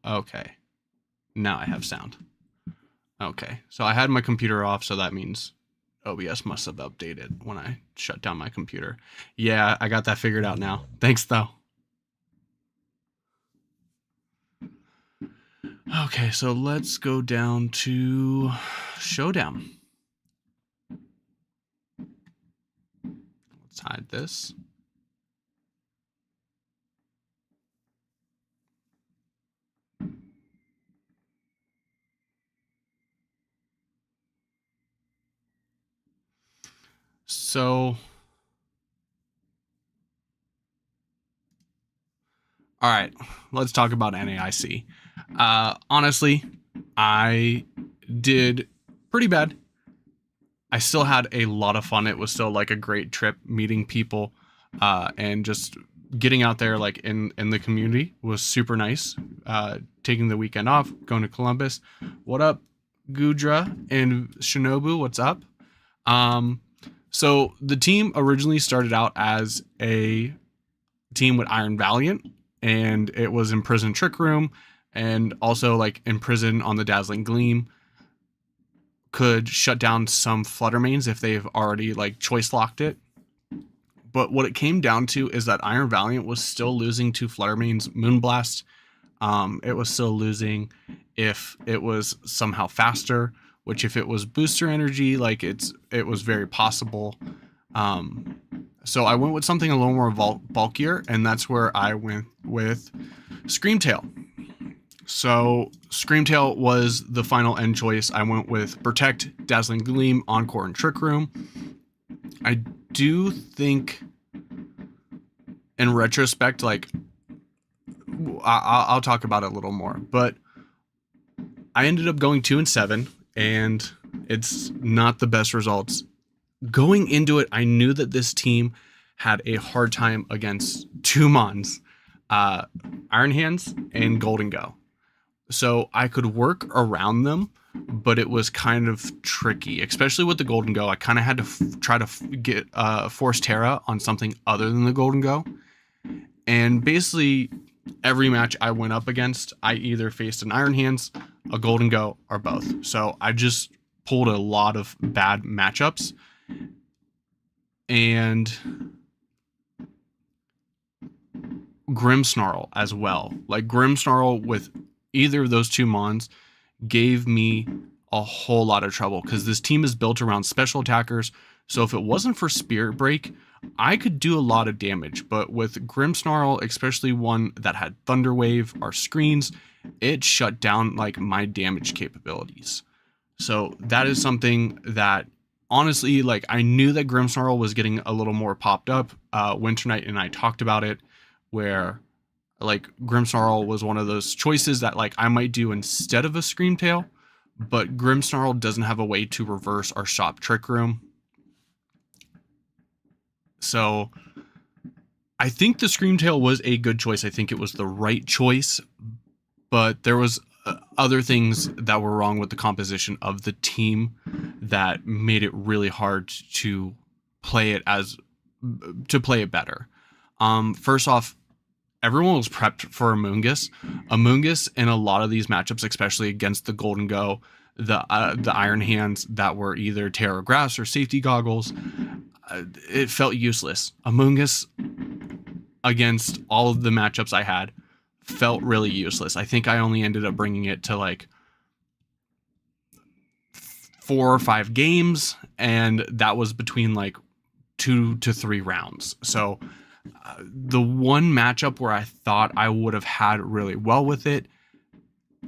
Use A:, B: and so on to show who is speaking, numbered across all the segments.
A: Okay. Now I have sound. Okay. So I had my computer off, so that means OBS must have updated when I shut down my computer. Yeah, I got that figured out now. Thanks, though. Okay, so let's go down to Showdown. Let's hide this. So, all right, let's talk about NAIC. Honestly, I did pretty bad. I still had a lot of fun. It was still like a great trip, meeting people, and just getting out there like in the community was super nice. Taking the weekend off, going to Columbus. What up, Gudra and Shinobu? What's up? So the team originally started out as a team with Iron Valiant, and it was Imprison Trick Room, and also like Imprison on the Dazzling Gleam could shut down some Flutter mains if they've already like choice locked it. But what it came down to is that Iron Valiant was still losing to Flutter mains Moonblast. It was still losing if it was somehow faster, which if it was booster energy, like it was very possible. So I went with something a little more bulkier, and that's where I went with Screamtail. So Screamtail was the final end choice. I went with Protect, Dazzling Gleam, Encore, and Trick Room. I do think, in retrospect, like I'll talk about it a little more, but I ended up going 2-7, and it's not the best results. Going into it, I knew that this team had a hard time against two Mons, Iron Hands and Golden Go. So I could work around them, but it was kind of tricky, especially with the Golden Go. I kind of had to try to get Force Terra on something other than the Golden Go. And basically, every match I went up against, I either faced an Iron Hands, a Golden Go, or both. So I just pulled a lot of bad matchups. And Grimmsnarl as well. Like Grimmsnarl with either of those two Mons gave me a whole lot of trouble because this team is built around special attackers. So if it wasn't for Spirit Break, I could do a lot of damage. But with Grimmsnarl, especially one that had Thunder Wave or screens, it shut down like my damage capabilities. So that is something that honestly, like I knew that Grimmsnarl was getting a little more popped up. Winter Knight and I talked about it, where like Grimmsnarl was one of those choices that like I might do instead of a Screamtail, but Grimmsnarl doesn't have a way to reverse or stop Trick Room. So I think the Screamtail was a good choice. I think it was the right choice, but there was other things that were wrong with the composition of the team that made it really hard to play it better. First off, everyone was prepped for Amoonguss. Amoonguss in a lot of these matchups, especially against the Golden Go, the Iron Hands that were either Terra Grass or Safety Goggles, it felt useless. Amoonguss against all of the matchups I had felt really useless. I think I only ended up bringing it to like 4 or 5 games, and that was between like 2 to 3 rounds. So the one matchup where I thought I would have had really well with it,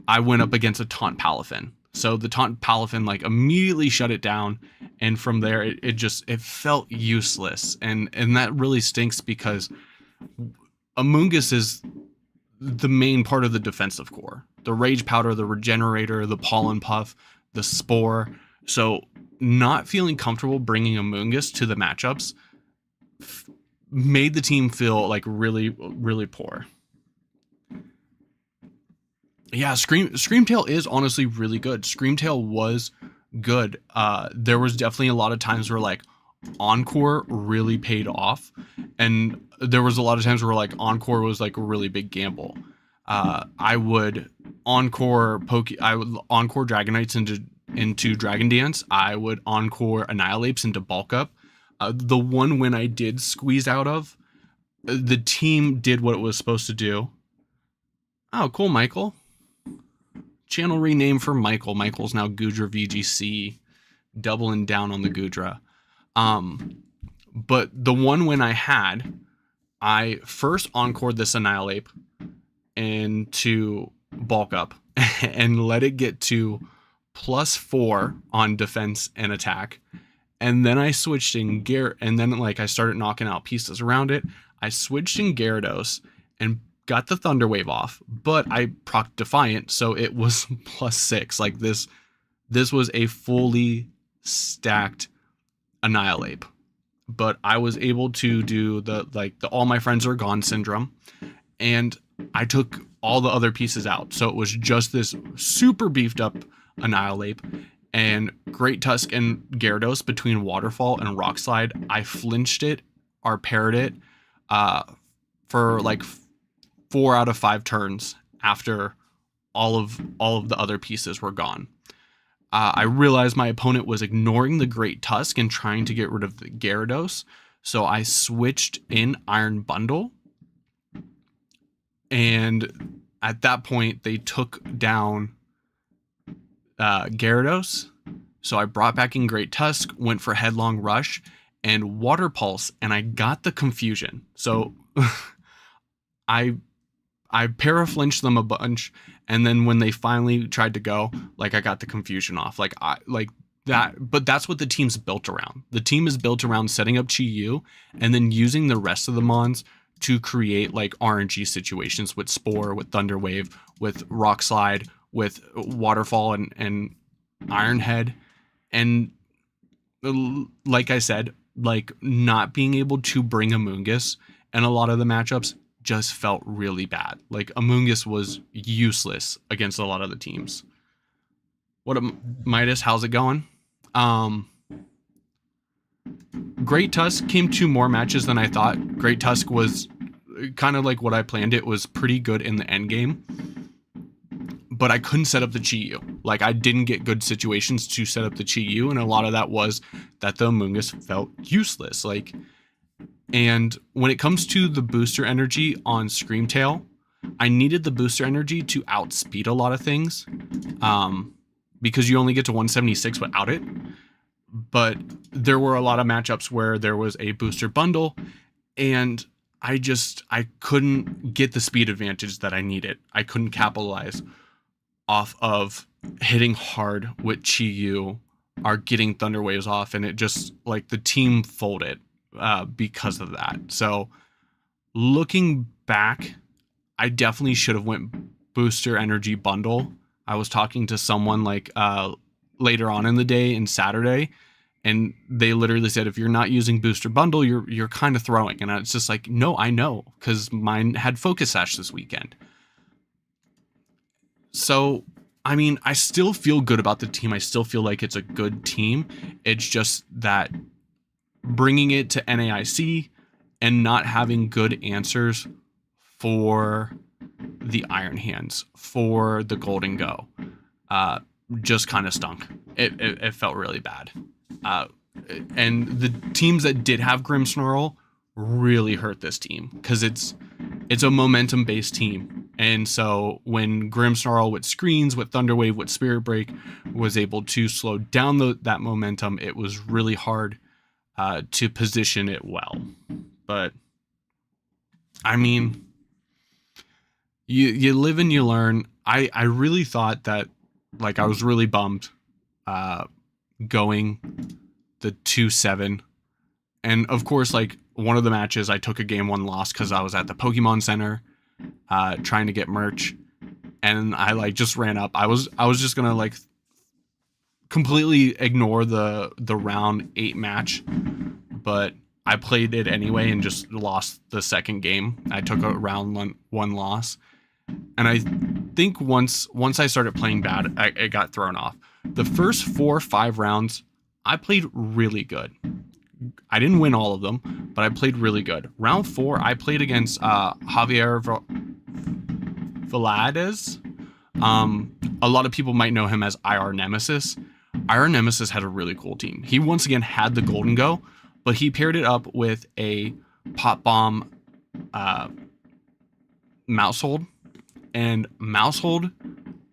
A: I went up against a Taunt Palafin. So the Taunt Palafin like immediately shut it down, and from there it felt useless, and that really stinks because Amoonguss is the main part of the defensive core. The Rage Powder, the Regenerator, the Pollen Puff, the Spore. So not feeling comfortable bringing Amoonguss to the matchups made the team feel like really, really poor. Yeah, Screamtail is honestly really good. Screamtail was good. There was definitely a lot of times where like Encore really paid off, and there was a lot of times where like Encore was like a really big gamble. I would encore Dragonites into Dragon Dance. I would encore Annihilapes into Bulk Up. The one win I did squeeze out of, the team did what it was supposed to do. Oh, cool, Michael. Channel rename for Michael. Michael's now Goodra VGC, doubling down on the Goodra. But the one win I had, I first encored this Annihilape into Bulk Up and let it get to +4 on defense and attack. And then I switched in and then like I started knocking out pieces around it. I switched in Gyarados and got the Thunder Wave off, but I proc Defiant, so it was +6. Like this was a fully stacked Annihilape. But I was able to do the all my friends are gone syndrome, and I took all the other pieces out. So it was just this super beefed up Annihilape and Great Tusk and Gyarados between Waterfall and Rock Slide. I flinched it, parried it for like 4 out of 5 turns after all of the other pieces were gone. I realized my opponent was ignoring the Great Tusk and trying to get rid of the Gyarados, so I switched in Iron Bundle. And at that point, they took down Gyarados. So I brought back in Great Tusk, went for Headlong Rush, and Water Pulse, and I got the confusion. So I para-flinched them a bunch, and then when they finally tried to go, like I got the confusion off. Like that, but that's what the team's built around. The team is built around setting up Chi-Yu and then using the rest of the Mons to create like RNG situations with Spore, with Thunder Wave, with Rock Slide, with Waterfall and Iron Head. And like I said, like not being able to bring Amoonguss and a lot of the matchups just felt really bad. Like Amoonguss was useless against a lot of the teams. What up, Midas? How's it going? Great Tusk came to more matches than I thought. Great Tusk was kind of like what I planned. It was pretty good in the end game, but I couldn't set up the Chi-Yu. Like I didn't get good situations to set up the Chi-Yu, and a lot of that was that the Amoonguss felt useless. Like, and when it comes to the booster energy on Screamtail, I needed the booster energy to outspeed a lot of things, because you only get to 176 without it. But there were a lot of matchups where there was a booster bundle, and I couldn't get the speed advantage that I needed. I couldn't capitalize off of hitting hard with Chi-Yu or getting Thunder Waves off, and it just, like, the team folded because of that. So looking back, I definitely should have went booster energy bundle. I was talking to someone like later on in the day in Saturday, and they literally said, if you're not using booster bundle, you're kind of throwing. And it's just like, no, I know, because mine had Focus Sash this weekend. So, I mean, I still feel good about the team. I still feel like it's a good team. It's just that bringing it to NAIC and not having good answers for the Iron Hands, for the Golden Go, just kind of stunk. It felt really bad. And the teams that did have Grimmsnarl really hurt this team, because it's a momentum based team. And so when Grimmsnarl with screens, with Thunderwave, with Spirit Break was able to slow down that momentum, it was really hard to position it well. But I mean, you live and you learn. I really thought that, like, I was really bummed going the 2-7. And of course, like, one of the matches I took a game 1 loss because I was at the Pokemon Center trying to get merch, and I like just ran up. I was just gonna like completely ignore the round 8 match, but I played it anyway and just lost the second game. I took a round 1 loss, and I think once I started playing bad, it got thrown off. The first 4 or 5 rounds, I played really good. I didn't win all of them, but I played really good. Round 4, I played against Javier Vlad is. A lot of people might know him as IR Nemesis. IR Nemesis had a really cool team. He once again had the Golden Go, but he paired it up with a Pop Bomb Mousehold, and Mousehold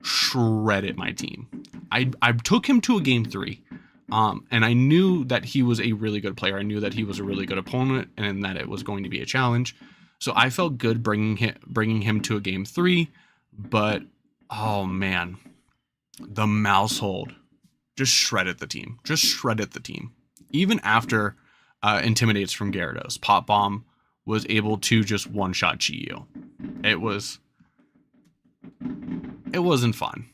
A: shredded my team. I took him to a game 3, and I knew that he was a really good player. I knew that he was a really good opponent, and that it was going to be a challenge. So I felt good bringing him to a game 3, but oh man, the Mousehold just shredded the team. Even after Intimidates from Gyarados, Pop Bomb was able to just one-shot GU. It wasn't fun.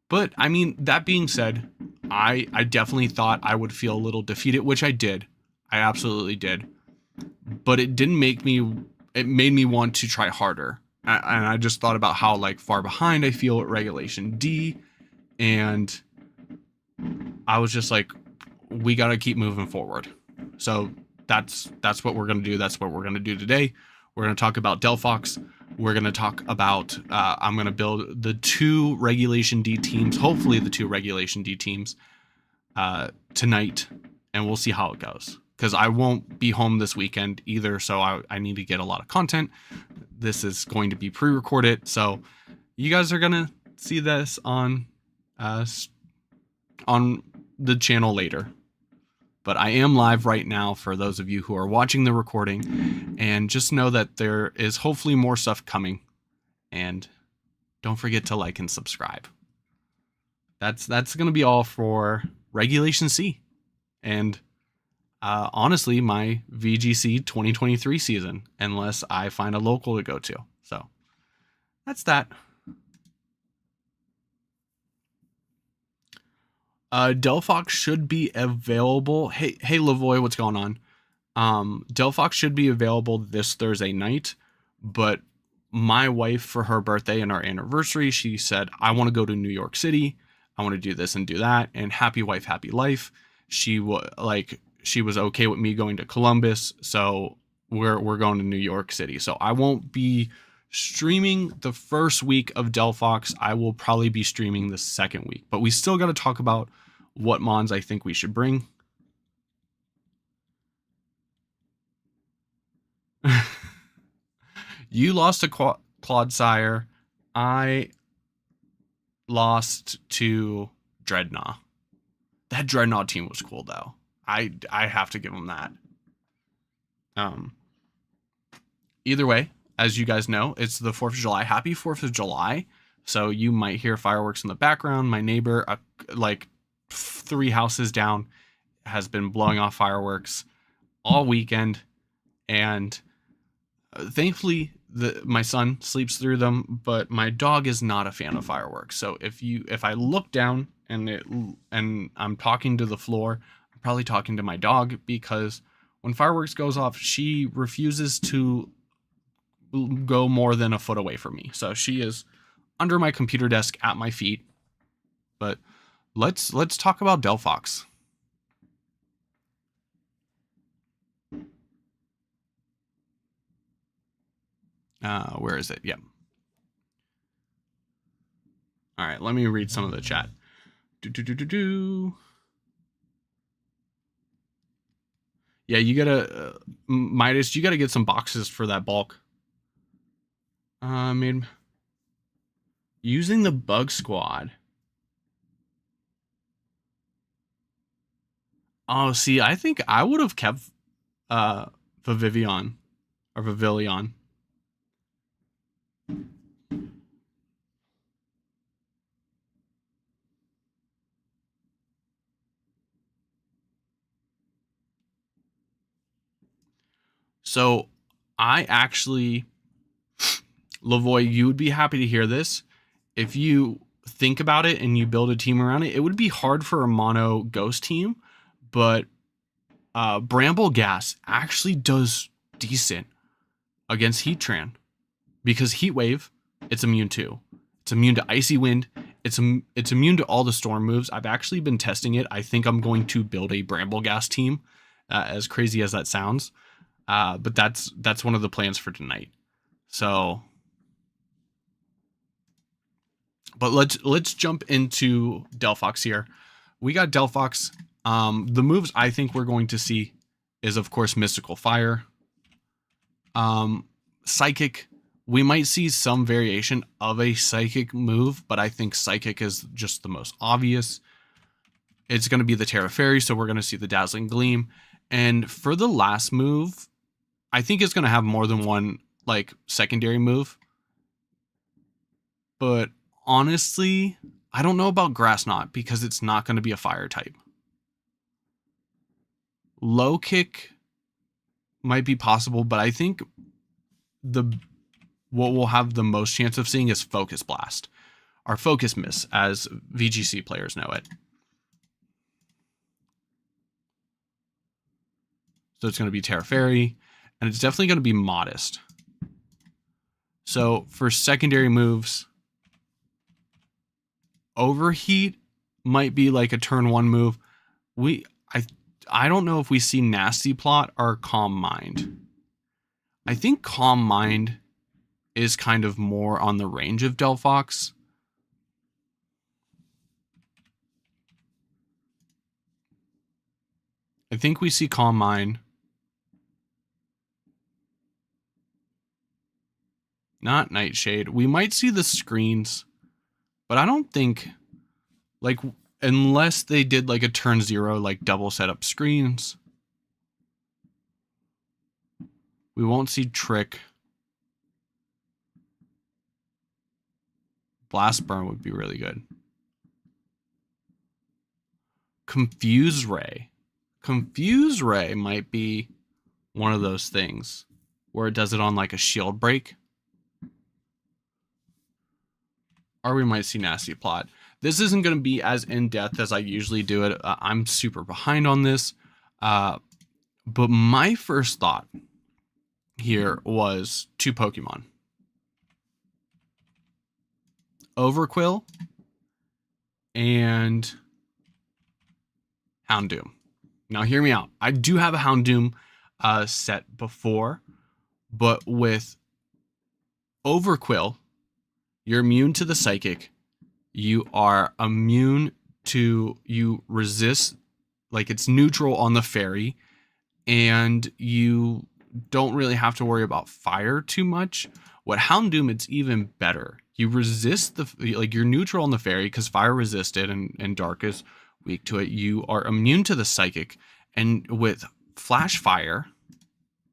A: But I mean, that being said, I definitely thought I would feel a little defeated, which I did. I absolutely did. But it made me want to try harder. And I just thought about how like far behind I feel at Regulation D, and I was just like, we got to keep moving forward. So that's what we're going to do. That's what we're going to do today. We're going to talk about Delphox. We're going to talk about, I'm going to build the 2 Regulation D teams, hopefully the 2 Regulation D teams tonight, and we'll see how it goes. Because I won't be home this weekend either, so I need to get a lot of content. This is going to be pre-recorded, so you guys are going to see this on the channel later. But I am live right now for those of you who are watching the recording, and just know that there is hopefully more stuff coming, and don't forget to like and subscribe. That's going to be all for Regulation C, and honestly, my VGC 2023 season, unless I find a local to go to. So that's that. Delphox should be available. Hey, Lavoy, what's going on? Delphox should be available this Thursday night, but my wife, for her birthday and our anniversary, she said, I want to go to New York City. I want to do this and do that. And happy wife, happy life. She was okay with me going to Columbus. So we're going to New York City. So I won't be streaming the first week of Delphox. I will probably be streaming the second week, but we still got to talk about what mons I think we should bring. You lost to Clodsire. I lost to Dreadnought. That Dreadnought team was cool though. I have to give them that. Either way, as you guys know, it's the 4th of July. Happy 4th of July. So you might hear fireworks in the background. My neighbor, like 3 houses down, has been blowing off fireworks all weekend. And thankfully, my son sleeps through them, but my dog is not a fan of fireworks. So if I look down and I'm talking to the floor, I'm probably talking to my dog, because when fireworks goes off, she refuses to go more than a foot away from me. So she is under my computer desk at my feet. But let's talk about Delphox. Where is it? Yep. All right, let me read some of the chat. Yeah, you gotta, Midas, you gotta get some boxes for that bulk. Using the bug squad. Oh, see, I think I would have kept Vivillon. So I actually, Lavoy, you would be happy to hear this. If you think about it and you build a team around it, it would be hard for a mono ghost team, but Bramble Gas actually does decent against Heatran, because Heat Wave, it's immune to. It's immune to Icy Wind. It's immune to all the storm moves. I've actually been testing it. I think I'm going to build a Bramble Gas team, as crazy as that sounds. But that's one of the plans for tonight. So But let's jump into Delphox here. We got Delphox. The moves I think we're going to see is, of course, Mystical Fire. Psychic. We might see some variation of a Psychic move, but I think Psychic is just the most obvious. It's going to be the Terra Fairy, so we're going to see the Dazzling Gleam. And for the last move, I think it's going to have more than one like secondary move. But honestly, I don't know about Grass Knot because it's not going to be a fire type. Low Kick might be possible, but I think what we'll have the most chance of seeing is Focus Blast, or Focus Miss, as VGC players know it. So it's going to be Terra Fairy, and it's definitely going to be Modest. So for secondary moves, Overheat might be like a turn 1 move. I don't know if we see Nasty Plot or Calm Mind. I think Calm Mind is kind of more on the range of Delphox. I think we see Calm Mind. Not Nightshade. We might see the screens, but I don't think, like, unless they did like a turn 0, like double setup screens, we won't see Trick. Blast Burn would be really good. Confuse Ray. Confuse Ray might be one of those things where it does it on like a shield break. Or we might see Nasty Plot. This isn't going to be as in-depth as I usually do it. I'm super behind on this. But my first thought here was 2 Pokemon. Overquill and Houndoom. Now hear me out. I do have a Houndoom set before, but with Overquill, you're immune to the Psychic. You are immune to, you resist, like it's neutral on the Fairy, and you don't really have to worry about fire too much. What Houndoom, it's even better. You resist like you're neutral on the Fairy because fire resisted and dark is weak to it. You are immune to the Psychic, and with Flash Fire,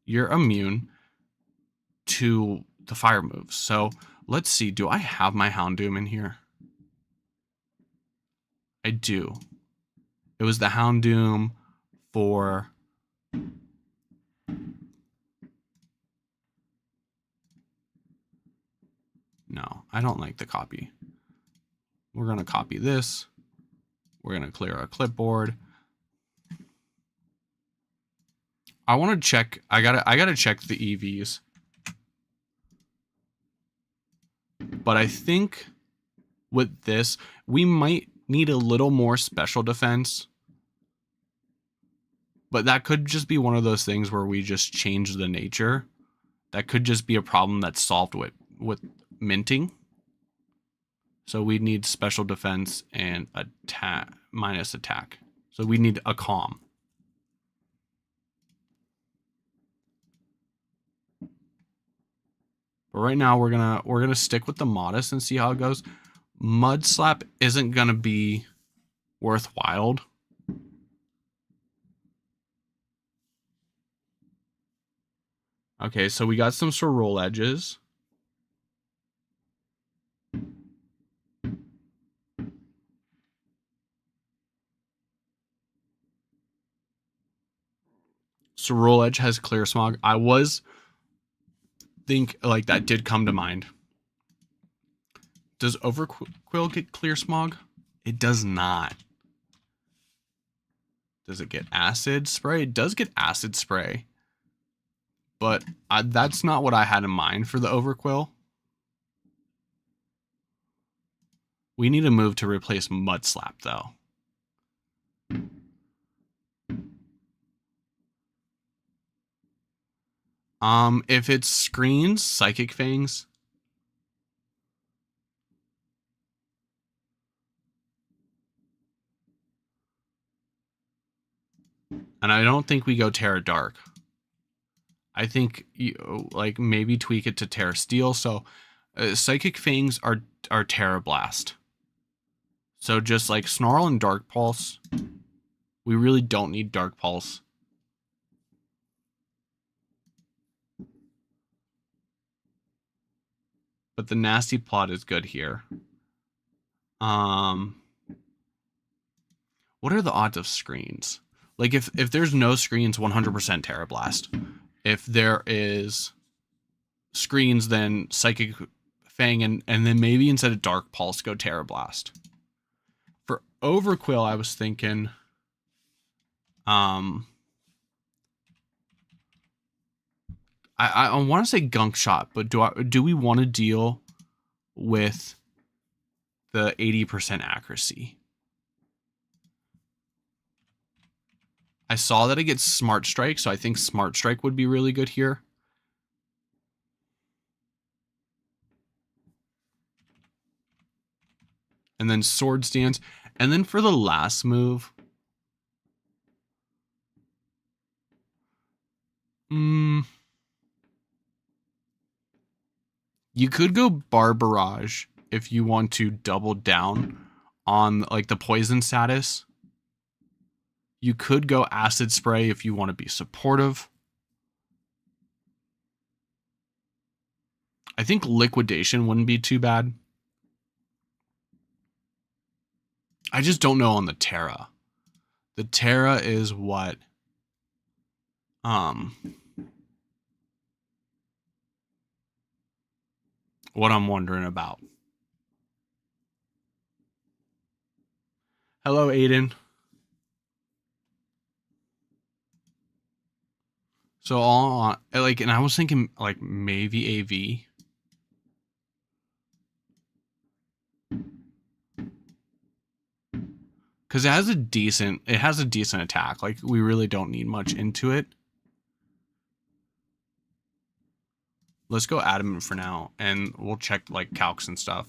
A: you're immune to the fire moves. So let's see, do I have my Houndoom in here? I do. It was the Houndoom for no, I don't like the copy. We're going to copy this. We're going to clear our clipboard. I want to check. I gotta check the EVs. But I think with this, we might need a little more special defense. But that could just be one of those things where we just change the nature. That could just be a problem that's solved with minting. So we need special defense and attack minus attack. So we need a calm. But right now we're gonna stick with the Modest and see how it goes. Mud Slap isn't gonna be worthwhile. Okay, so we got some Swirl Edges. Swirl Edge has Clear Smog. I was think like that did come to mind. Does Overquill get Clear Smog? It does not. Does it get Acid Spray? It does get Acid Spray. But that's not what I had in mind for the Overquill. We need a move to replace Mud Slap, though. If it's screens, Psychic Fangs. And I don't think we go Terra Dark. I think like maybe tweak it to Terra Steel. So Psychic Fangs are Terra Blast. So just like Snarl and Dark Pulse. We really don't need Dark Pulse. But the Nasty Plot is good here. What are the odds of screens? Like if there's no screens, 100% Terra Blast. If there is screens, then Psychic Fang and then maybe instead of Dark Pulse, go Terra Blast. For Overquill, I was thinking I want to say Gunk Shot, but do we want to deal with the 80% accuracy? I saw that it gets Smart Strike, so I think Smart Strike would be really good here. And then Sword Stance. And then for the last move, you could go Bar Barrage if you want to double down on like the poison status. You could go Acid Spray if you want to be supportive. I think Liquidation wouldn't be too bad. I just don't know on the Terra. The Terra is what I'm wondering about. Hello, Aiden. So and I was thinking like maybe AV. Because it has a decent attack. Like we really don't need much into it. Let's go Adamant for now, and we'll check like calcs and stuff.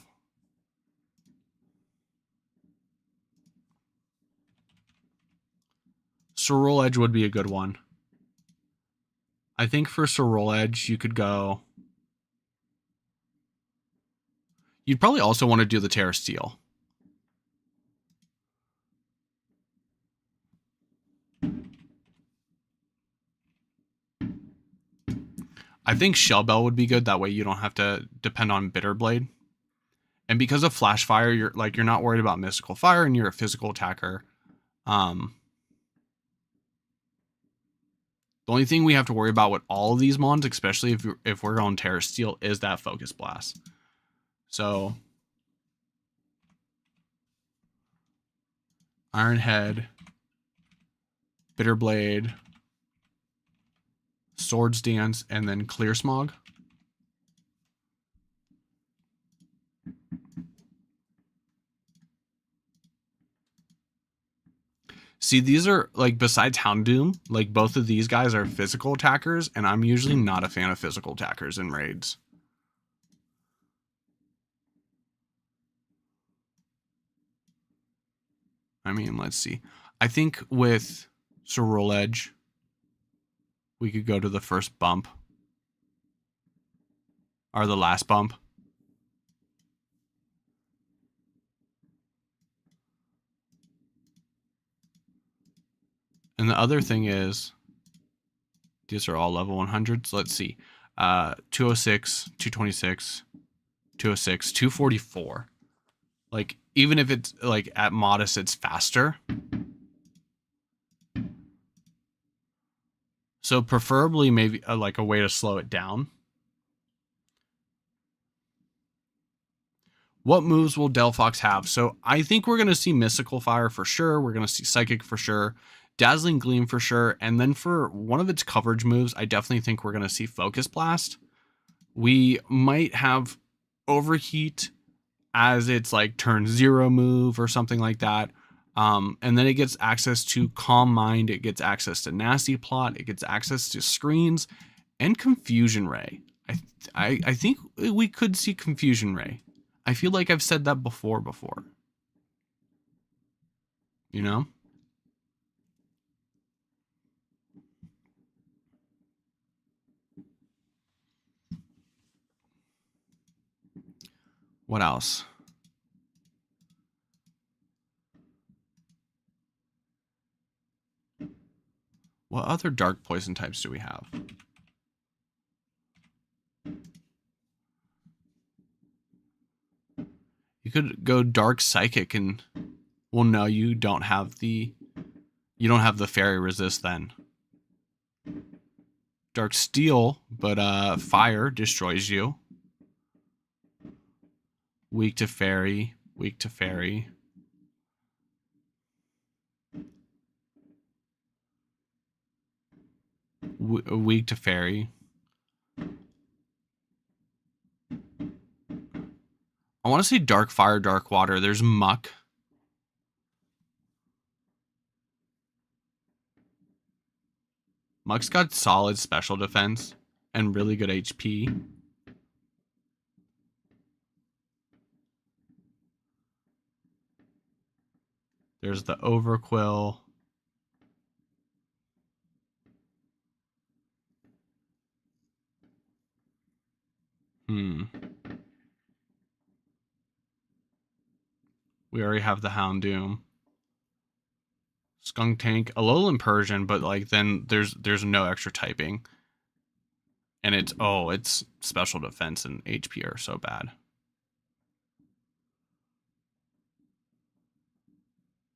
A: Sorrel Edge would be a good one. I think for Sorrel Edge, you could go. You'd probably also want to do the Terra Steel. I think Shell Bell would be good. That way you don't have to depend on Bitter Blade. And because of Flash Fire, you're not worried about Mystical Fire, and you're a physical attacker. The only thing we have to worry about with all of these mons, especially if we're on Terra Steel, is that Focus Blast. So Iron Head, Bitter Blade, Swords Dance, and then Clear Smog. See, these are like, besides Houndoom, like both of these guys are physical attackers, and I'm usually not a fan of physical attackers in raids. I mean, let's see. I think with Sorrel Edge, we could go to the first bump. Or the last bump. And the other thing is, these are all level 100s. Let's see. 206, 226, 206, 244. Like, even if it's like at modest, it's faster. So preferably maybe like a way to slow it down. What moves will Delphox have? So I think we're going to see Mystical Fire for sure. We're going to see Psychic for sure. Dazzling Gleam for sure. And then for one of its coverage moves, I definitely think we're going to see Focus Blast. We might have Overheat as its like turn 0 move or something like that. And then it gets access to Calm Mind. It gets access to Nasty Plot. It gets access to Screens and Confusion Ray. I think we could see Confusion Ray. I feel like I've said that before. You know? What else? What other dark poison types do we have? You could go dark psychic and, well, no, you don't have the fairy resist then. Dark steel, but fire destroys you. Weak to fairy, weak to fairy. Weak to fairy. I want to say dark fire, dark water. There's muck. Muck's got solid special defense and really good HP. There's the Overquill. We already have the Houndoom. Skunk Tank, Alolan Persian, but like then there's no extra typing. And it's special defense and HP are so bad.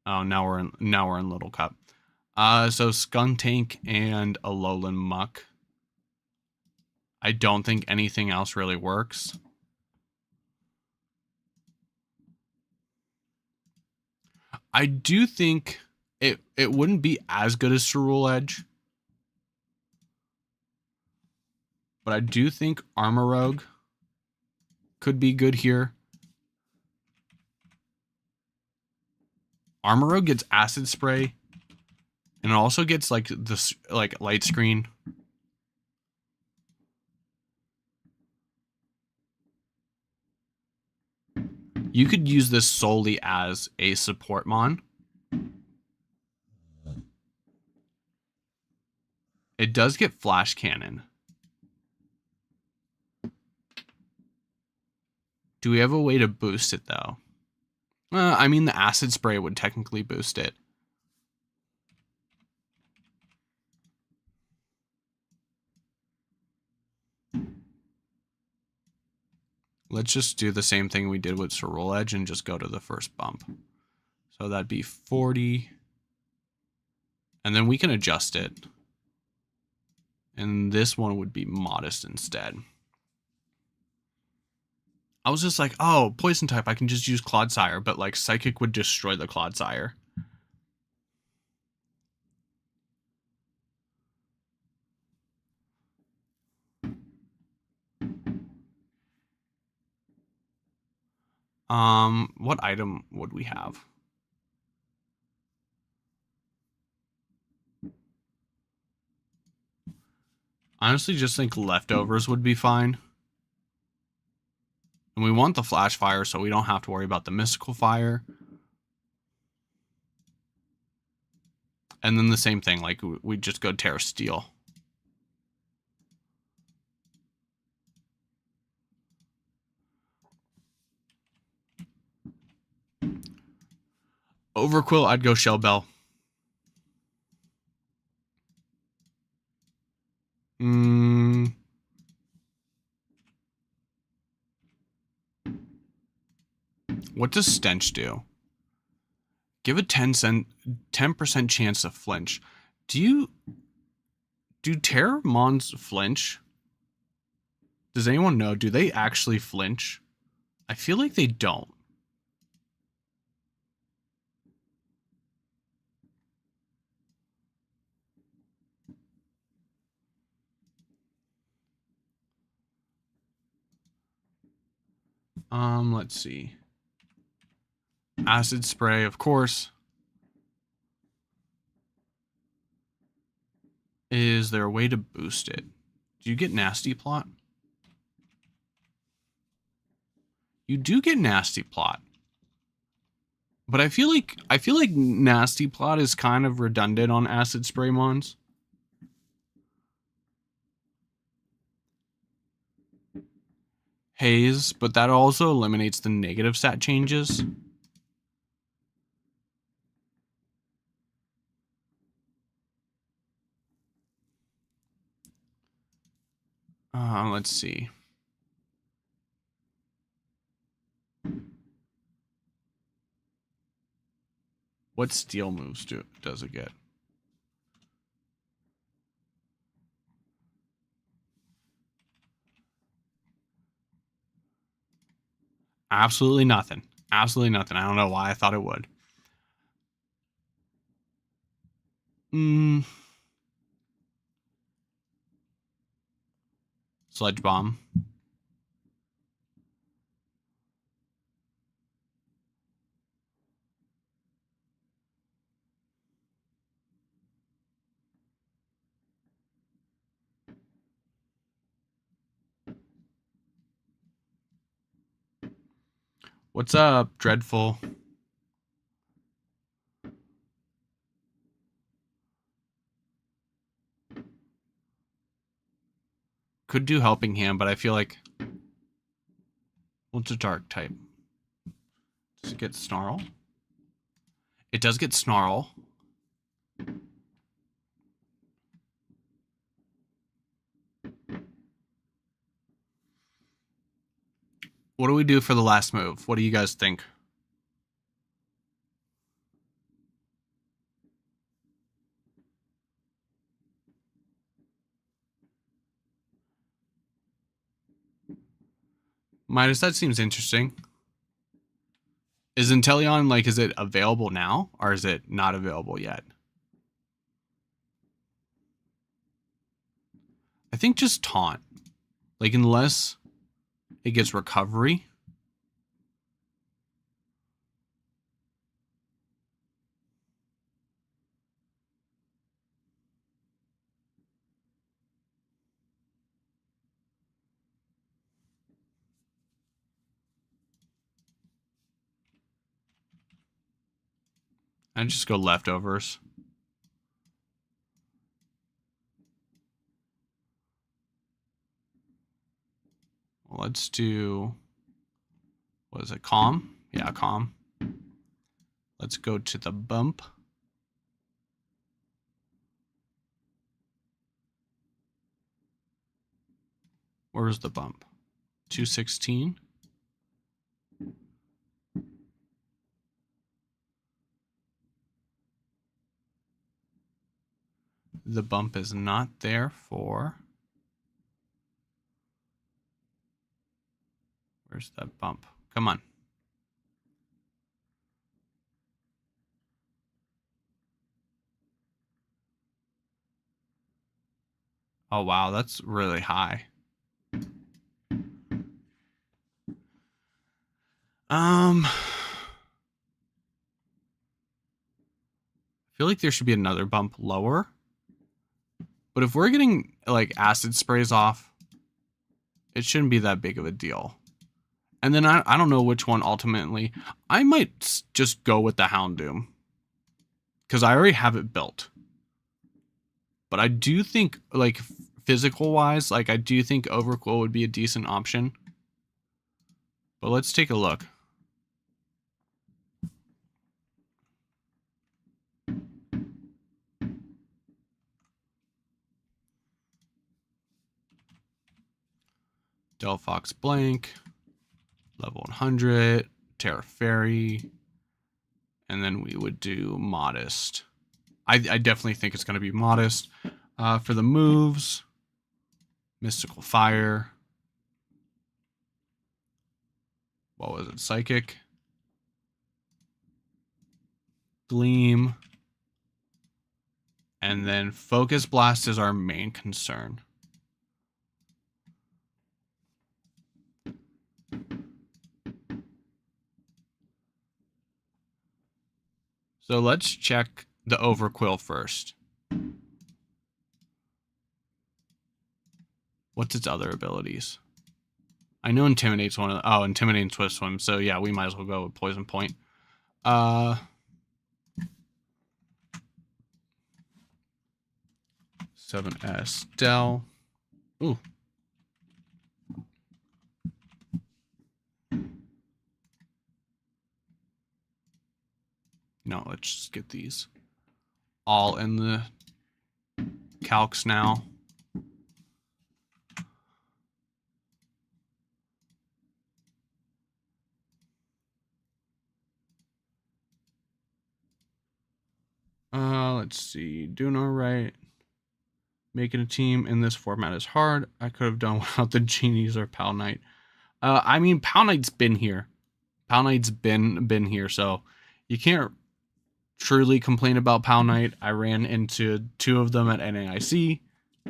A: Oh, now we're in Little Cup. So Skunk Tank and Alolan Muck. I don't think anything else really works. I do think it wouldn't be as good as Cerule Edge. But I do think Armorogue could be good here. Armorogue gets Acid Spray. And it also gets like this Light Screen. You could use this solely as a support mon. It does get Flash Cannon. Do we have a way to boost it though? I mean, the Acid Spray would technically boost it. Let's just do the same thing we did with Cerule Edge and just go to the first bump. So that'd be 40. And then we can adjust it. And this one would be Modest instead. I was just like, oh, Poison type, I can just use Clodsire. But like Psychic would destroy the Clodsire. What item would we have? Honestly, just think Leftovers would be fine. And we want the Flash Fire, so we don't have to worry about the Mystical Fire. And then the same thing, like we just go Terra Steel. Overquill, I'd go Shell Bell. What does Stench do? Give a 10% chance to flinch. Do Terror Mons flinch? Does anyone know? Do they actually flinch? I feel like they don't. Let's see. Acid Spray, of course. Is there a way to boost it? Do you get Nasty Plot? You do get Nasty Plot. But I feel like Nasty Plot is kind of redundant on Acid Spray mons. Haze, but that also eliminates the negative stat changes. Let's see. What steel moves does it get? Absolutely nothing. Absolutely nothing. I don't know why I thought it would. Sledge bomb. What's up, Dreadful? Could do Helping Hand, but I feel like... What's a dark type? Does it get Snarl? It does get Snarl. What do we do for the last move? What do you guys think? Midas, that seems interesting. Is Inteleon, like, is it available now? Or is it not available yet? I think just Taunt. Like, unless it gets Recovery. I'd just go Leftovers. Let's do... What is it? Calm? Yeah, Calm. Let's go to the bump. Where's the bump? 216. The bump is not there for... Where's that bump? Come on. Oh, wow. That's really high. I feel like there should be another bump lower. But if we're getting, like, acid sprays off, it shouldn't be that big of a deal. And then I don't know which one ultimately. I might just go with the Houndoom. Because I already have it built. But I do think, like, physical-wise, like, I do think Overquill would be a decent option. But let's take a look. Delphox blank, level 100, Terra Fairy, and then we would do Modest. I definitely think it's going to be Modest. For the moves, Mystical Fire. What was it? Psychic. Gleam. And then Focus Blast is our main concern. So let's check the Overquill first. What's its other abilities? I know Intimidate's one of the... Oh, Intimidate and Swift Swim. So yeah, we might as well go with Poison Point. 7S Del. Ooh. No, let's just get these all in the calcs now. Let's see. Doing all right. Making a team in this format is hard. I could have done without the genies or Pal Knight. I mean, Pal Knight's been here. Pal Knight's been here, so you can't truly complain about Pal Knight. I ran into 2 of them at NAIC,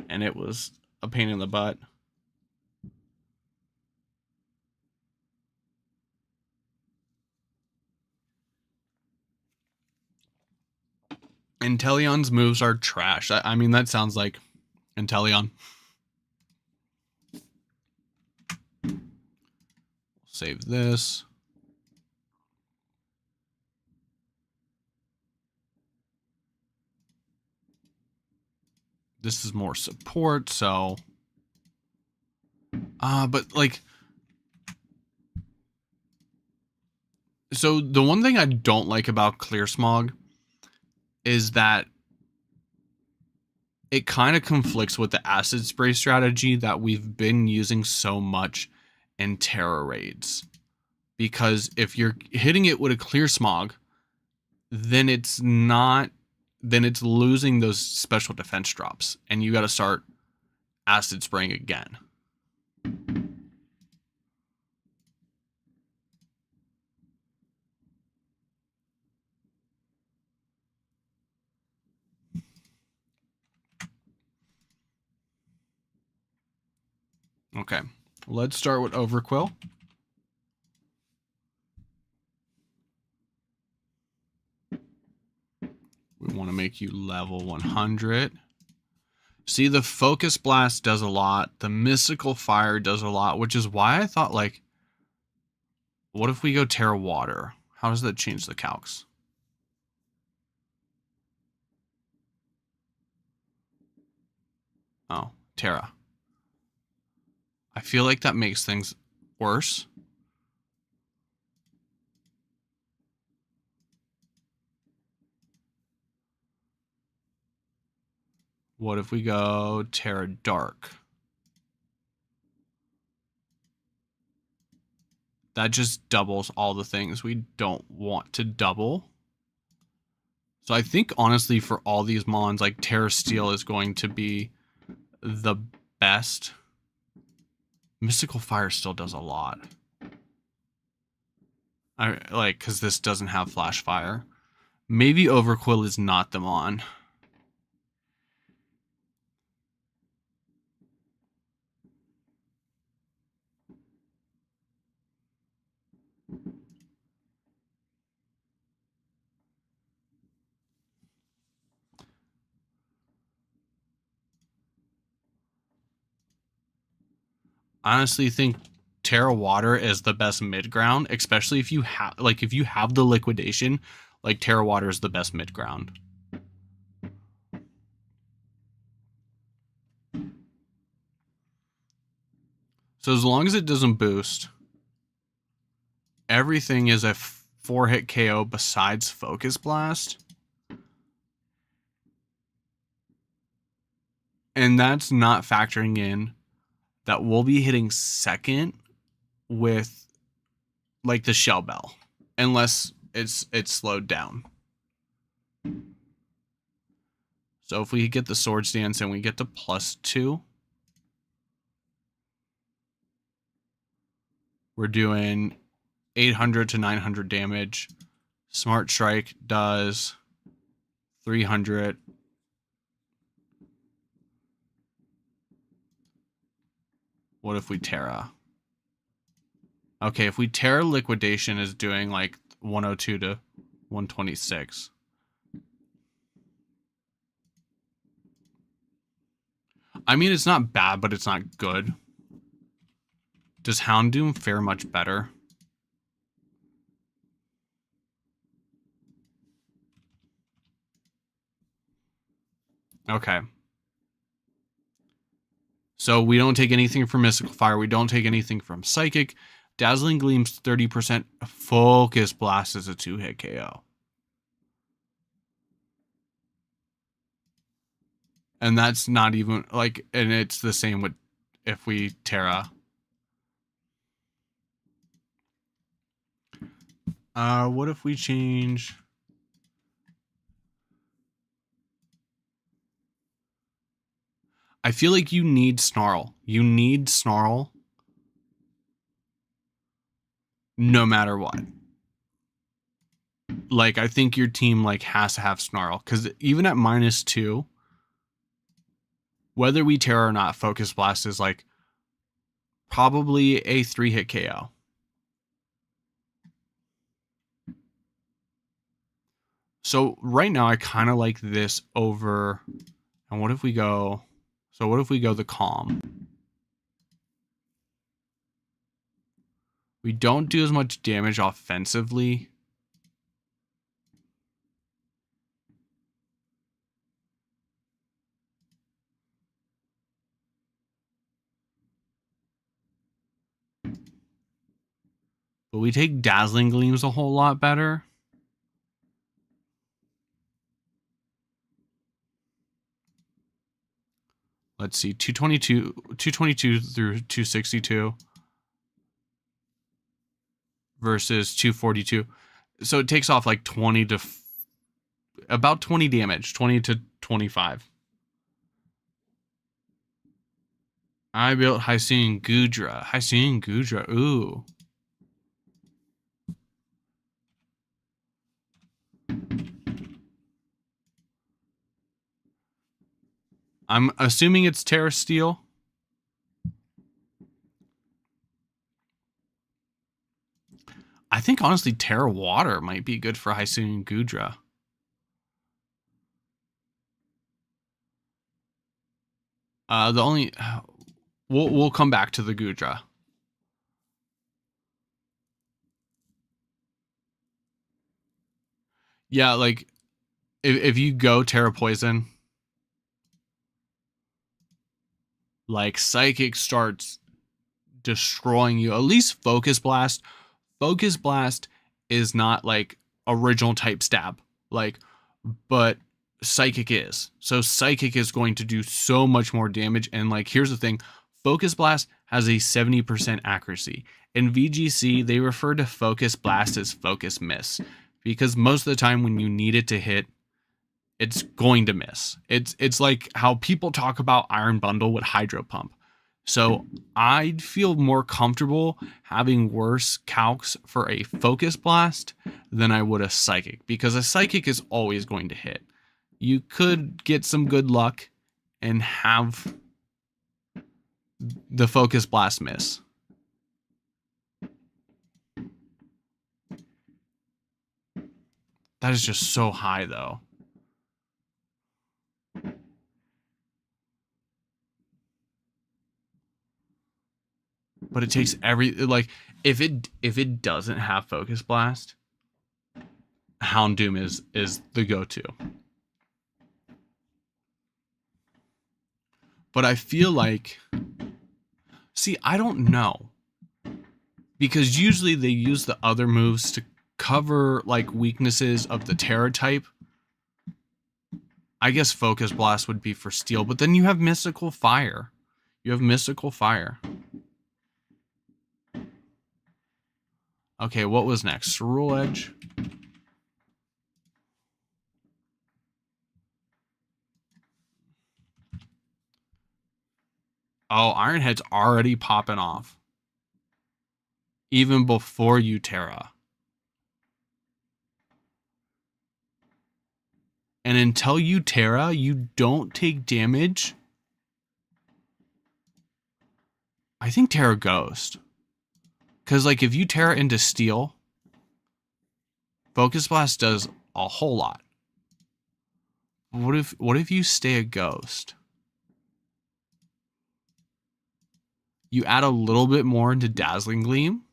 A: and it was a pain in the butt. Inteleon's moves are trash. I mean, that sounds like Inteleon. Save this. This is more support, so... but, like... So, the one thing I don't like about Clear Smog is that it kind of conflicts with the acid spray strategy that we've been using so much in Terra raids. Because if you're hitting it with a Clear Smog, then it's losing those special defense drops, and you got to start acid spraying again. Okay, let's start with Overquill. We want to make you level 100. See, the Focus Blast does a lot. The Mystical Fire does a lot, which is why I thought, like, what if we go Terra Water? How does that change the calcs? Oh, Terra. I feel like that makes things worse. What if we go Terra Dark? That just doubles all the things we don't want to double. So I think, honestly, for all these mons, like, Terra Steel is going to be the best. Mystical Fire still does a lot. Because this doesn't have Flash Fire. Maybe Overquill is not the mon. I honestly think Terra Water is the best mid ground, especially if you have the liquidation. Like, Terra Water is the best mid ground. So as long as it doesn't boost, everything is a 4-hit KO besides Focus Blast. And that's not factoring in that we'll be hitting second with, like, the Shell Bell, unless it's slowed down. So if we get the Swords Dance and we get to +2, we're doing 800 to 900 damage. Smart Strike does 300. What if we Terra? Okay, if we Terra, Liquidation is doing like 102 to 126. I mean, it's not bad, but it's not good. Does Houndoom fare much better? Okay. So we don't take anything from Mystical Fire. We don't take anything from Psychic. Dazzling Gleam's 30%. Focus Blast is a 2-hit KO. And that's not even like, and it's the same with if we Terra. What if we change? I feel like you need Snarl. You need Snarl no matter what. Like, I think your team like has to have Snarl, because even at -2, whether we Terra or not, Focus Blast is like probably a 3-hit KO. So right now I kind of like this over. And what if we go? So what if we go the Calm? We don't do as much damage offensively. But we take Dazzling Gleams a whole lot better. Let's see, 222 through 262 versus 242. So it takes off like 20 to about 20 damage, 20 to 25. I built Hyacinth Gudra. Ooh. I'm assuming it's Terra Steel. I think honestly Terra Water might be good for Hyacinth Gudra. The only we'll come back to the Gudra. Yeah, like if you go Terra Poison, like Psychic starts destroying you. At least Focus Blast. Focus Blast is not like original type stab. Like, but Psychic is. So Psychic is going to do so much more damage. And like, here's the thing. Focus Blast has a 70% accuracy. In VGC, they refer to Focus Blast as Focus Miss. Because most of the time when you need it to hit, it's going to miss. It's like how people talk about Iron Bundle with Hydro Pump. So I'd feel more comfortable having worse calcs for a Focus Blast than I would a Psychic, because a Psychic is always going to hit. You could get some good luck and have the Focus Blast miss. That is just so high though. But it takes like if it doesn't have Focus Blast, Houndoom is the go-to. But I feel like, see, I don't know, because usually they use the other moves to cover like weaknesses of the Terra type. I guess Focus Blast would be for Steel, but then you have Mystical Fire. You have Mystical Fire. Okay, what was next? Rule Edge. Oh, Iron Head's already popping off. Even before you Terra. And until you Terra, you don't take damage. I think Terra Ghost. Because like if you Terra into Steel, Focus Blast does a whole lot. What if you stay a Ghost? You add a little bit more into Dazzling Gleam,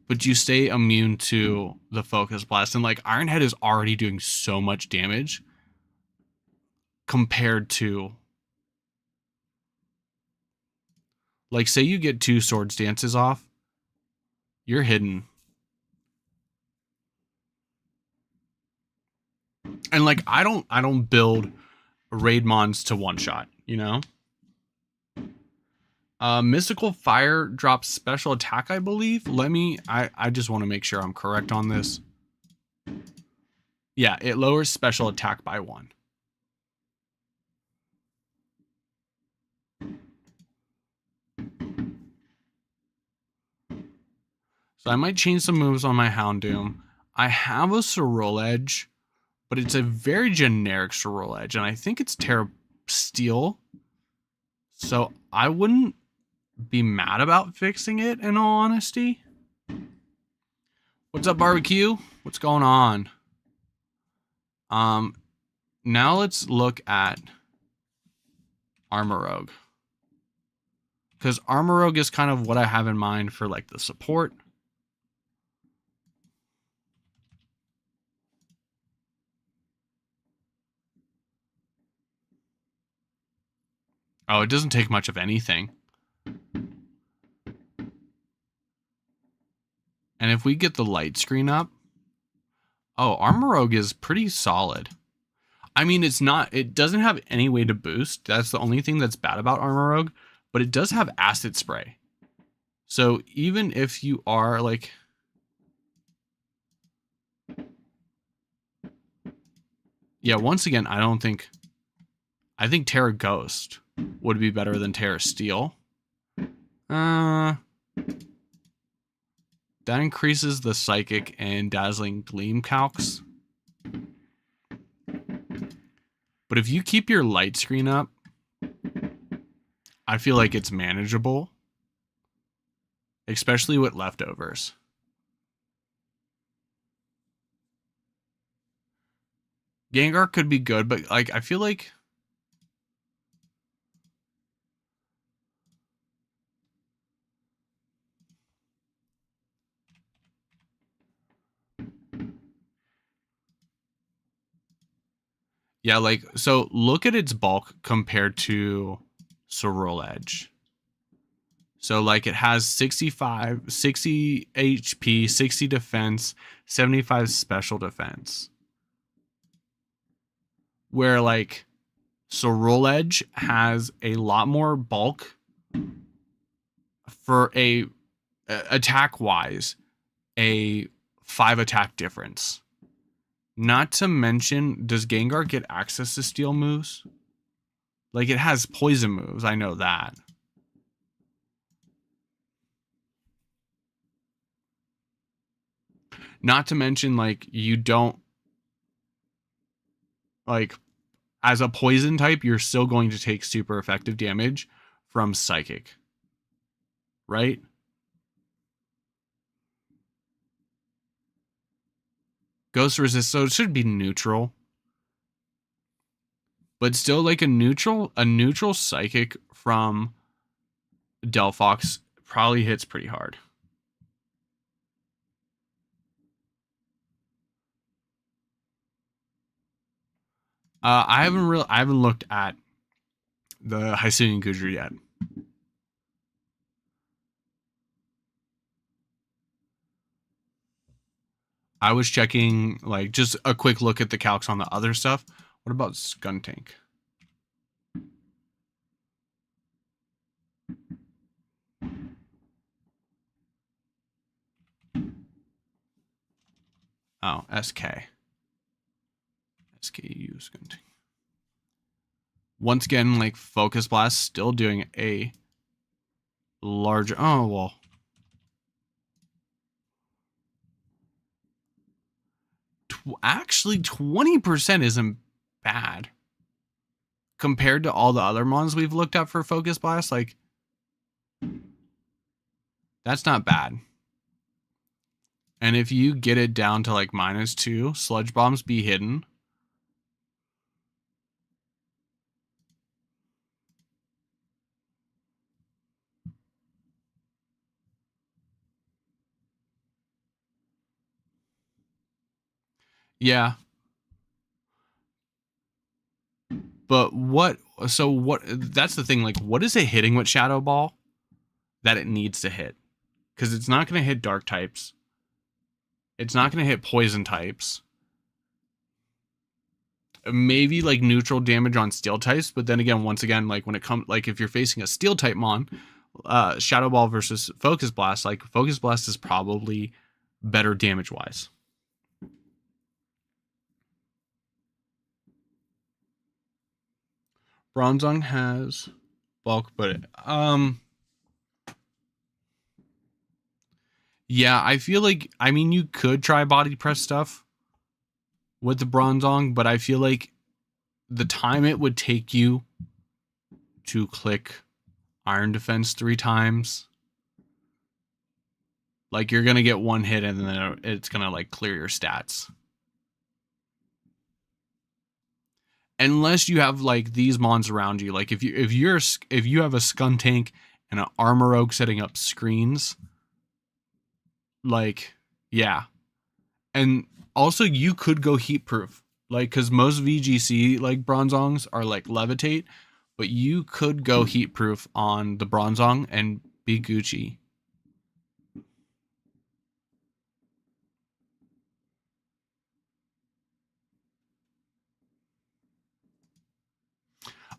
A: but you stay immune to the Focus Blast. And like Iron Head is already doing so much damage compared to, like, say you get 2 Swords Dances off, you're hidden. And like I don't build raid mons to one shot, you know? Mystical Fire drops special attack, I believe. I just want to make sure I'm correct on this. Yeah, it lowers special attack by 1. So I might change some moves on my Houndoom. I have a Sorrel Edge, but it's a very generic Sorrel Edge, and I think it's Terra Steel. So I wouldn't be mad about fixing it, in all honesty. What's up, Barbecue? What's going on? Now let's look at Armor Rogue. Because Armor Rogue is kind of what I have in mind for like the support. Oh, it doesn't take much of anything. And if we get the light screen up, oh, Armor Rogue is pretty solid. I mean, it doesn't have any way to boost. That's the only thing that's bad about Armor Rogue, but it does have acid spray. So even if you are like, yeah, once again, I think Terra Ghost would be better than Terra Steel. That increases the Psychic and Dazzling Gleam calcs. But if you keep your light screen up, I feel like it's manageable. Especially with leftovers. Gengar could be good, but like I feel like yeah, like, so look at its bulk compared to Sorrel Edge. So, like, it has 60 HP, 60 defense, 75 special defense. Where, like, Sorrel Edge has a lot more bulk for attack-wise, a 5 attack difference. Not to mention, does Gengar get access to steel moves? Like, it has poison moves, I know that. Not to mention, like, you don't, like, as a poison type, you're still going to take super effective damage from Psychic. Right? Ghost resist, so it should be neutral. But still, like, a neutral Psychic from Delphox probably hits pretty hard. I haven't looked at the Hisuian Goodra yet. I was checking, like, just a quick look at the calcs on the other stuff. What about Skuntank? Oh, SK. SKU Skuntank. Once again, like, Focus Blast still doing a larger... Oh, well. Actually, 20% isn't bad. Compared to all the other mons we've looked at for Focus Blast, like... That's not bad. And if you get it down to, like, -2, Sludge Bombs be hidden. Yeah. But that's the thing, like, what is it hitting with Shadow Ball that it needs to hit? Because it's not going to hit dark types. It's not going to hit poison types. maybe like neutral damage on steel types, but then again, once again, like when it comes, like if you're facing a steel type mon, Shadow Ball versus Focus Blast, like Focus Blast is probably better damage wise. Bronzong has bulk, but yeah, I feel like, I mean, you could try body press stuff with the Bronzong, but I feel like the time it would take you to click Iron Defense 3 times, like you're gonna get one hit and then it's gonna like clear your stats. Unless you have like these mons around you, like if you have a Scun Tank and an Armor Oak setting up screens, like yeah, and also you could go heat proof, like because most VGC like Bronzongs are like levitate, but you could go heat proof on the Bronzong and be Gucci.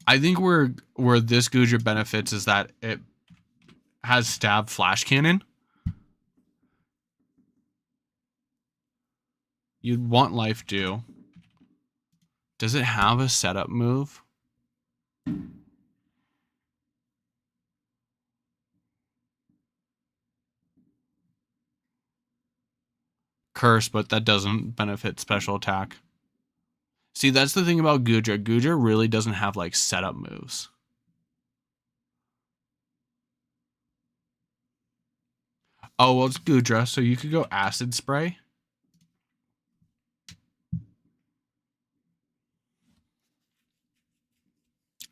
A: I think where this Gudra benefits is that it has stab flash cannon. You'd want life dew. Does it have a setup move? Curse, but that doesn't benefit special attack. See, that's the thing about Gudra. Gudra really doesn't have like setup moves. Oh, well, it's Gudra, so you could go Acid Spray.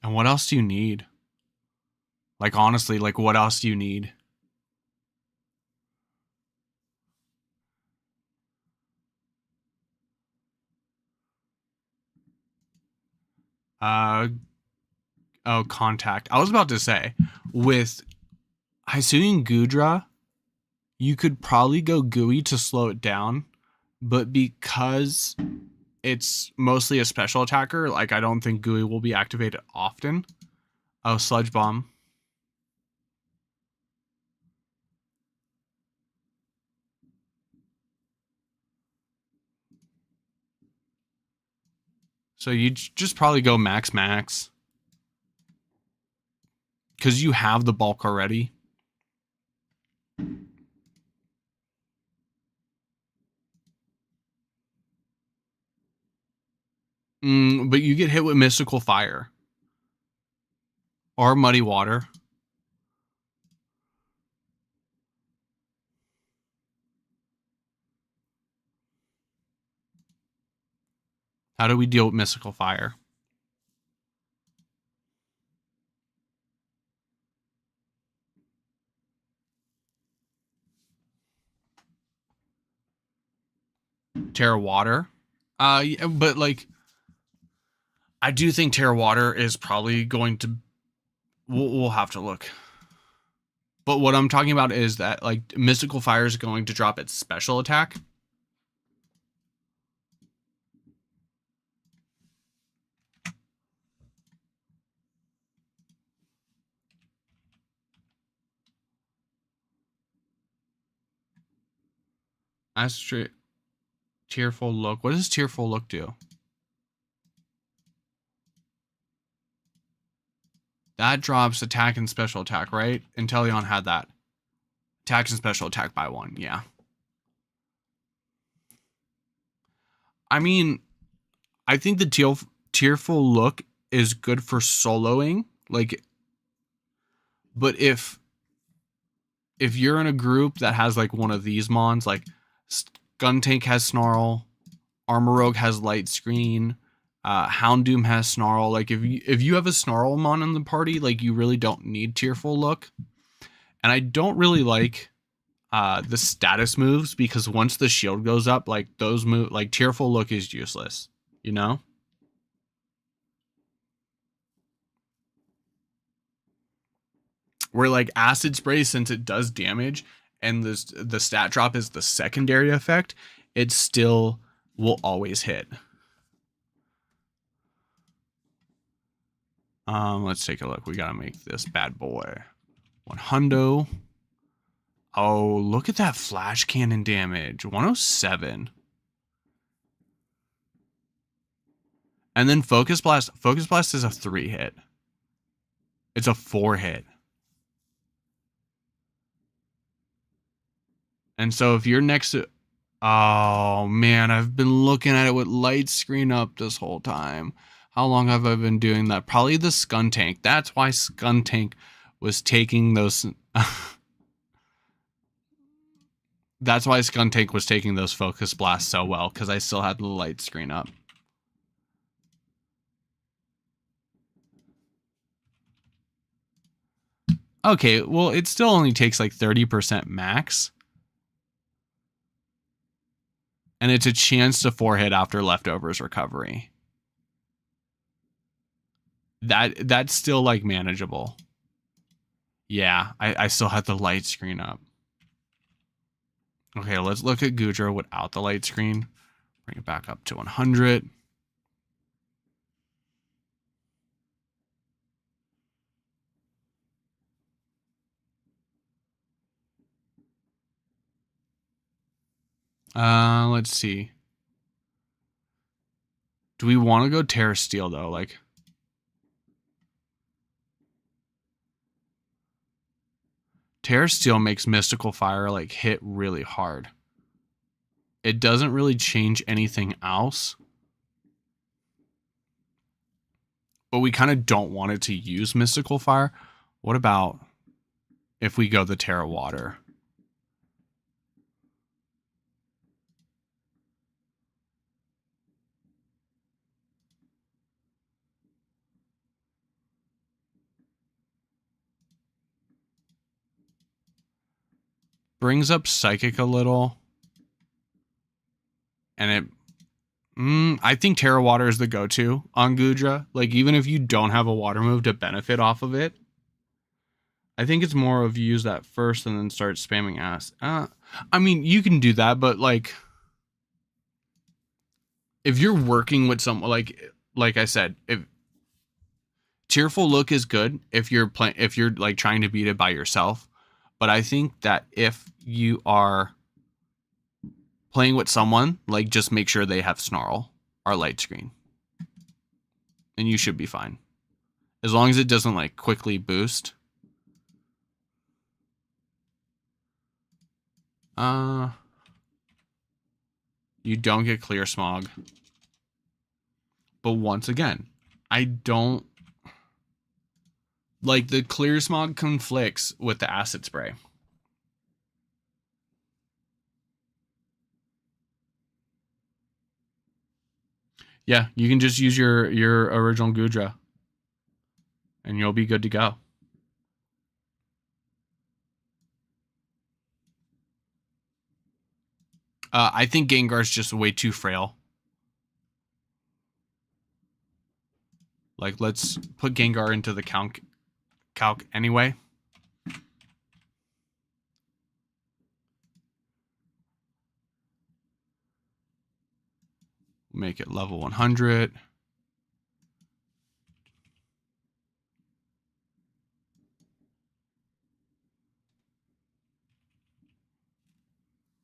A: And what else do you need? Like, honestly, like, what else do you need? Oh, Contact. I was about to say, with Hisuian Gudra, you could probably go Gooey to slow it down, but because it's mostly a special attacker, like, I don't think Gooey will be activated often. Oh, Sludge Bomb. So you just probably go max. Because you have the bulk already. But you get hit with Mystical Fire. Or Muddy Water. How do we deal with Mystical Fire? Terra Water. Yeah, but like, I do think Terra Water is probably going to. We'll have to look. But what I'm talking about is that like Mystical Fire is going to drop its special attack. Tearful Look. What does Tearful Look do? That drops attack and special attack, right? Inteleon had that. Attack and special attack by 1, yeah. I mean, I think the Tearful Look is good for soloing, like, but if you're in a group that has like one of these mons, like Skuntank has Snarl, Armor Rogue has Light Screen, Houndoom has Snarl. Like if you have a Snarl mon in the party, like you really don't need Tearful Look. And I don't really like the status moves because once the shield goes up, like those move, like Tearful Look is useless, you know? Where like Acid Spray, since it does damage and the stat drop is the secondary effect, it still will always hit. Let's take a look. We gotta make this bad boy 100. Oh, look at that flash cannon damage. 107. And then Focus Blast. Focus Blast is a 3 hit. It's a 4 hit. And so if you're next to... Oh, man. I've been looking at it with light screen up this whole time. How long have I been doing that? Probably the Skun Tank. That's why Skun Tank was taking those... That's why Skun Tank was taking those Focus Blasts so well. Because I still had the light screen up. Okay, well, it still only takes like 30% max. And it's a chance to 4-hit after Leftovers recovery. That's still like manageable. Yeah, I still had the light screen up. Okay, let's look at Gudra without the light screen. Bring it back up to 100. Let's see. Do we want to go Terra Steel though? Like, Terra Steel makes Mystical Fire like hit really hard. It doesn't really change anything else. But we kind of don't want it to use Mystical Fire. What about if we go the Terra Water? Brings up Psychic a little. And it... I think Terra Water is the go-to on Gudra. Like, even if you don't have a water move to benefit off of it, I think it's more of use that first and then start spamming ass. I mean, you can do that, but like, if you're working with someone, like I said, if Tearful Look is good if you're like trying to beat it by yourself, but I think that if you are playing with someone, like, just make sure they have Snarl or Light Screen, and you should be fine as long as it doesn't like quickly boost. You don't get Clear Smog. But once again, I don't like the Clear Smog conflicts with the Acid Spray. Yeah, you can just use your original Gudra and you'll be good to go. I think Gengar's just way too frail. Like, let's put Gengar into the calc anyway. Make it level 100.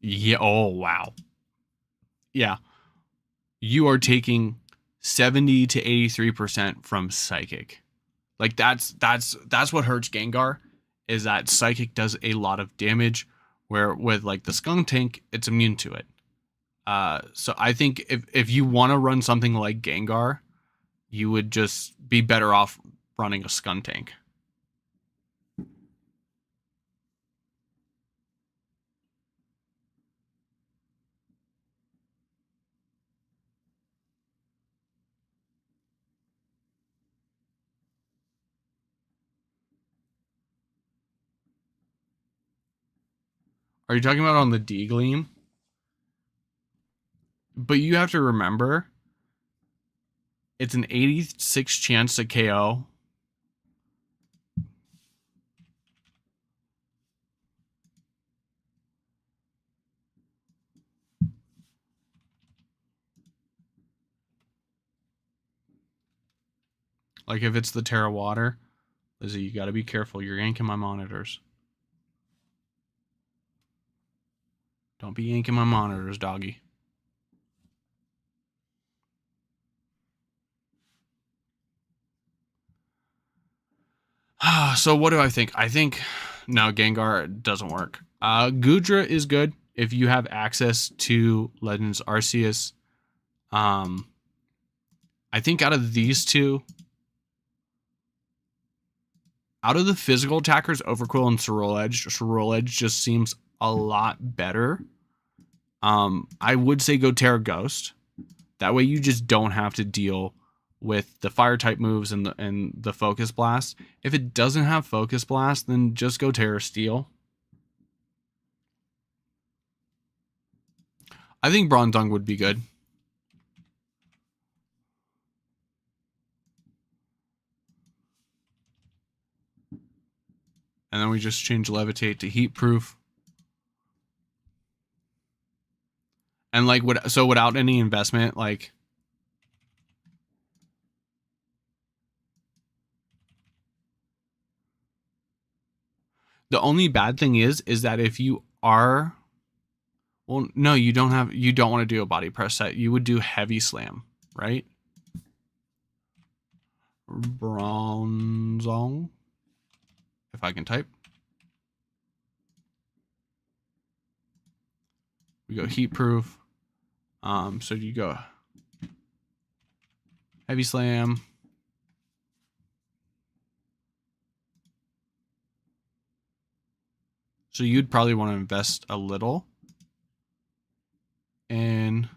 A: Yeah. Oh, wow. Yeah. You are taking 70 to 83% from Psychic. Like, that's what hurts Gengar, is that Psychic does a lot of damage, where with like the Skunk Tank, it's immune to it. So I think if you want to run something like Gengar, you would just be better off running a Skunk Tank. Are you talking about on the D-Gleam? But you have to remember, it's an 86 chance to KO. Like if it's the Terra Water, Lizzie, you gotta be careful. You're yanking my monitors. Don't be yanking my monitors, doggy. So what do I think? I think no, Gengar doesn't work. Gudra is good if you have access to Legends Arceus. I think out of these two, out of the physical attackers, Overqwil and Ceruledge just seems a lot better. I would say go Terra Ghost. That way you just don't have to deal with the fire type moves and the Focus Blast. If it doesn't have Focus Blast, then just go Terra Steel. I think Bronzong would be good. And then we just change Levitate to Heat Proof. And like, so without any investment, like, the only bad thing is that if you are, well, no, you don't want to do a body press set. You would do Heavy Slam, right? Bronzong, if I can type. We go Heat Proof. So you go Heavy Slam. So you'd probably want to invest a little in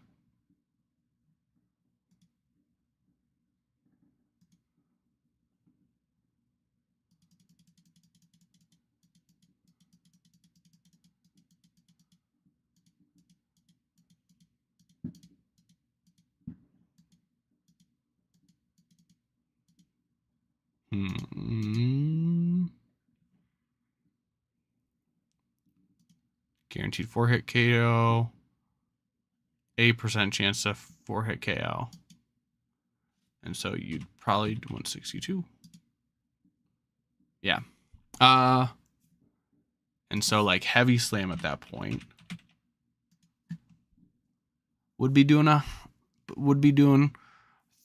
A: guaranteed 4-hit KO, 8% chance to 4-hit KO. And so you'd probably do 162. Yeah. And so like Heavy Slam at that point would be doing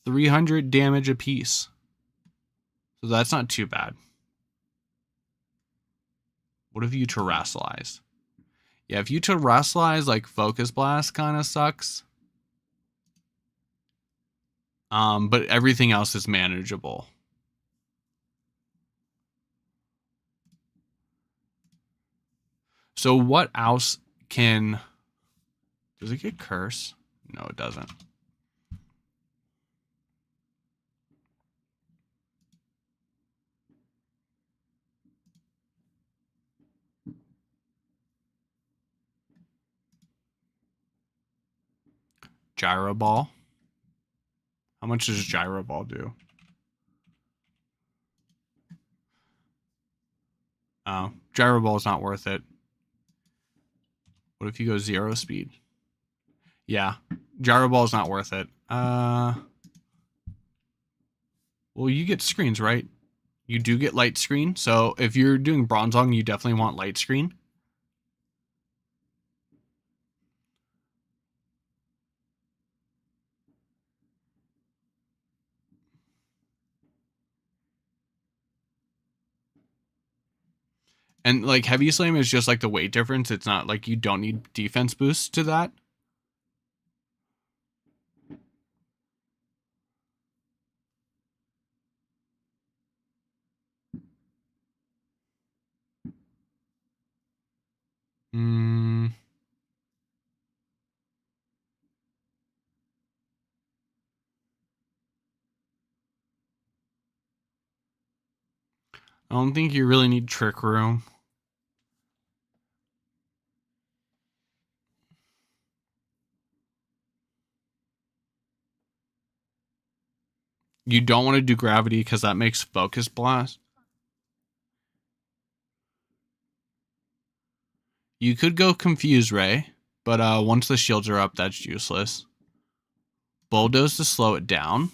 A: 300 damage a piece. So that's not too bad. What if you Terrasilize? Yeah, if you Terrasilize, like Focus Blast kind of sucks. But everything else is manageable. So what else can... Does it get Curse? No, it doesn't. Gyro Ball. How much does Gyro Ball do? Oh, Gyro Ball is not worth it. What if you go 0 speed? Yeah, Gyro Ball is not worth it. Well, you get screens, right? You do get light screen. So if you're doing Bronzong, you definitely want light screen. And like Heavy Slam is just like the weight difference. It's not like you don't need defense boosts to that. I don't think you really need Trick Room. You don't want to do Gravity because that makes Focus Blast. You could go Confuse Ray, but once the shields are up, that's useless. Bulldoze to slow it down.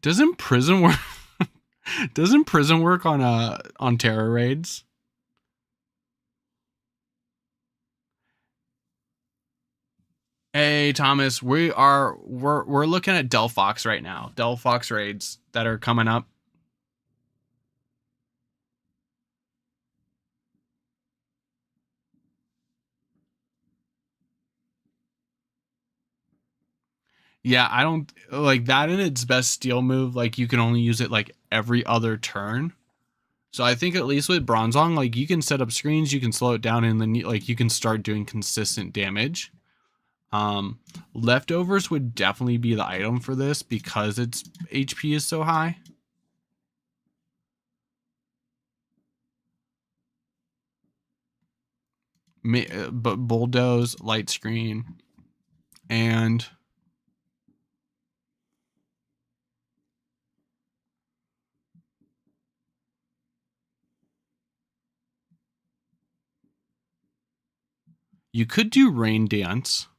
A: Doesn't prison work? Doesn't prison work on terror raids? Hey Thomas, we're looking at Delphox right now. Delphox raids that are coming up. Yeah, I don't like that in its best steal move. Like you can only use it like every other turn. So I think at least with Bronzong, like you can set up screens, you can slow it down, and then like you can start doing consistent damage. Leftovers would definitely be the item for this because its HP is so high. But bulldoze, light screen, and you could do rain dance.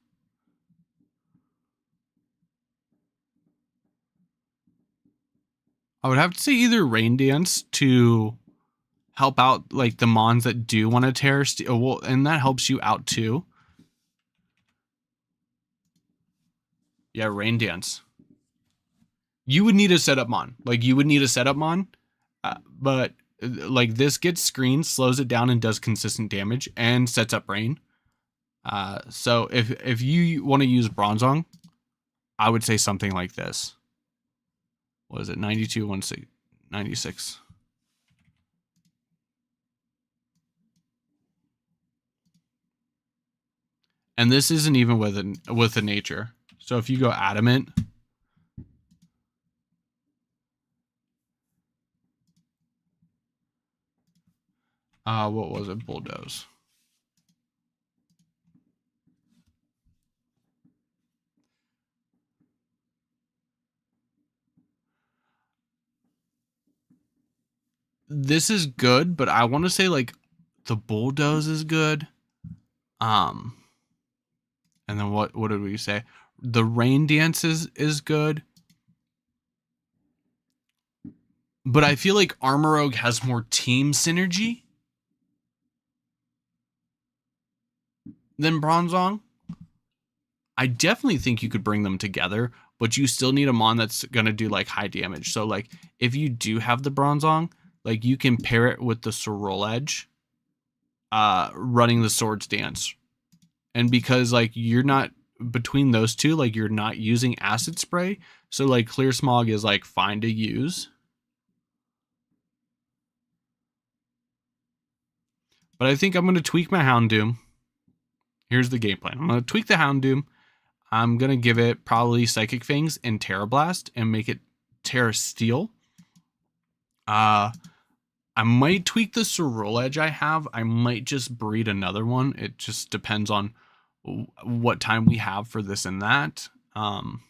A: I would have to say either rain dance to help out like the mons that do want to tear steel, well, and that helps you out too. Yeah, rain dance. You would need a setup mon. Like you would need a setup mon, but like this gets screens, slows it down, and does consistent damage and sets up rain. So if you want to use Bronzong, I would say something like this. What is it? 92, 96. And this isn't even with the nature. So if you go adamant, what was it? Bulldoze. This is good, but I want to say like the bulldoze is good. And then what did we say? The rain dance is good. But I feel like Armor Rogue has more team synergy than Bronzong. I definitely think you could bring them together, but you still need a mon that's gonna do like high damage. So like if you do have the Bronzong, like you can pair it with the Sorrel Edge, running the Swords Dance. And because like you're not between those two, like you're not using acid spray, so like Clear Smog is like fine to use. But I think I'm gonna tweak my Houndoom. Here's the game plan. I'm gonna tweak the Houndoom. I'm gonna give it probably Psychic Fangs and Terra Blast and make it Terra Steel. I might tweak the Sorrel Edge I have. I might just breed another one. It just depends on what time we have for this and that. And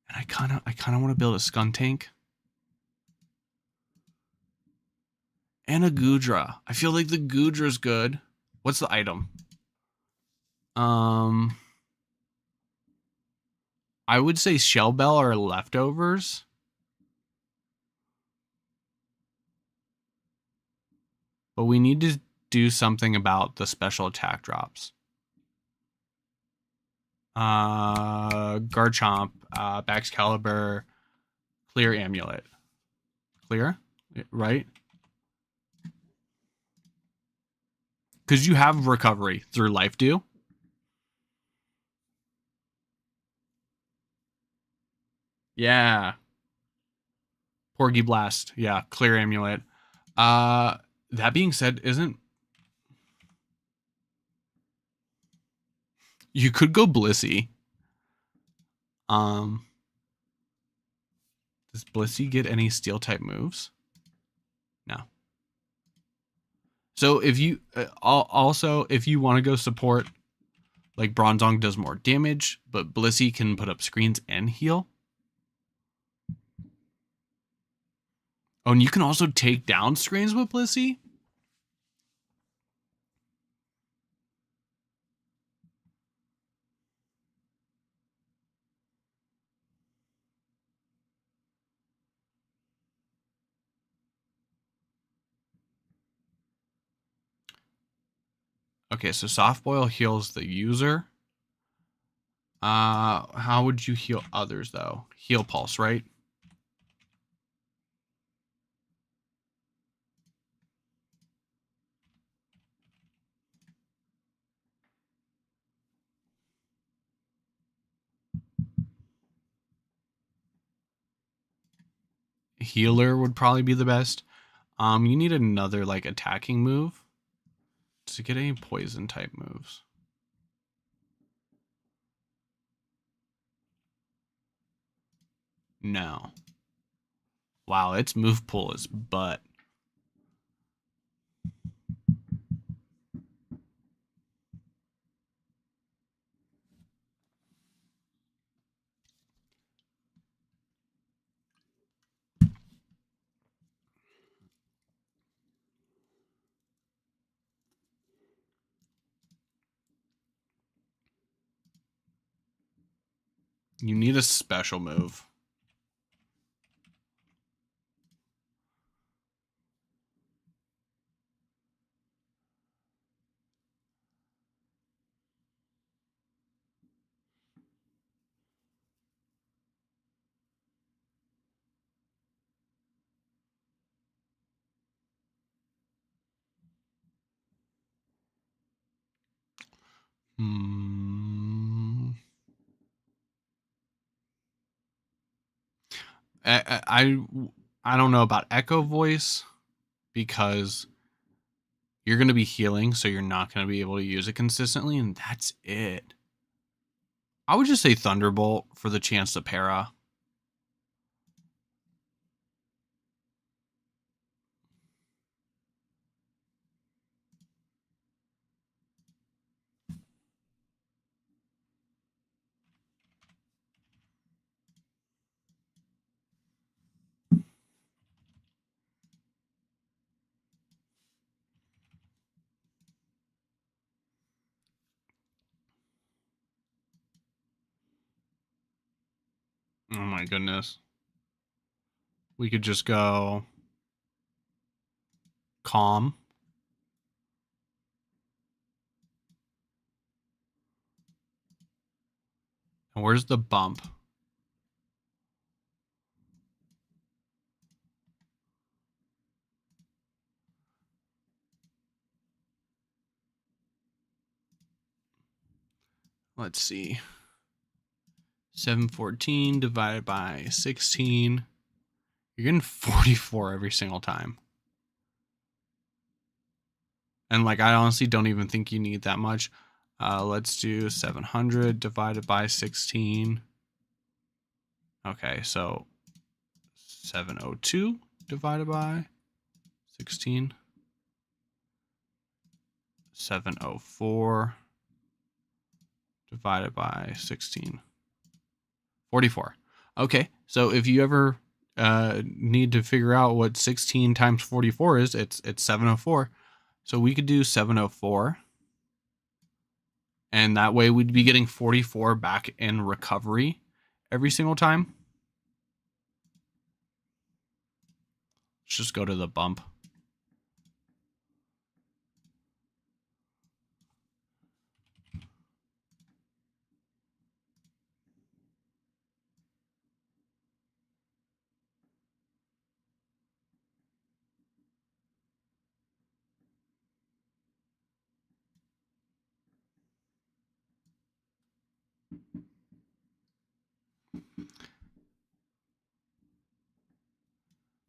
A: I kind of want to build a Skun Tank and a Gudra. I feel like the Gudra's good. What's the item? I would say Shell Bell or Leftovers. But we need to do something about the special attack drops. Garchomp, Baxcalibur, Clear Amulet. Clear? Right? Because you have recovery through Life Dew. Yeah. Porgy Blast. Yeah. Clear Amulet. That being said, you could go Blissey. Does Blissey get any steel type moves? No. So if you also if you want to go support, like Bronzong does more damage, but Blissey can put up screens and heal. Oh, and you can also take down screens with Blissey. Okay, so soft boil heals the user. How would you heal others though? Heal pulse, right? Healer would probably be the best. You need another like attacking move to get any poison type moves. No. Wow, its move pool is butt. You need a special move. Hmm. I don't know about Echo Voice because you're going to be healing, so you're not going to be able to use it consistently, and that's it. I would just say Thunderbolt for the chance to para. Oh my goodness. We could just go calm. And where's the bump? Let's see. 714 divided by 16. You're getting 44 every single time. And like, I honestly don't even think you need that much. Let's do 700 divided by 16. Okay, so 702 divided by 16. 704 divided by 16. 44. Okay, so if you ever need to figure out what 16 times 44 is, it's 704. So we could do 704. And that way we'd be getting 44 back in recovery every single time. Let's just go to the bump.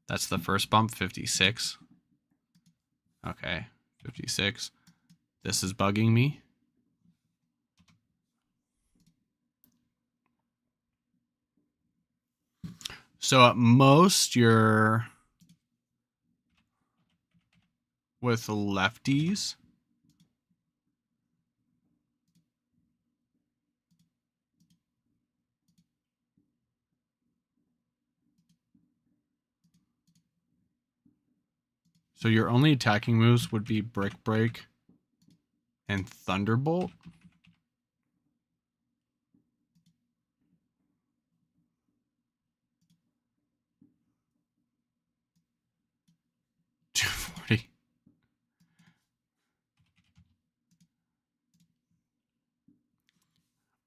A: That's the first bump, 56. Okay, 56. This is bugging me. So at most, you're with lefties. So your only attacking moves would be Brick Break and Thunderbolt. $240.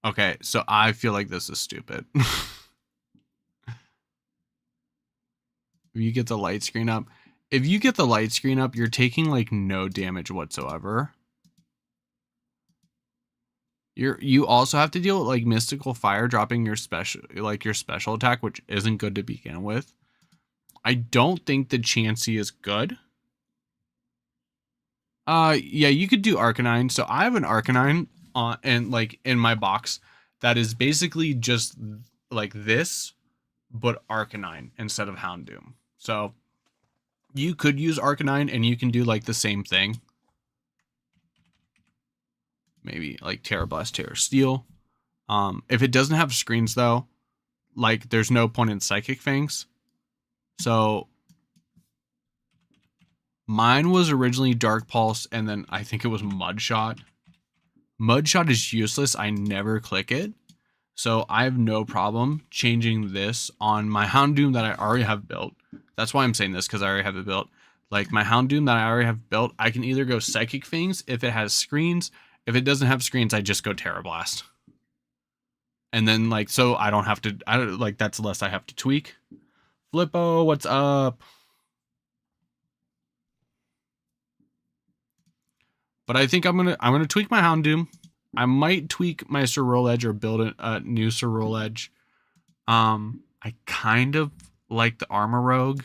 A: Okay, so I feel like this is stupid. If you get the light screen up, you're taking like no damage whatsoever. You also have to deal with like mystical fire dropping your special attack, which isn't good to begin with. I don't think the Chansey is good. Yeah, you could do Arcanine. So I have an Arcanine and like in my box that is basically just like this, but Arcanine instead of Houndoom. So you could use Arcanine and you can do like the same thing. Maybe like Terra Blast, Terra Steel. If it doesn't have screens though, like there's no point in Psychic Fangs. So mine was originally Dark Pulse and then I think it was Mudshot. Mudshot is useless. I never click it. So I have no problem changing this on my Houndoom that I already have built. That's why I'm saying this, because I already have it built. Like my Houndoom that I already have built, I can either go Psychic Fangs if it has screens. If it doesn't have screens, I just go Terra Blast. And then like, so I don't have to, that's less I have to tweak. Flippo, what's up? But I think I'm gonna tweak my Houndoom. I might tweak my Ceruledge or build a new Ceruledge. I kind of like the Armor Rogue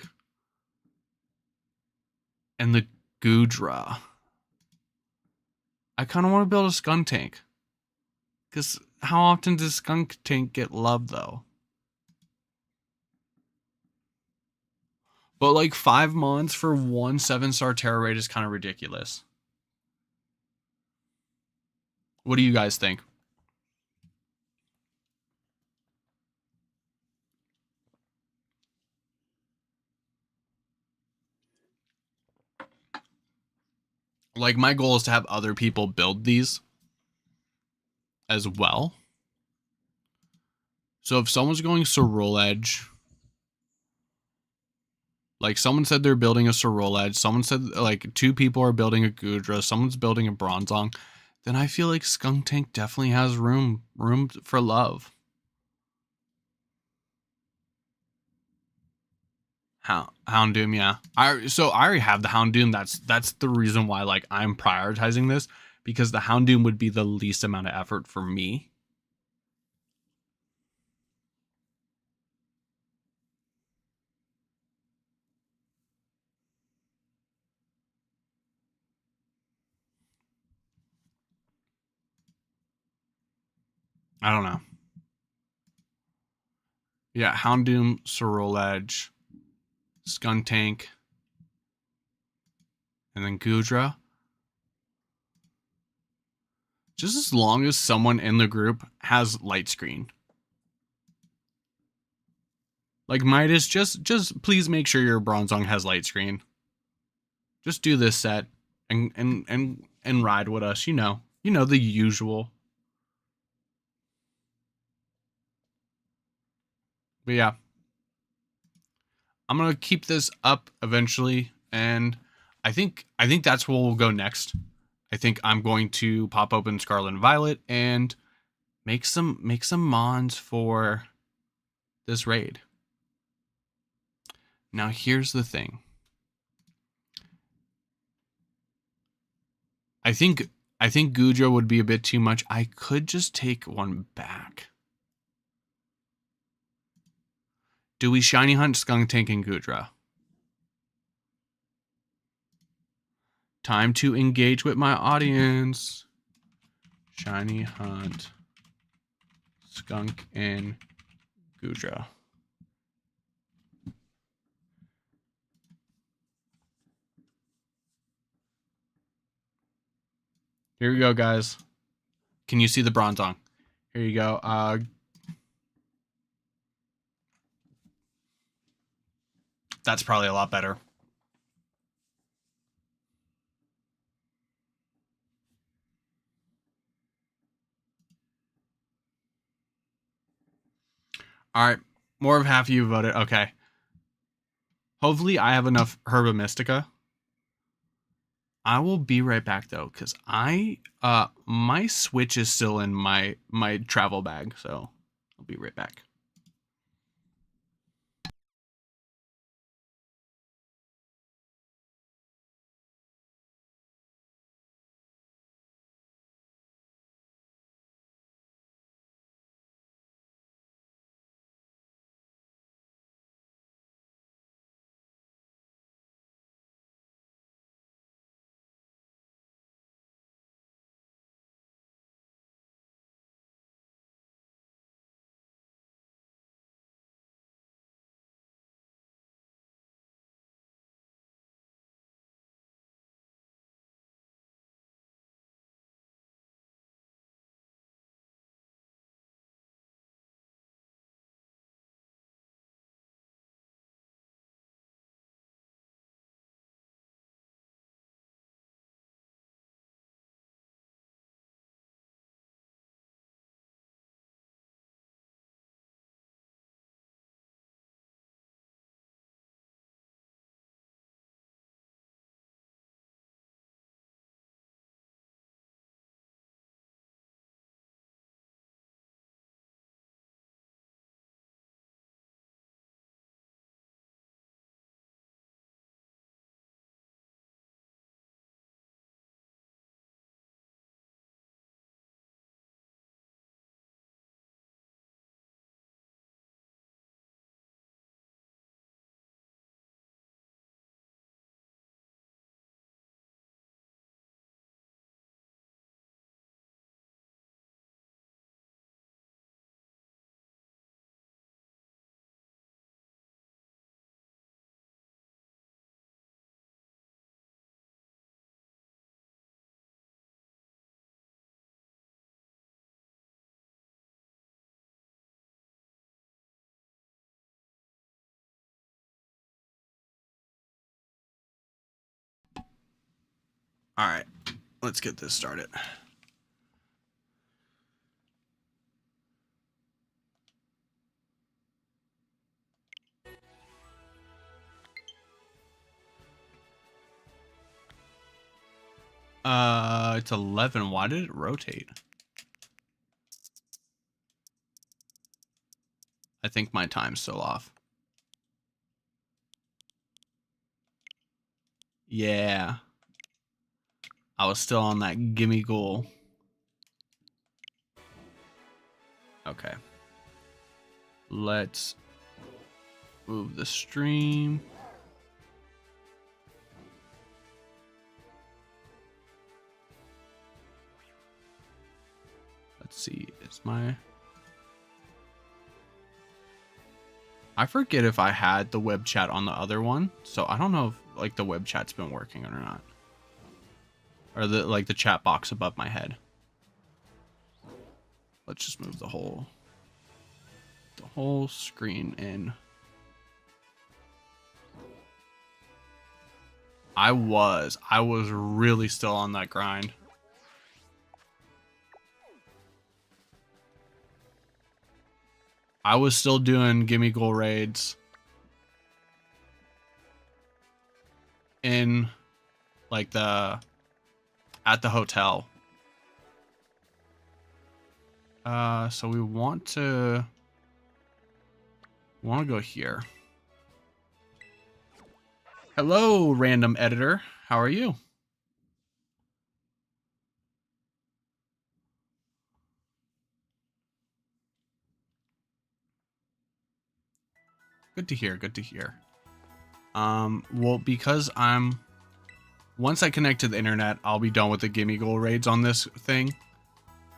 A: and the Goodra. I kind of want to build a Skunk Tank. Because how often does Skunk Tank get love, though? But like 5 months for one 7-star Terra Raid is kind of ridiculous. What do you guys think? Like my goal is to have other people build these as well. So if someone's going Ceruledge, like someone said they're building a Ceruledge, someone said like 2 people are building a Goodra, someone's building a Bronzong, then I feel like Skunk Tank definitely has room for love. Houndoom, yeah. I already have the Houndoom. That's the reason why like I'm prioritizing this, because the Houndoom would be the least amount of effort for me. I don't know. Yeah, Houndoom, Ceruledge, Skunk Tank, and then Goodra. Just as long as someone in the group has light screen. Like Midas, just please make sure your Bronzong has light screen. Just do this set and ride with us, you know the usual. But yeah, I'm gonna keep this up eventually, and I think that's where we'll go next. I think I'm going to pop open Scarlet and Violet and make some mons for this raid. Now here's the thing. I think Goodra would be a bit too much. I could just take one back. Do we shiny hunt Skunk Tank and Goodra? Time to engage with my audience. Shiny hunt Skunk and Goodra. Here we go, guys. Can you see the Bronzong? Here you go. That's probably a lot better. All right. More of half of you voted. Okay. Hopefully I have enough Herba Mystica. I will be right back though, because my Switch is still in my travel bag, so I'll be right back. All right, let's get this started. It's 11. Why did it rotate? I think my time's still off. Yeah. I was still on that gimme goal. Okay. Let's move the stream. Let's see. Is my... I forget if I had the web chat on the other one, so I don't know if like the web chat's been working or not. Or the chat box above my head. Let's just move the whole screen in. I was really still on that grind. I was still doing gimme goal raids in like at the hotel. So we want to go here. Hello, random editor. How are you? Good to hear. Good to hear. Well, because once I connect to the internet, I'll be done with the gimme goal raids on this thing.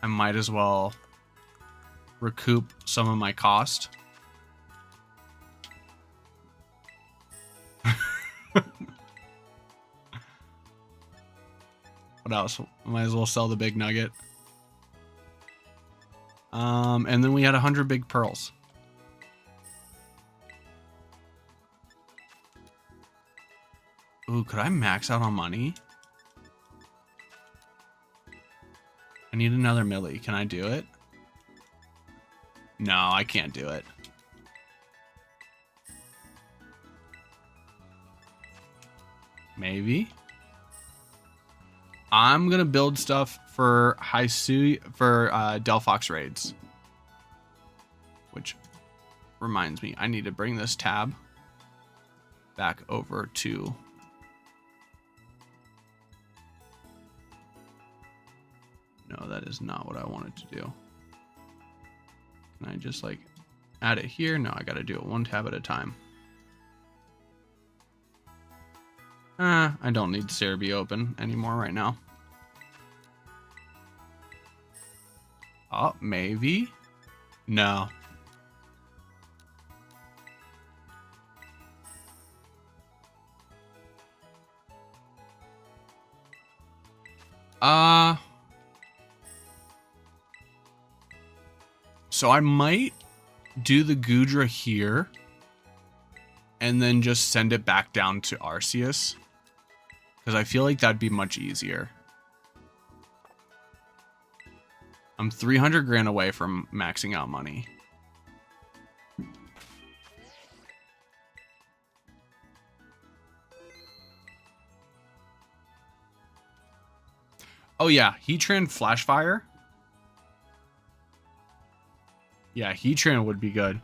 A: I might as well recoup some of my cost. What else? Might as well sell the big nugget. And then we had 100 big pearls. Ooh, could I max out on money? I need another milli. Can I do it? No, I can't do it. Maybe. I'm gonna build stuff for Delphox raids. Which reminds me, I need to bring this tab back over to no, that is not what I wanted to do. Can I just like add it here? No, I gotta do it one tab at a time. I don't need Cerebi open anymore right now. Oh, maybe? No. So I might do the Gudra here and then just send it back down to Arceus, because I feel like that'd be much easier. I'm 300 grand away from maxing out money. Oh yeah, Heatran Flashfire. Yeah, Heatran would be good.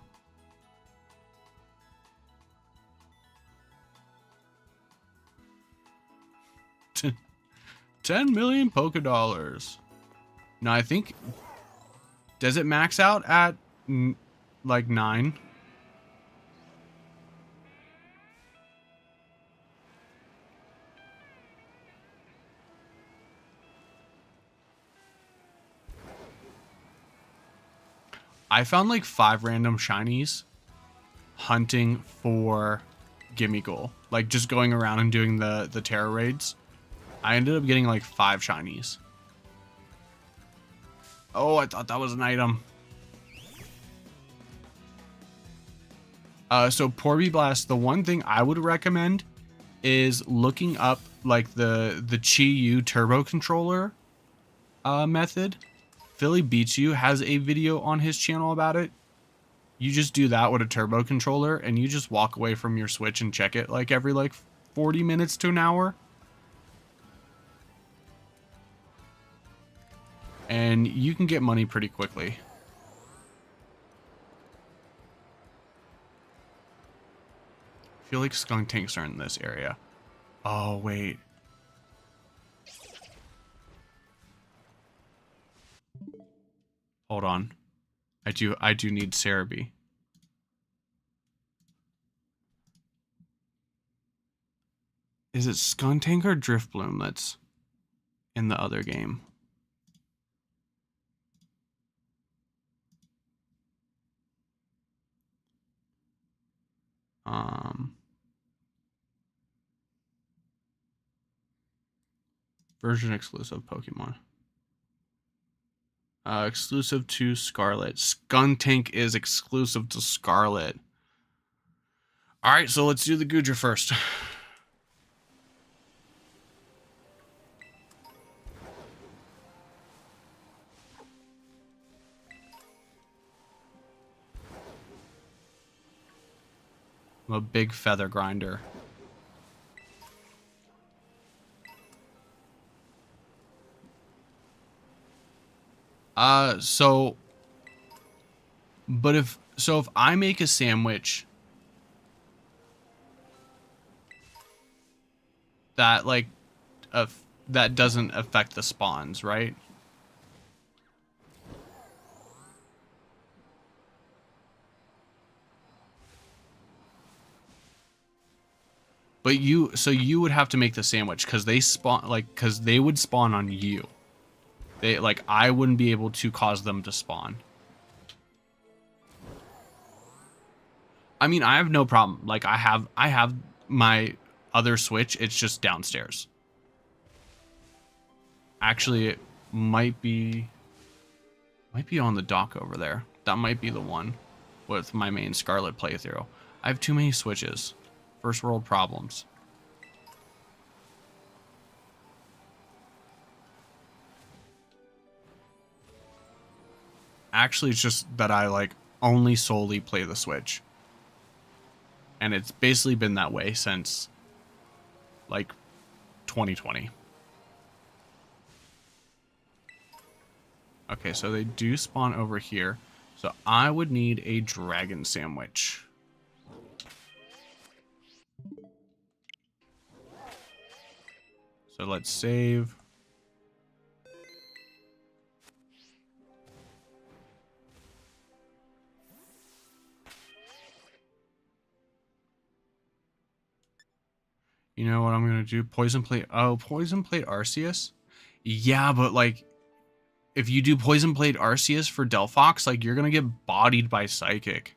A: $10 million Poké Dollars. No, I think... Does it max out at, like, 9? I found, like, 5 random shinies hunting for Gimmighoul. Like, just going around and doing the terror raids. I ended up getting, like, 5 shinies. Oh, I thought that was an item. So Porby the one thing I would recommend is looking up like the Chi-Yu turbo controller method. Philly Beats You has a video on his channel about it. You just do that with a turbo controller and you just walk away from your Switch and check it like every like 40 minutes to an hour. And you can get money pretty quickly. I feel like skunk tanks are in this area. Oh, wait. Hold on. I do need Cerebi. Is it Skuntank or Driftbloom that's in the other game? Version exclusive Pokemon. Exclusive to Scarlet. Skuntank is exclusive to Scarlet. Alright, so let's do the Gudra first. I'm a big feather grinder. If I make a sandwich that like that doesn't affect the spawns, right? But you would have to make the sandwich because they spawn because they would spawn on you. They like I wouldn't be able to cause them to spawn. I mean, I have no problem. Like I have my other Switch. It's just downstairs. Actually, it might be on the dock over there. That might be the one with my main Scarlet playthrough. I have too many Switches. First world problems. Actually, it's just that I like only solely play the Switch. And it's basically been that way since like 2020. Okay, so they do spawn over here. So I would need a dragon sandwich. So let's save. You know what I'm going to do? Poison plate. Oh, poison plate Arceus? Yeah, but like, if you do poison plate Arceus for Delphox, like, you're going to get bodied by Psychic.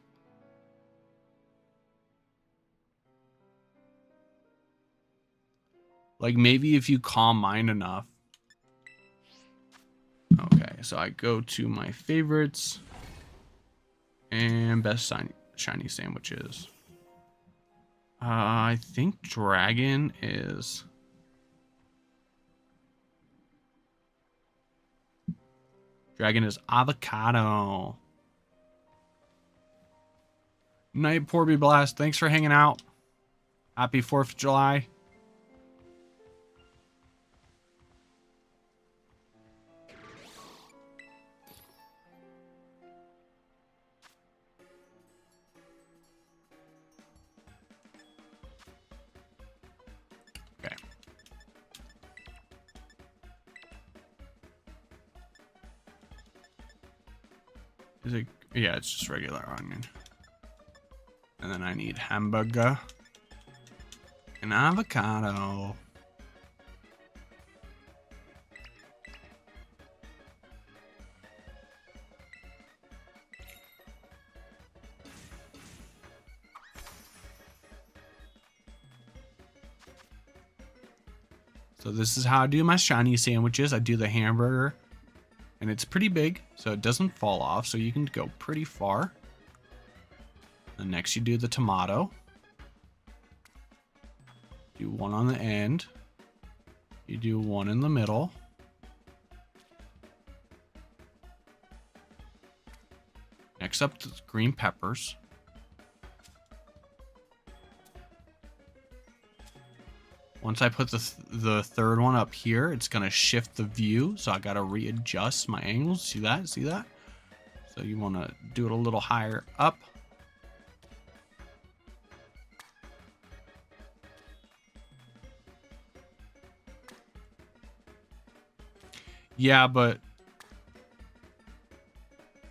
A: Like, maybe if you calm mind enough. Okay, so I go to my favorites. And best shiny sandwiches. I think dragon is... Dragon is avocado. Night Porby Blast, thanks for hanging out. Happy 4th of July. Okay. Is it? Yeah, it's just regular onion. And then I need hamburger and avocado. So this is how I do my shiny sandwiches. I do the hamburger, and it's pretty big, so it doesn't fall off, so you can go pretty far. And next you do the tomato. Do one on the end. You do one in the middle. Next up, the green peppers. Once I put the third one up here, it's gonna shift the view, so I gotta readjust my angles. See that? See that? So you wanna do it a little higher up. Yeah, but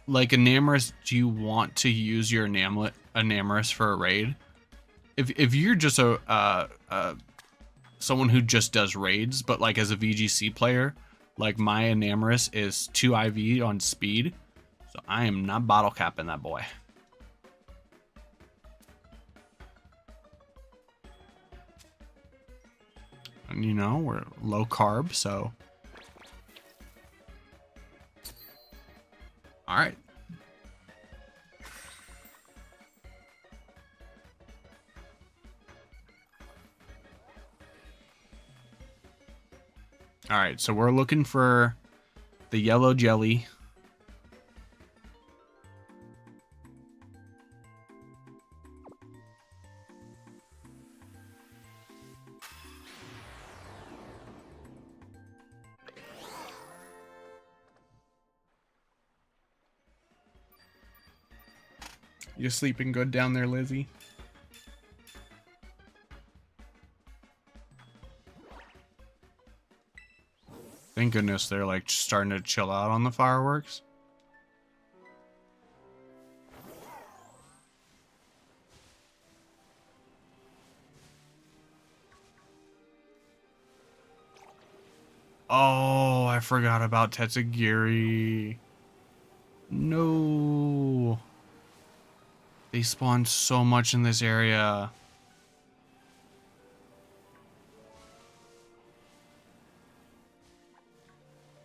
A: like Enamorous, do you want to use your Enamorous for a raid? If you're just someone who just does raids, but like as a VGC player, like my Enamorous is 2 IV on speed, so I am not bottle capping that boy. And you know, we're low carb, so. All right. All right, so we're looking for the yellow jelly. You sleeping good down there, Lizzie? Thank goodness they're like starting to chill out on the fireworks. Oh, I forgot about Tetsugiri. No. They spawn so much in this area.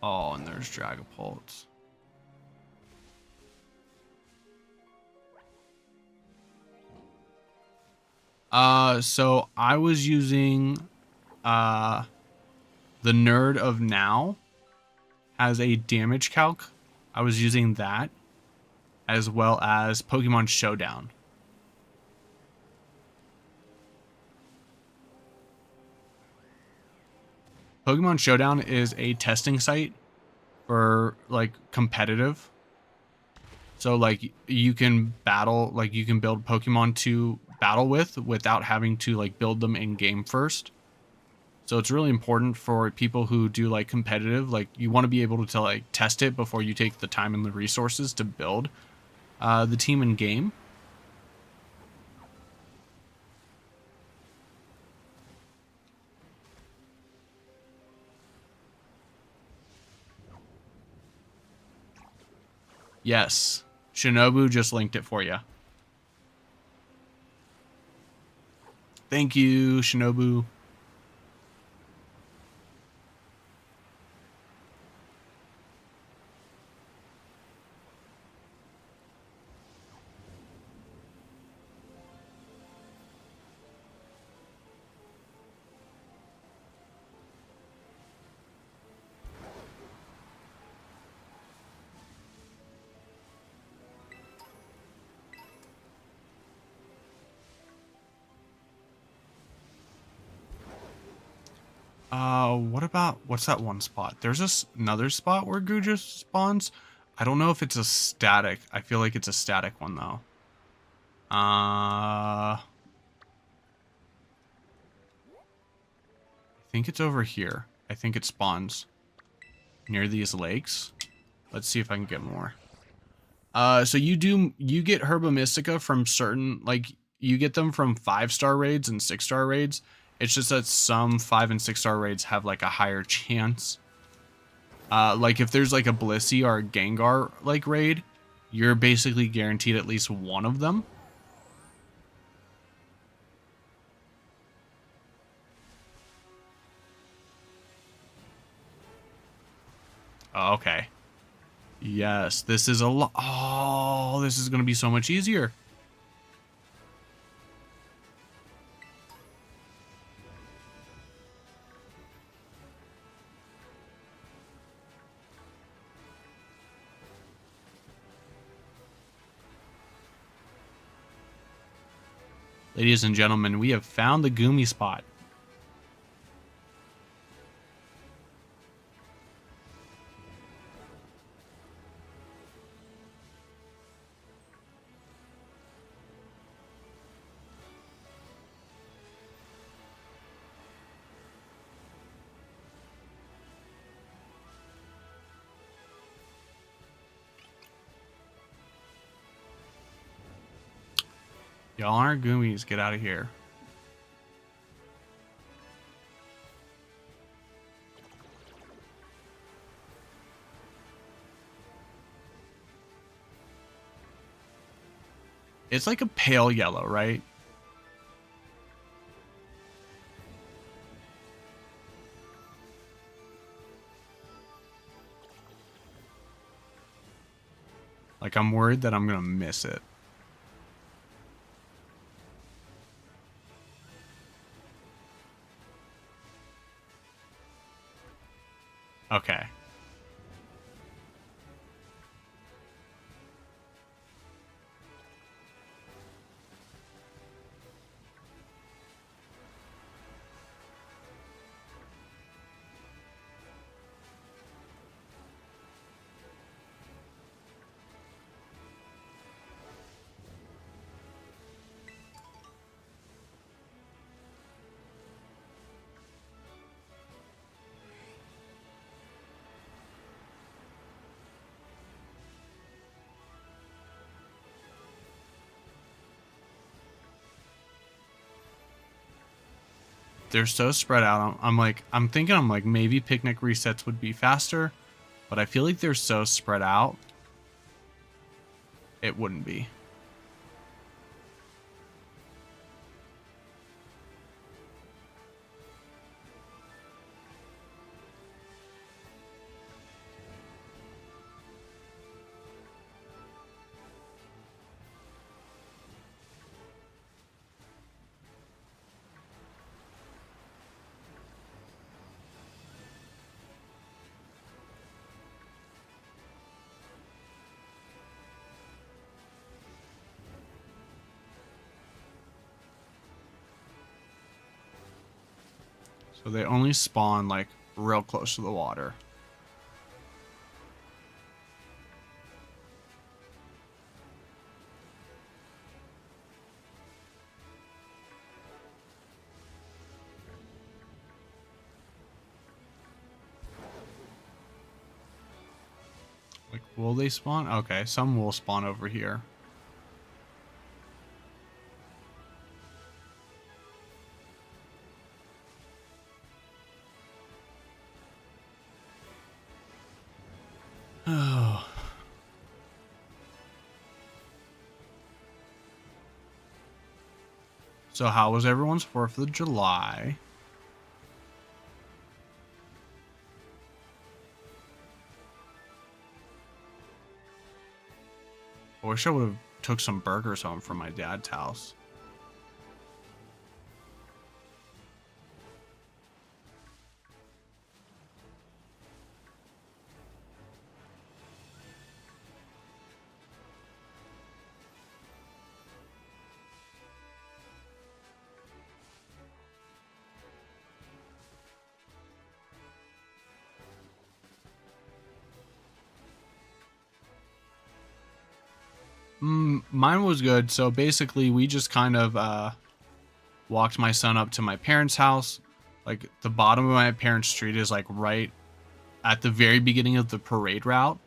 A: Oh, and there's Dragapults. So I was using the Nerd of Now has a damage calc. I was using that as well as Pokemon Showdown. Pokemon Showdown is a testing site for like competitive. So like you can battle, like you can build Pokemon to battle with without having to like build them in game first. So it's really important for people who do like competitive, like you want to be able to like test it before you take the time and the resources to build the team in game. Yes, Shinobu just linked it for you. Thank you, Shinobu. What's that one spot? There's another spot where Guja spawns. I don't know if it's a static. I feel like it's a static one though. I think it's over here. I think it spawns near these lakes. Let's see if I can get more. So you get Herba Mystica from certain, like, you get them from 5-star raids and 6-star raids. It's just that some 5 and 6-star raids have like a higher chance. Like if there's like a Blissey or a Gengar like raid, you're basically guaranteed at least one of them. Okay. Yes, this is a lot. Oh, this is going to be so much easier. Ladies and gentlemen, we have found the Goomy spot. Y'all aren't Goomies. Get out of here. It's like a pale yellow, right? Like I'm worried that I'm going to miss it. Okay. They're so spread out. I'm thinking maybe picnic resets would be faster, but I feel like they're so spread out. It wouldn't be. So they only spawn like real close to the water. Will they spawn? Okay, some will spawn over here. Oh. So how was everyone's 4th of July? I wish I would have took some burgers home from my dad's house. Mine was good. So basically, we just kind of walked my son up to my parents' house. Like the bottom of my parents' street is like right at the very beginning of the parade route.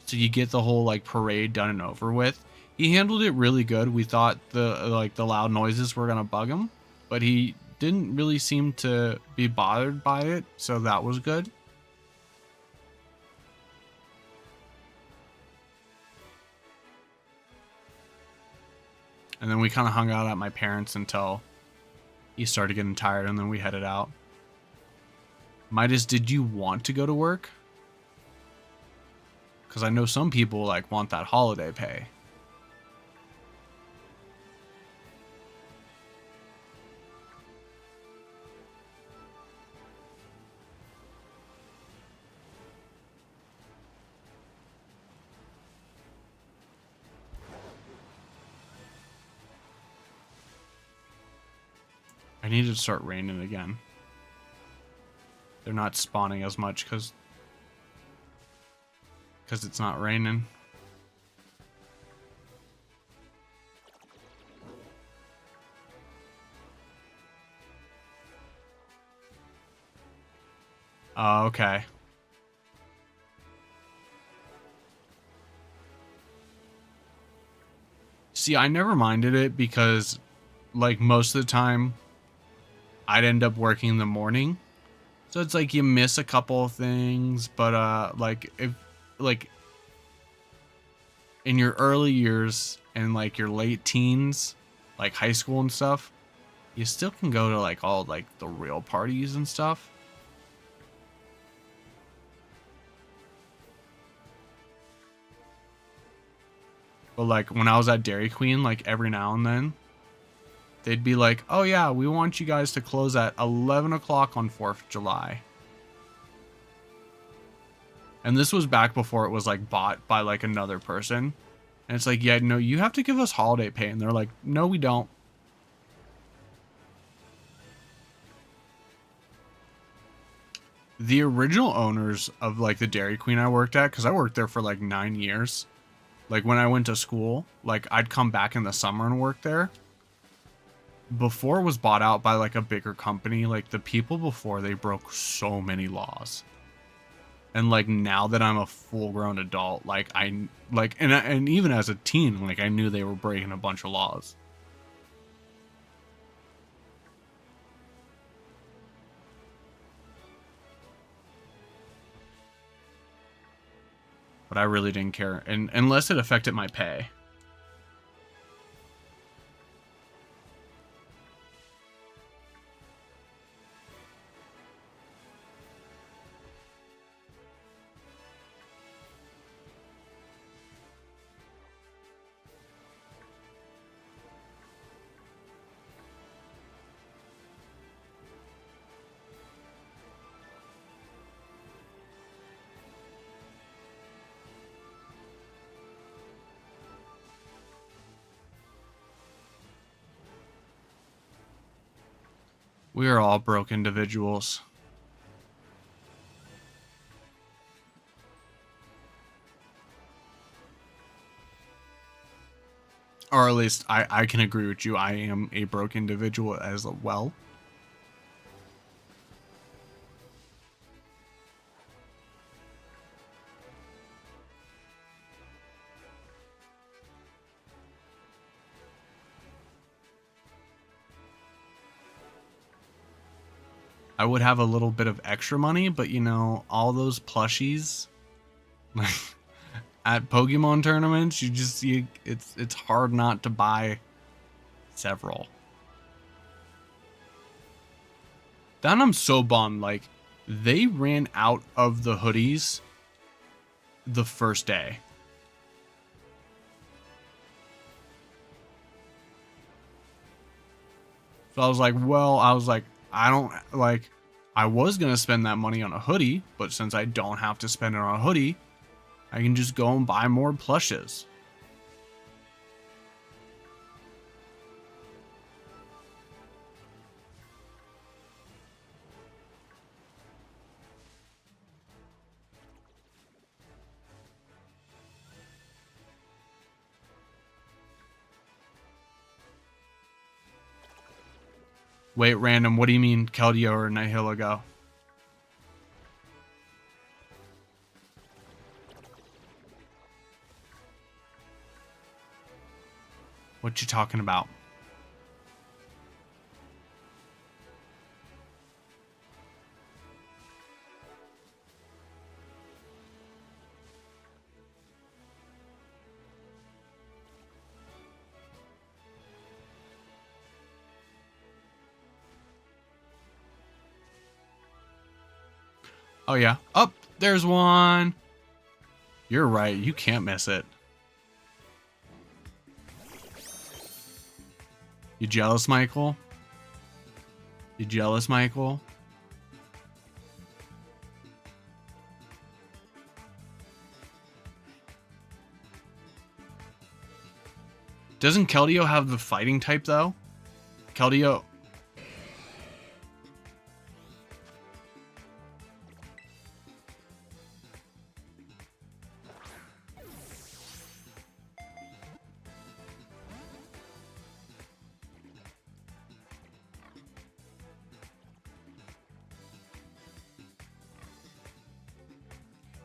A: So you get the whole like parade done and over with. He handled it really good. We thought the loud noises were gonna bug him, but he didn't really seem to be bothered by it. So that was good. And then we kind of hung out at my parents until he started getting tired, and then we headed out. Midas, did you want to go to work? Because I know some people like want that holiday pay. I need to start raining again. They're not spawning as much because it's not raining. Oh, okay. See, I never minded it because, like, most of the time, I'd end up working in the morning. So it's like you miss a couple of things, but like if like in your early years and like your late teens, like high school and stuff, you still can go to like all like the real parties and stuff. But like when I was at Dairy Queen, like every now and then, they'd be like, oh yeah, we want you guys to close at 11 o'clock on 4th of July. And this was back before it was like bought by like another person. And it's like, yeah, no, you have to give us holiday pay. And they're like, no, we don't. The original owners of like the Dairy Queen I worked at, because I worked there for like 9 years. Like when I went to school, like I'd come back in the summer and work there. Before it was bought out by like a bigger company, like the people before, they broke so many laws. And like now that I'm a full-grown adult, like and even as a teen, like I knew they were breaking a bunch of laws. But I really didn't care, and unless it affected my pay. We are all broke individuals. Or at least I can agree with you. I am a broke individual as well. I would have a little bit of extra money, but you know, all those plushies, like at Pokemon tournaments, it's hard not to buy several. Then I'm so bummed. Like, they ran out of the hoodies the first day. So I was like, I don't, like, I was going to spend that money on a hoodie, but since I don't have to spend it on a hoodie, I can just go and buy more plushes. Wait, random, what do you mean Keldeo or Nihilego go? What you talking about? Oh yeah. Oh, there's one. You're right. You can't miss it. You jealous, Michael? You jealous, Michael? Doesn't Keldeo have the fighting type though? Keldeo.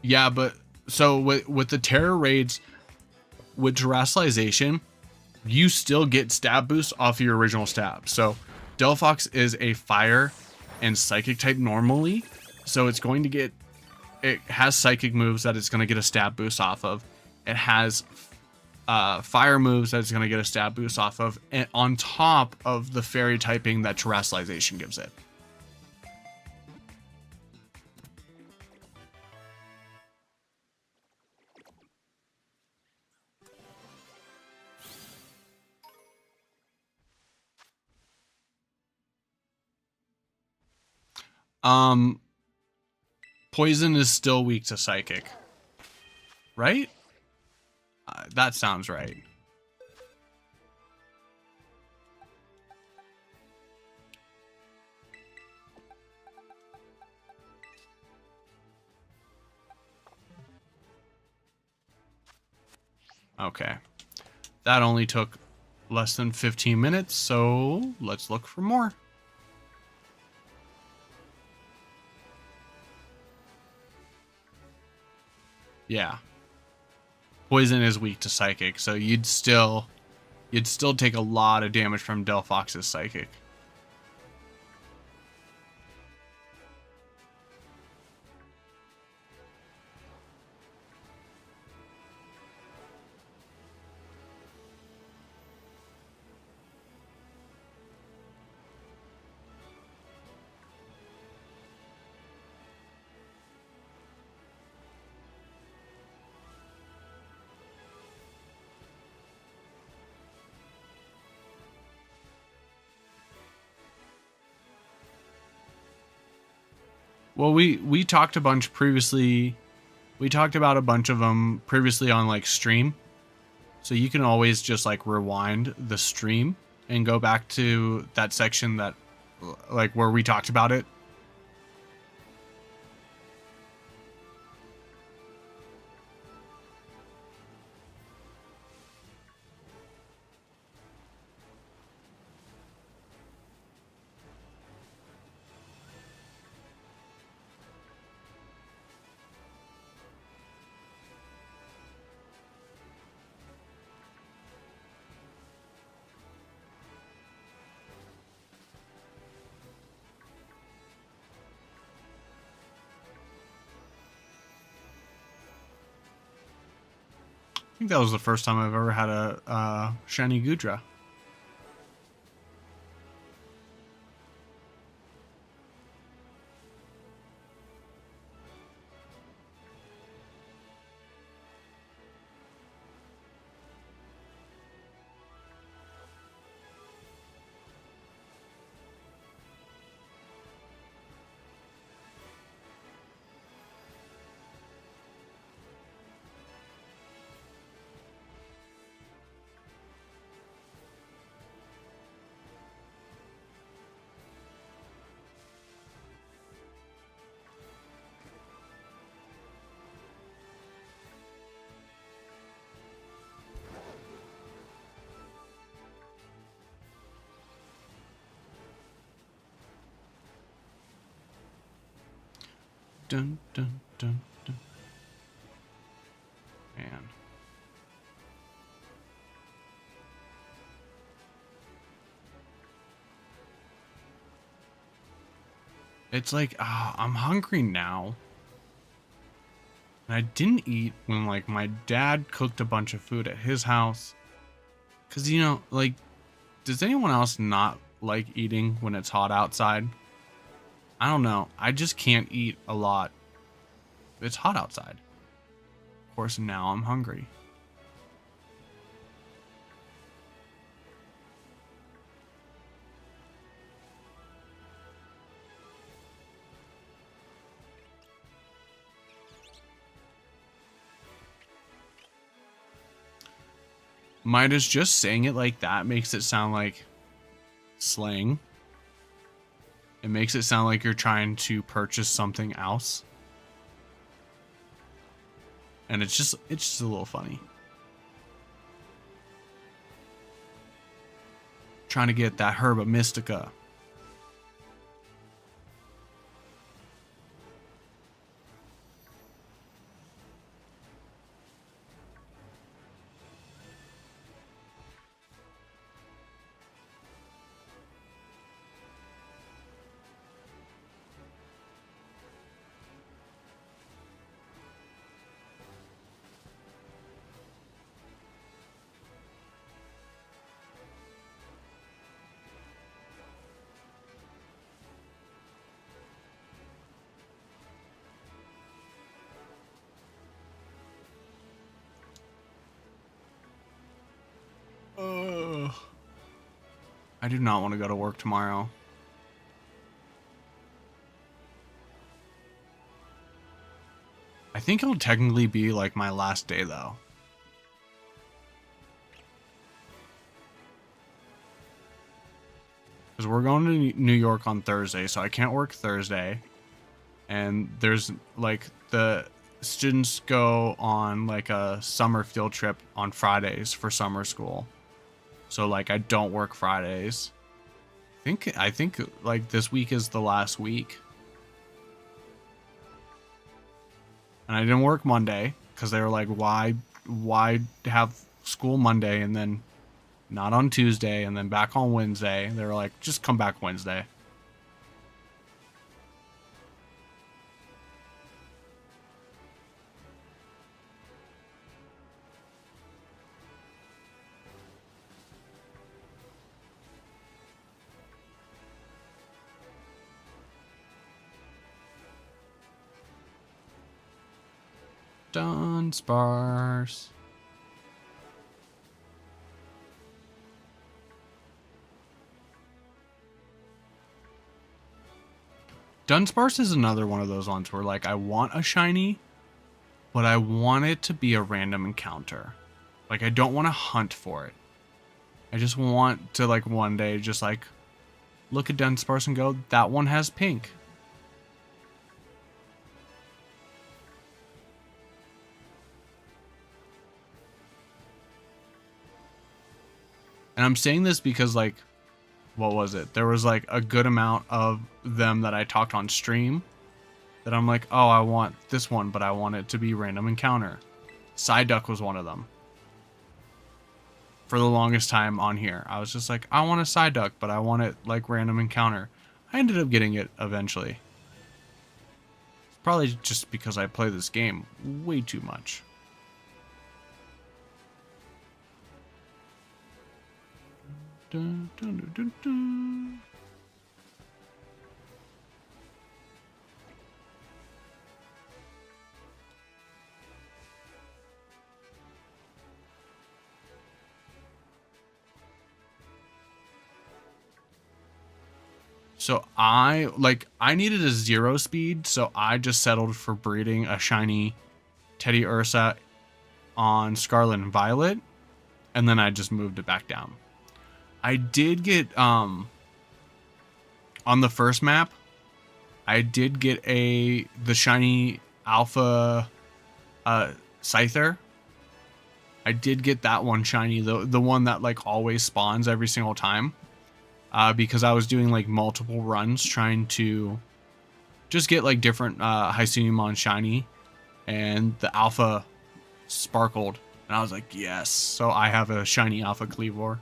A: Yeah, but so with the terror raids with terrestrialization, you still get stab boosts off your original stab. So Delphox is a fire and psychic type normally, so it's going to get, it has psychic moves that it's going to get a stab boost off of. It has fire moves that it's going to get a stab boost off of, and on top of the fairy typing that terrestrialization gives it. Poison is still weak to psychic, right? That sounds right. Okay. That only took less than 15 minutes, so let's look for more. Yeah. Poison is weak to psychic, so you'd still take a lot of damage from Delphox's psychic. Well, we talked a bunch previously. We talked about a bunch of them previously on like stream. So you can always just like rewind the stream and go back to that section that like where we talked about it. think that was the first time I've ever had a shiny Gudra. Dun, dun, dun, dun. Man. It's like, I'm hungry now. And I didn't eat when, like, my dad cooked a bunch of food at his house. Because, you know, like, does anyone else not like eating when it's hot outside? I don't know. I just can't eat a lot. It's hot outside. Of course, now I'm hungry. Midas just saying it like that makes it sound like slang. It makes it sound like you're trying to purchase something else. And it's just a little funny. Trying to get that Herba Mystica. I do not want to go to work tomorrow. I think it'll technically be like my last day though. Because we're going to New York on Thursday, so I can't work Thursday. And there's like the students go on like a summer field trip on Fridays for summer school. So like I don't work Fridays. I think like this week is the last week. And I didn't work Monday because they were like, why have school Monday and then not on Tuesday and then back on Wednesday? They were like, just come back Wednesday. Dunsparce. Dunsparce is another one of those ones where like I want a shiny, but I want it to be a random encounter. Like I don't want to hunt for it. I just want to like one day just like look at Dunsparce and go, that one has pink. And I'm saying this because like, what was it? There was like a good amount of them that I talked on stream that I'm like, oh, I want this one, but I want it to be random encounter. Psyduck was one of them. For the longest time on here, I was just like, I want a Psyduck, but I want it like random encounter. I ended up getting it eventually. It's probably just because I play this game way too much. Dun, dun, dun, dun, dun. So I needed a 0 speed, so I just settled for breeding a shiny Teddy Ursa on Scarlet and Violet, and then I just moved it back down. I did get on the first map, I did get the shiny Alpha Scyther. I did get that one shiny, the one that like always spawns every single time. Because I was doing like multiple runs trying to just get like different Hisuiumon shiny, and the alpha sparkled, and I was like, yes. So I have a shiny alpha Cleavor.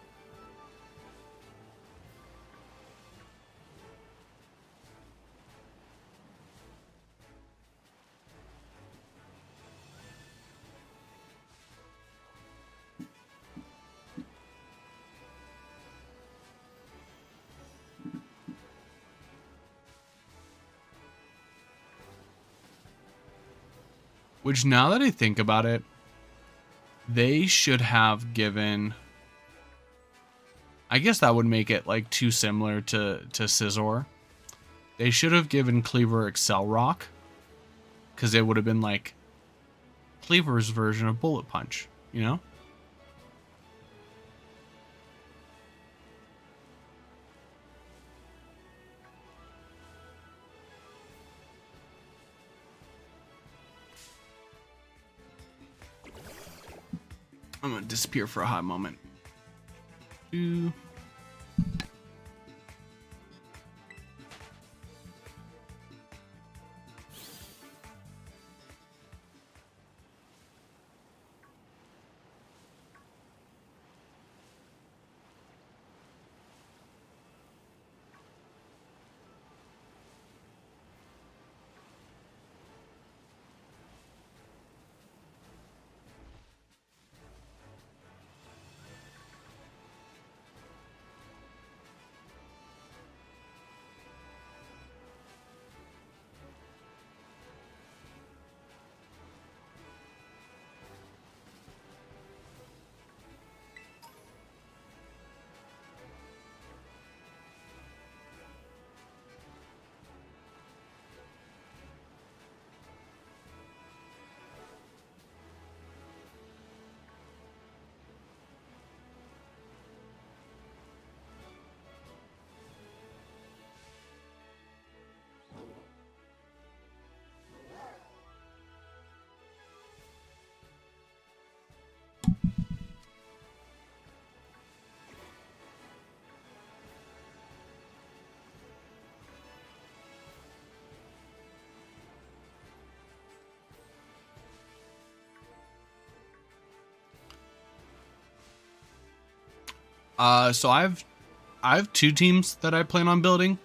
A: Which, now that I think about it, they should have given... I guess that would make it like too similar to Scizor. They should have given Cleavor Excel Rock, because it would have been like Cleavor's version of Bullet Punch, you know? I'm gonna disappear for a hot moment. Ooh. So I have 2 teams that I plan on building.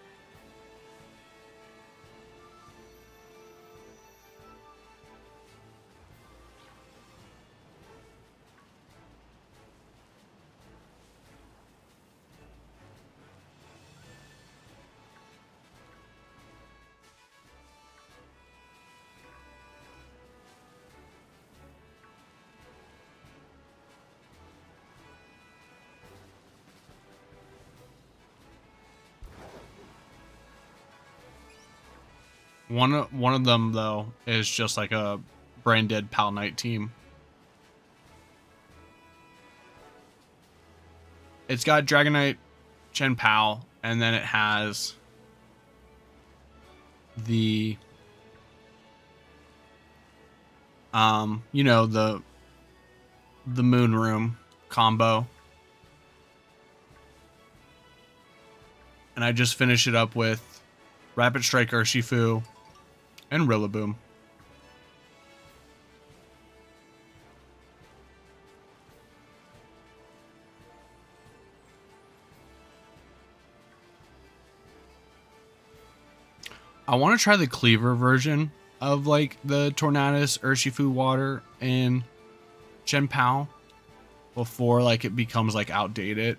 A: One of them though is just like a brain dead Pal Knight team. It's got Dragonite, Chen Pao, and then it has the you know, the Moon Room combo. And I just finish it up with Rapid Strike Urshifu and Rillaboom. I want to try the Cleaver version of like the Tornadus, Urshifu Water, and Chen Pao before like it becomes like outdated.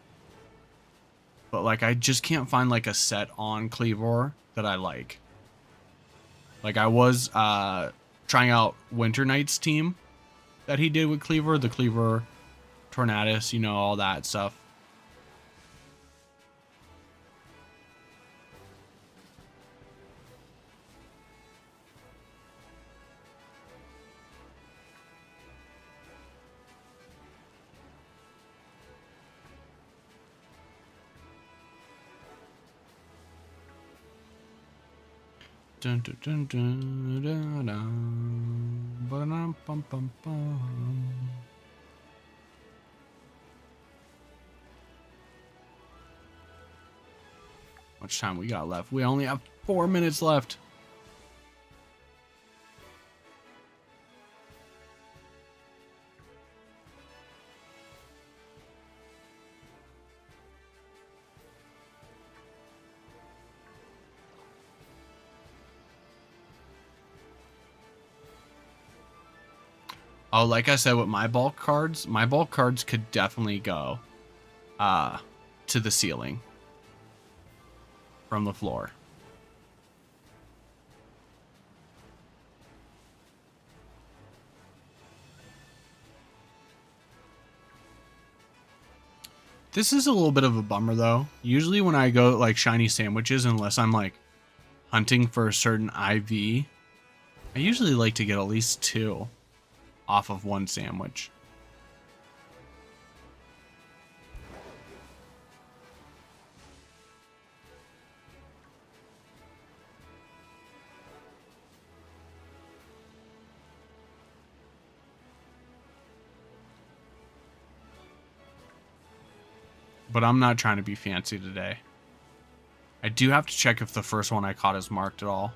A: but like I just can't find like a set on Cleavor that I like. Like I was trying out Winter Knight's team that he did with Cleavor, the Cleavor Tornadus, you know, all that stuff. Dun, dun, dun, dun, dun, dun, ba-dum, bum, bum, bum. How much time we got left? We only have 4 minutes left. Oh, like I said with my bulk cards could definitely go to the ceiling from the floor. This is a little bit of a bummer though. Usually when I go like shiny sandwiches, unless I'm like hunting for a certain IV, I usually like to get at least 2 off of one sandwich. But I'm not trying to be fancy today. I do have to check if the first one I caught is marked at all.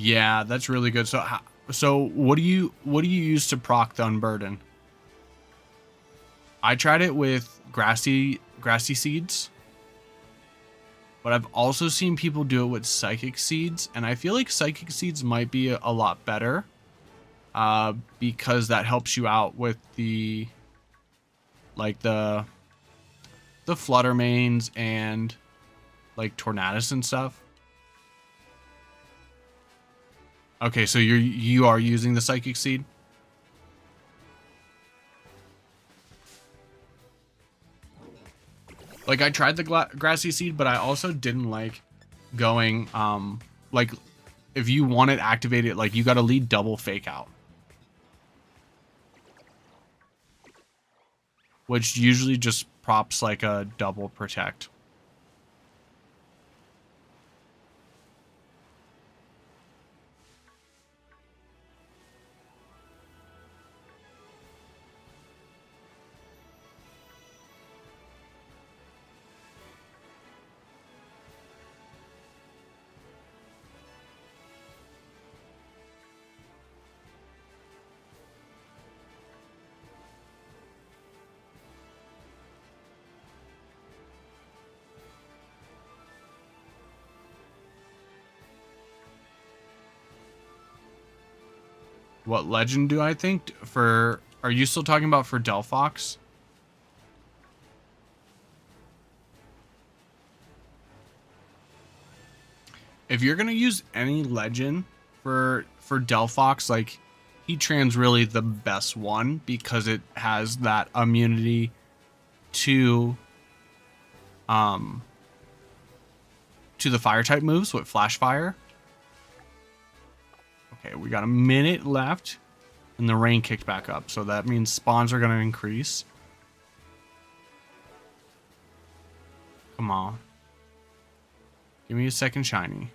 A: Yeah, that's really good. So what do you use to proc the Unburden? I tried it with grassy seeds, but I've also seen people do it with psychic seeds, and I feel like psychic seeds might be a lot better because that helps you out with the flutter mains and like Tornadus and stuff. Okay, so you are using the psychic seed? Like I tried the grassy seed, but I also didn't like going like if you want it activated, like you got to lead double fake out, which usually just props like a double protect. What legend do I think for? Are you still talking about for Delphox? If you're gonna use any legend for Delphox, like Heatran's really the best one because it has that immunity to the fire type moves with Flash Fire. Okay, we got a minute left, and the rain kicked back up, so that means spawns are going to increase. Come on. Give me a second shiny.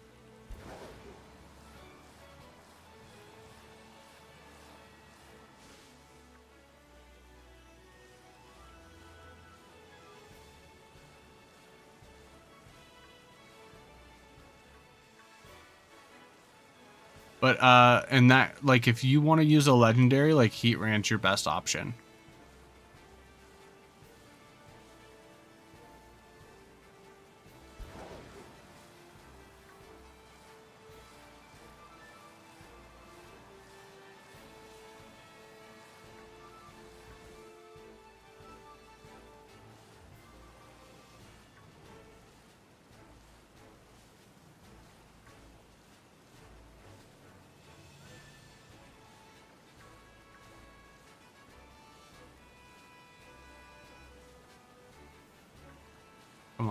A: But and that, like, if you want to use a legendary, like Heatran's your best option.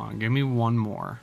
A: on, give me one more.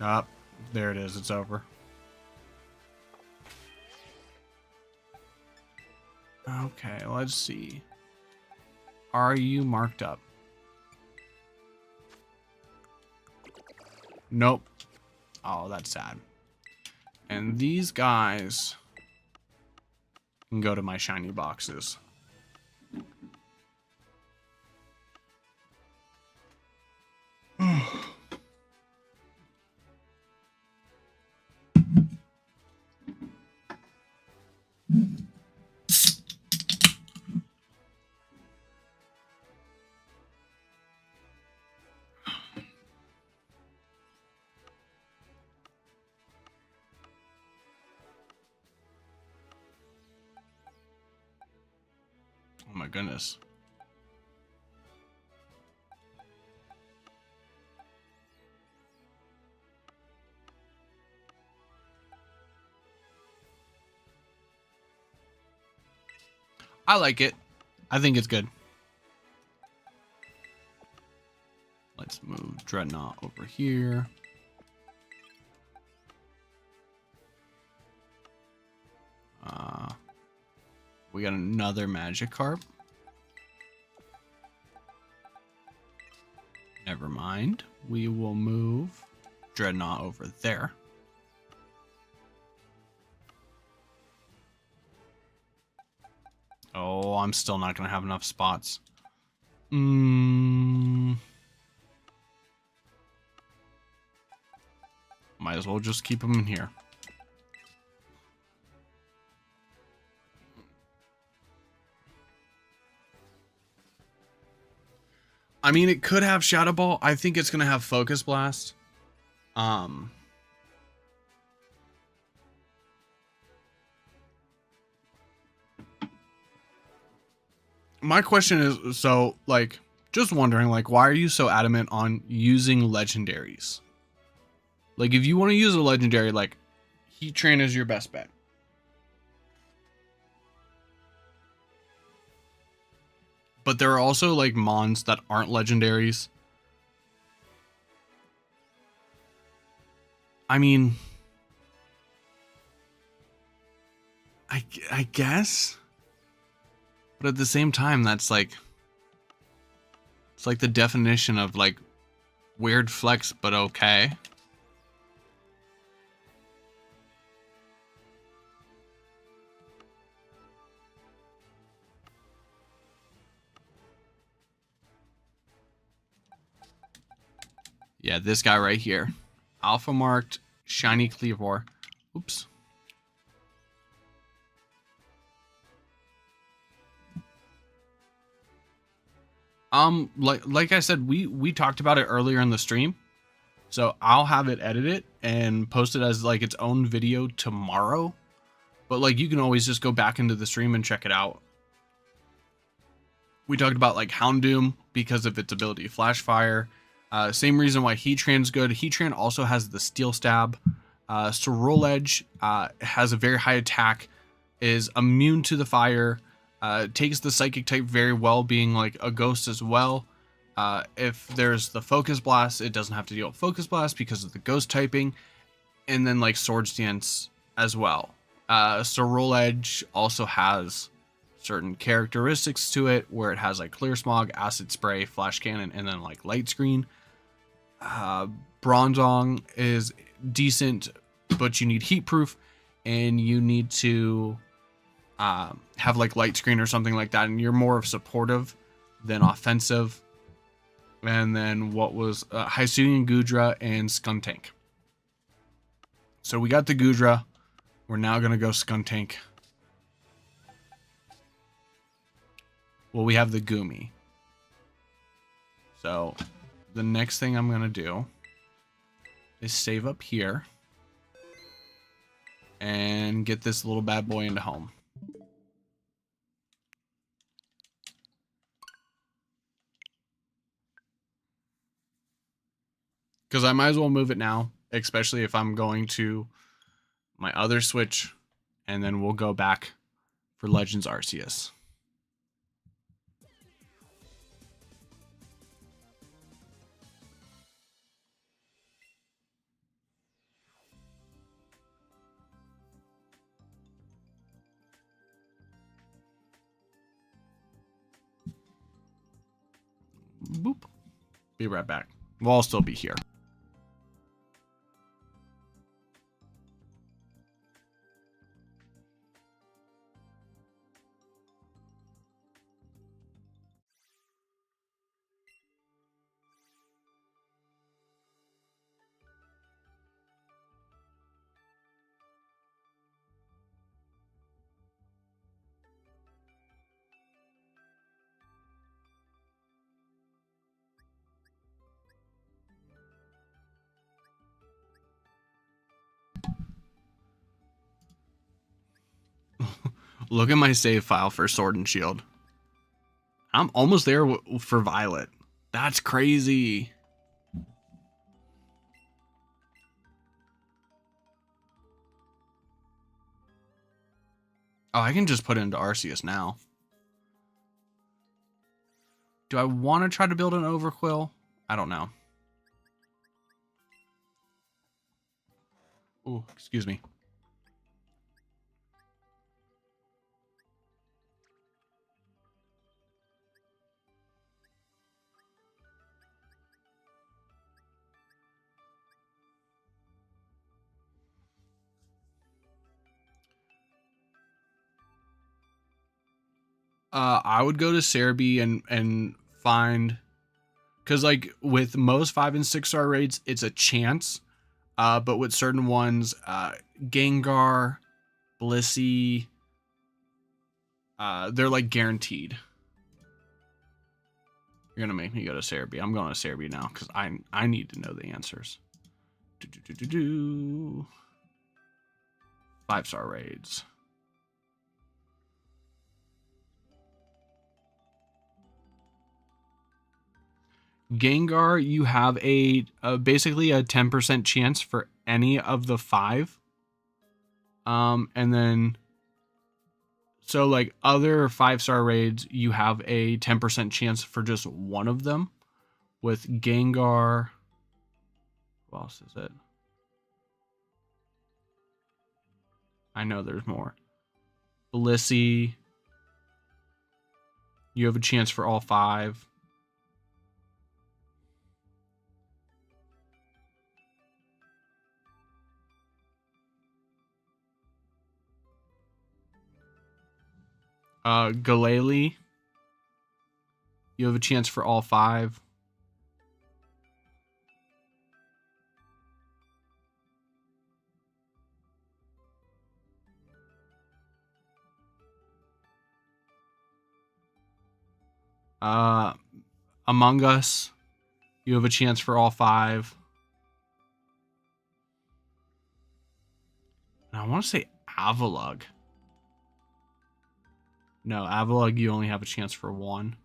A: Up, there it is. It's over. Okay, let's see. Are you marked up? Nope. Oh, that's sad. And these guys can go to my shiny boxes. Oh my goodness. I like it. I think it's good. Let's move Dreadnought over here. We got another Magikarp. Never mind. We will move Dreadnought over there. Oh, I'm still not going to have enough spots. Might as well just keep them in here. I mean, it could have Shadow Ball. I think it's going to have Focus Blast. My question is, so, like, just wondering, like, why are you so adamant on using legendaries? Like, if you want to use a legendary, like, Heatran is your best bet. But there are also, like, mons that aren't legendaries. I mean, I guess. But at the same time, that's like, it's like the definition of, like, weird flex, but okay. Yeah, this guy right here. Alpha marked, shiny Cleavor. Oops. Like I said, we talked about it earlier in the stream. So I'll have it edited and post it as, like, its own video tomorrow. But, like, you can always just go back into the stream and check it out. We talked about, like, Houndoom because of its ability to Flash Fire. Same reason why Heatran's good. Heatran also has the Steel Stab. Ceruledge has a very high attack, is immune to the fire, takes the Psychic type very well, being, like, a ghost as well. If there's the Focus Blast, it doesn't have to deal with Focus Blast because of the ghost typing. And then, like, Swords Dance as well. Ceruledge also has certain characteristics to it where it has, like, Clear Smog, Acid Spray, Flash Cannon, and then, like, Light Screen. Bronzong is decent, but you need Heat Proof, and you need to have, like, Light Screen or something like that, and you're more of supportive than offensive. And then what was Hisuian Gudra and Skuntank. So we got the Gudra. We're now going to go Skuntank. Well, we have the Goomy. So the next thing I'm going to do is save up here and get this little bad boy into home. Because I might as well move it now, especially if I'm going to my other Switch, and then we'll go back for Legends Arceus. Boop. Be right back. We'll all still be here. Look at my save file for Sword and Shield. I'm almost there for Violet. That's crazy. Oh, I can just put it into Arceus now. Do I want to try to build an Overquill? I don't know. Oh, excuse me. I would go to Cerebi and find, because like with most 5 and 6 star raids, it's a chance. But with certain ones, Gengar, Blissey, they're like guaranteed. You're gonna make me go to Cerebi. I'm going to Cerebi now because I need to know the answers. 5-star raids. Gengar, you have a basically a 10% chance for any of the 5. And then, so like other 5-star raids, you have a 10% chance for just one of them. With Gengar, who else is it? I know there's more. Blissey, you have a chance for all 5. Galele, you have a chance for all 5. Among Us, you have a chance for all 5. And I want to say Avalugg. No, Avalugg, you only have a chance for 1.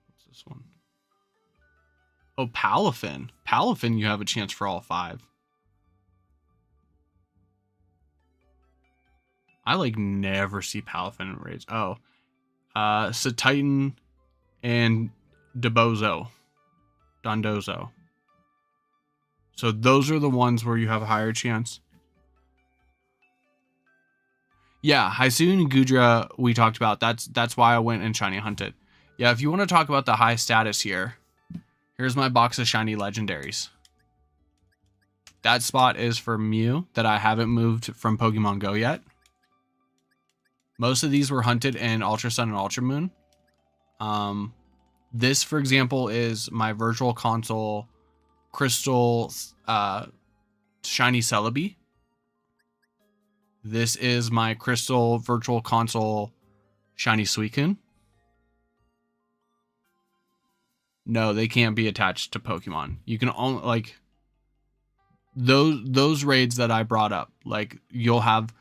A: What's this one? Oh, Palafin. Palafin, you have a chance for all 5. I like never see Palafin in raids. Oh, Satitan and Dondozo. So those are the ones where you have a higher chance. Yeah, Hisuian and Gudra we talked about. That's why I went and shiny hunted. Yeah, if you want to talk about the high status here, here's my box of shiny legendaries. That spot is for Mew that I haven't moved from Pokemon Go yet. Most of these were hunted in Ultra Sun and Ultra Moon. This, for example, is my Virtual Console Crystal Shiny Celebi. This is my Crystal Virtual Console Shiny Suicune. No, they can't be attached to Pokemon. You can only, like, those raids that I brought up, like, you'll have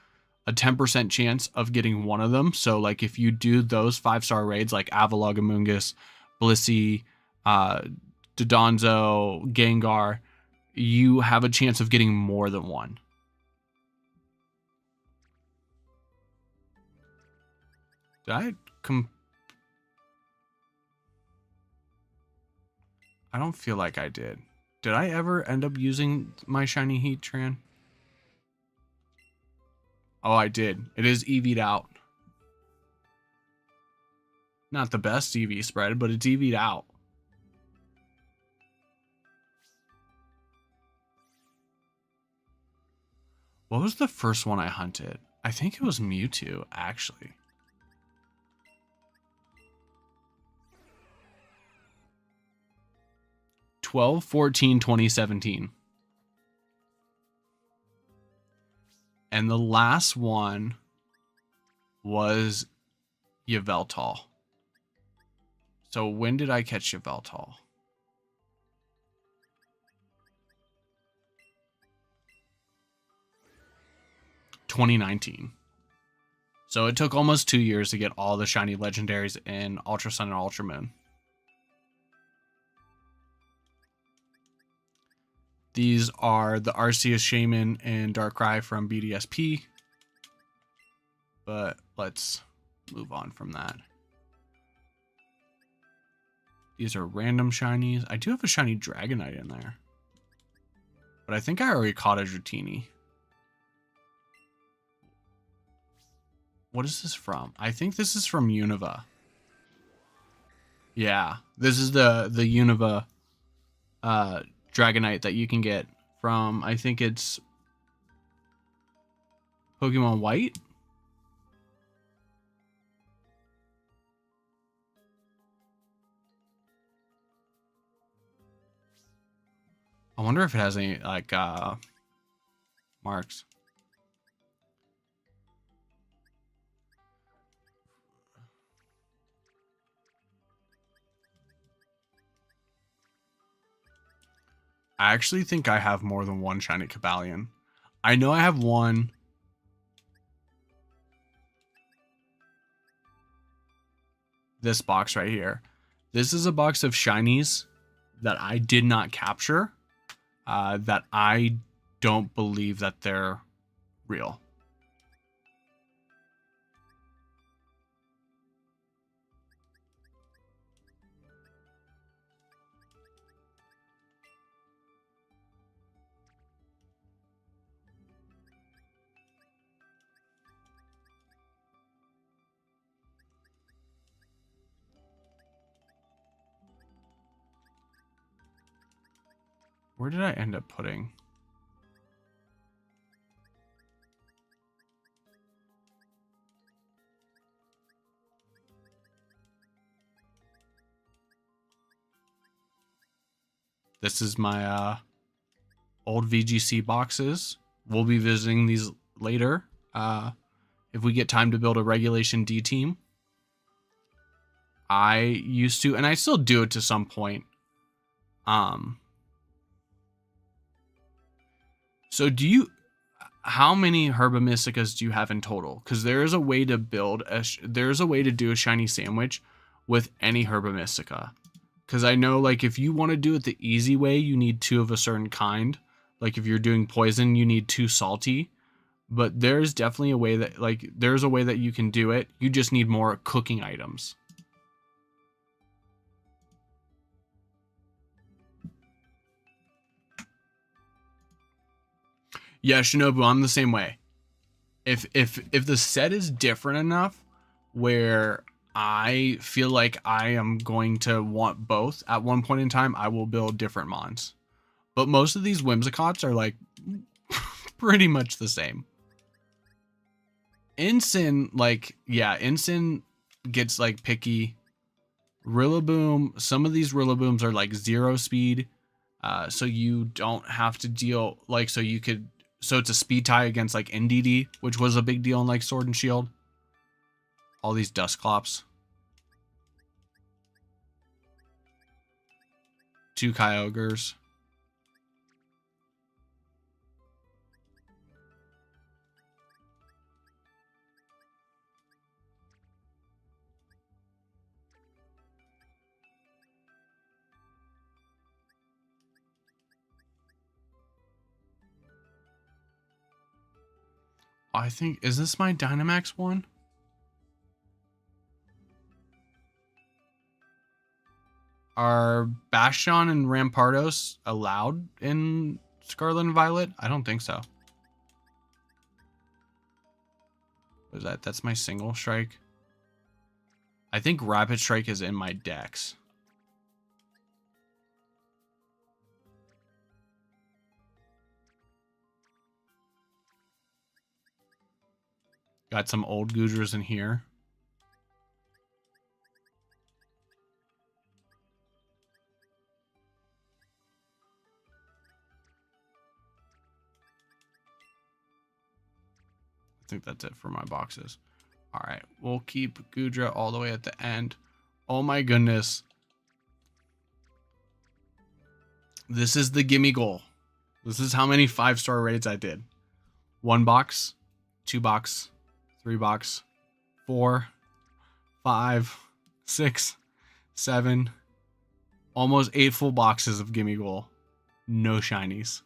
A: a 10% chance of getting one of them. So, like, if you do those 5-star raids, like Avalugg, Blissey, Dodonzo, Gengar, you have a chance of getting more than one. Did I I don't feel like I did. Did I ever end up using my shiny Heatran? Oh, I did. It is EV'd out. Not the best EV spread, but it's EV'd out. What was the first one I hunted? I think it was Mewtwo, actually. December 14, 2017. And the last one was Yveltal. So when did I catch Yveltal? $2019. So it took almost 2 years to get all the shiny legendaries in Ultra Sun and Ultra Moon. These are the Arceus Shaman and Darkrai from BDSP. But let's move on from that. These are random shinies. I do have a shiny Dragonite in there. But I think I already caught a Dratini. What is this from? I think this is from Unova. Yeah, this is the Unova Dragonite that you can get from, I think it's Pokemon White. I wonder if it has any like marks. I actually think I have more than one shiny Cobalion. I know I have one. This box right here. This is a box of shinies that I did not capture. That I don't believe that they're real. Where did I end up putting? This is my old VGC boxes. We'll be visiting these later. If we get time to build a Regulation D team. I used to, and I still do it to some point. So how many Herba Mysticas do you have in total? Because there is a way to there's a way to do a shiny sandwich with any Herba Mystica. Because I know, like, if you want to do it the easy way, you need 2 of a certain kind. Like, if you're doing poison, you need 2 salty. But there's definitely a way that, like, there's a way that you can do it. You just need more cooking items. Yeah, Shinobu, I'm the same way. If the set is different enough where I feel like I am going to want both at one point in time, I will build different mons. But most of these Whimsicots are like pretty much the same. Ensign, like, yeah, Ensign gets like picky. Rillaboom, some of these Rillabooms are like 0 speed. So you don't have to deal like, so it's a speed tie against like NDD, which was a big deal in like Sword and Shield. All these Dusclops. 2 Kyogres. I think, is this my Dynamax one? Are Bastion and Rampardos allowed in Scarlet and Violet? I don't think so. What is that? That's my single strike. I think Rapid Strike is in my decks. Got some old Goodras in here. I think that's it for my boxes. All right, we'll keep Goodra all the way at the end. Oh my goodness. This is the gimme goal. This is how many 5-star raids I did. 1 box, 2 box, 3 box, 4, 5, 6, 7, almost 8 full boxes of gimme goal. No shinies.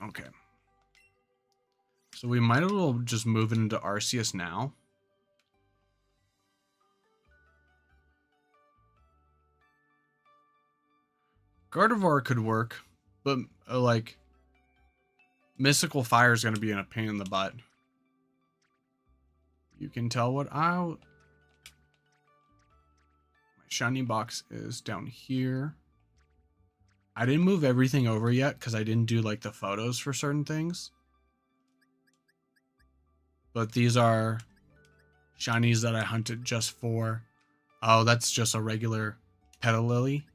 A: Okay. So we might as well just move it into Arceus now. Gardevoir could work, but like Mystical Fire is going to be in a pain in the butt. You can tell what my shiny box is down here. I didn't move everything over yet because I didn't do like the photos for certain things. But these are shinies that I hunted just for. Oh, that's just a regular Petalilly.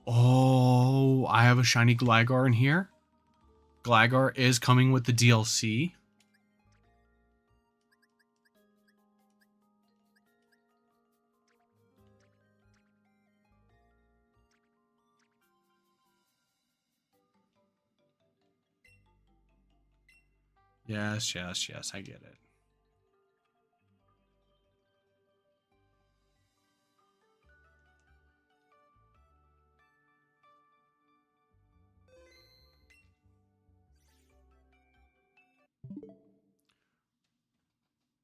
A: Oh, I have a shiny Gligar in here. Gligar is coming with the DLC. Yes, yes, yes, I get it.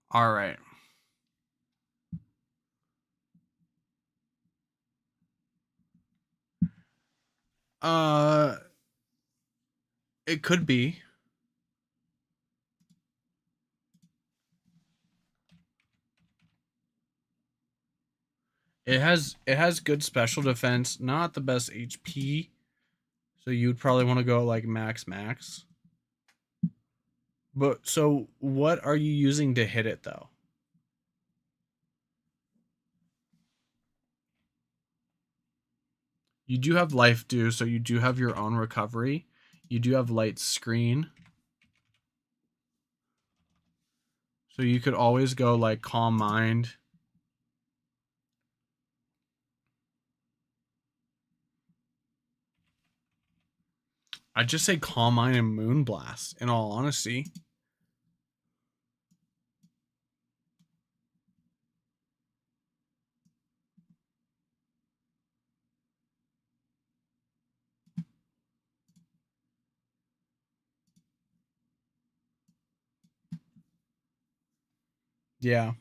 A: All right. It could be. It has good special defense, not the best HP. So you'd probably want to go like max. But so what are you using to hit it though? You do have life dew, so you do have your own recovery. You do have light screen. So you could always go like Calm Mind. I'd just say Calm Mind and Moonblast, in all honesty. Yeah.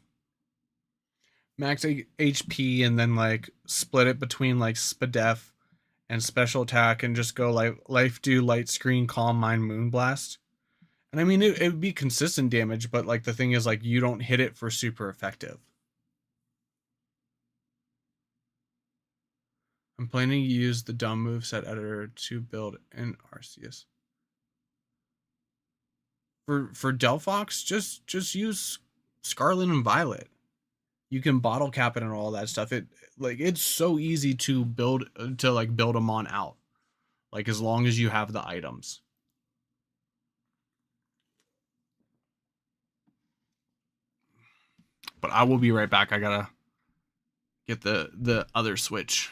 A: Max HP and then like split it between like Spadef and special attack and just go like life do light screen calm mind moonblast. And I mean it would be consistent damage, but like the thing is like you don't hit it for super effective. I'm planning to use the dumb moveset editor to build an Arceus. For Delphox, just use Scarlet and Violet. You can bottle cap it and all that stuff. It's so easy to build build them on out. Like as long as you have the items. But I will be right back. I gotta get the other switch.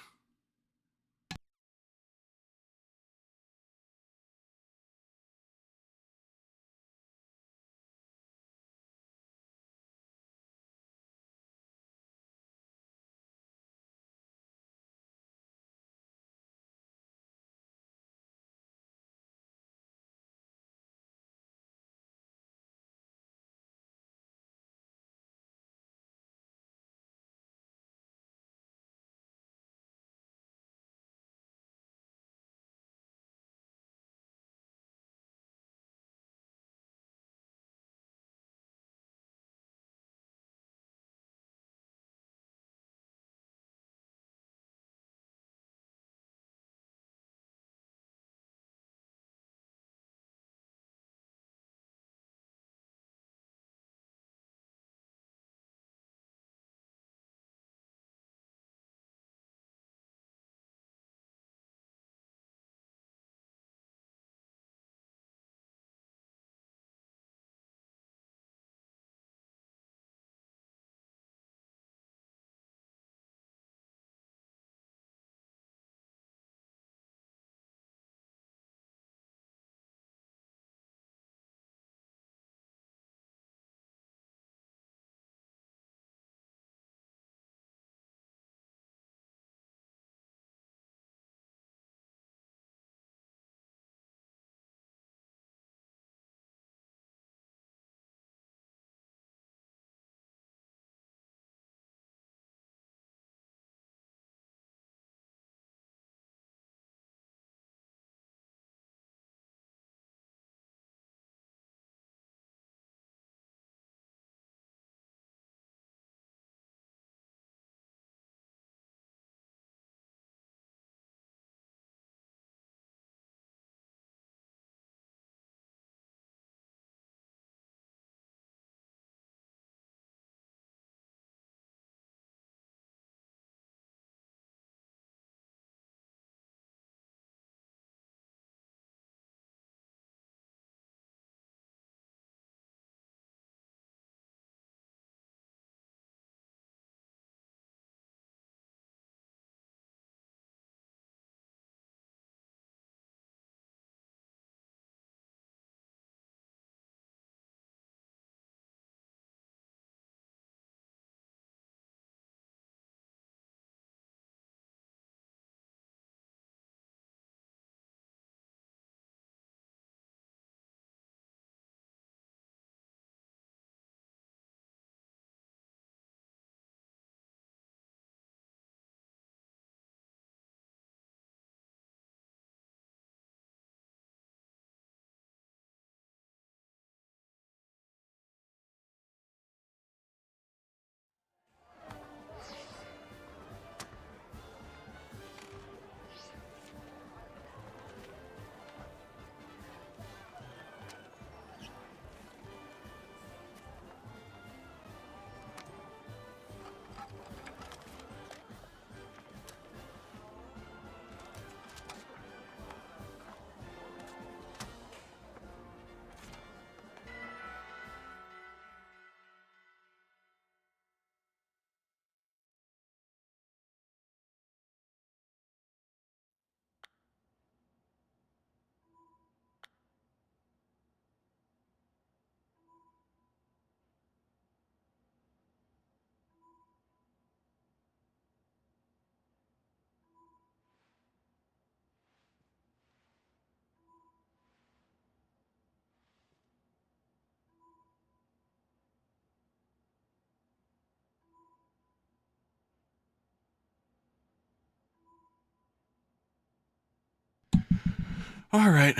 A: All right.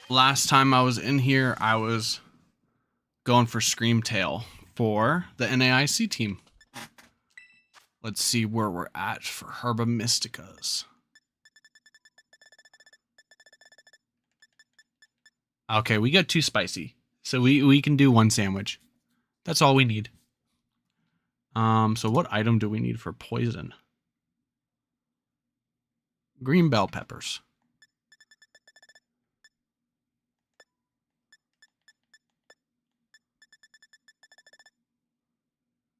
A: Last time I was in here, I was going for Screamtail for the NAIC team. Let's see where we're at for Herba Mysticas. Okay, we got 2 spicy. So we can do 1 sandwich. That's all we need. So what item do we need for poison? Green bell peppers.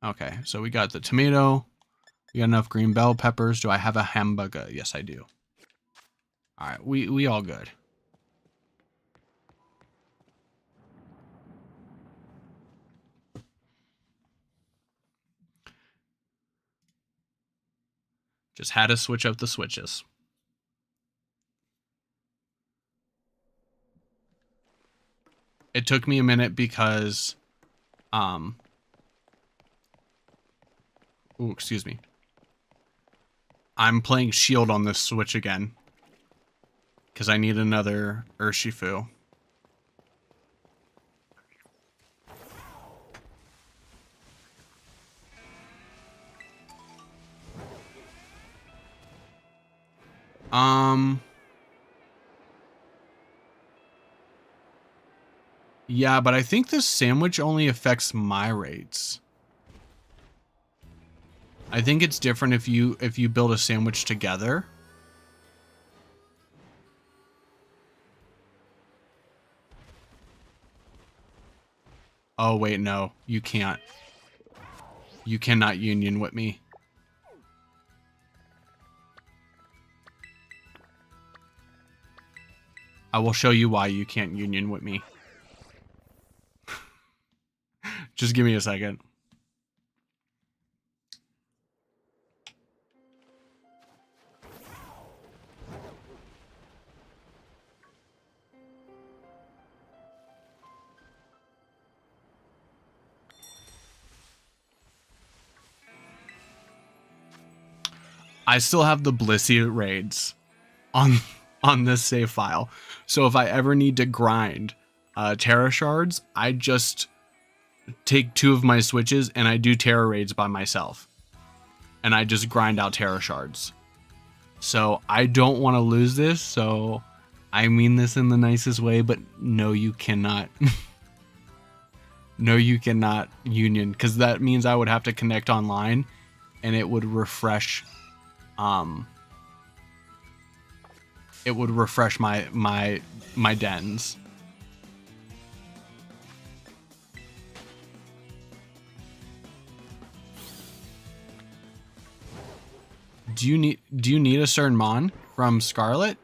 A: Okay, so we got the tomato. We got enough green bell peppers. Do I have a hamburger? Yes, I do. All right, we all good. Just had to switch up the switches. It took me a minute because, ooh, excuse me. I'm playing Shield on this Switch again. Because I need another Urshifu. Yeah, but I think this sandwich only affects my rates. I think it's different if you build a sandwich together. Oh wait, no, you can't. You cannot union with me. I will show you why you can't union with me. Just give me a second. I still have the Blissey raids on this save file. So if I ever need to grind Terra shards, I just take 2 of my switches and I do Terra raids by myself. And I just grind out Terra shards. So I don't want to lose this, so I mean this in the nicest way, but no, you cannot. No, you cannot union, because that means I would have to connect online and it would refresh my dens. Do you need a certain mon from Scarlet?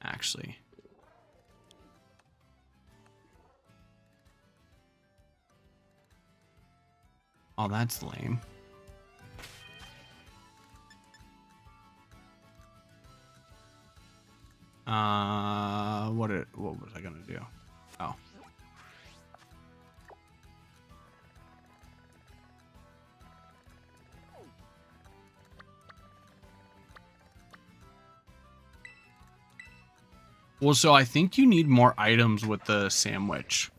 A: Actually. Oh, that's lame. What was I gonna do? Oh. Well, so I think you need more items with the sandwich.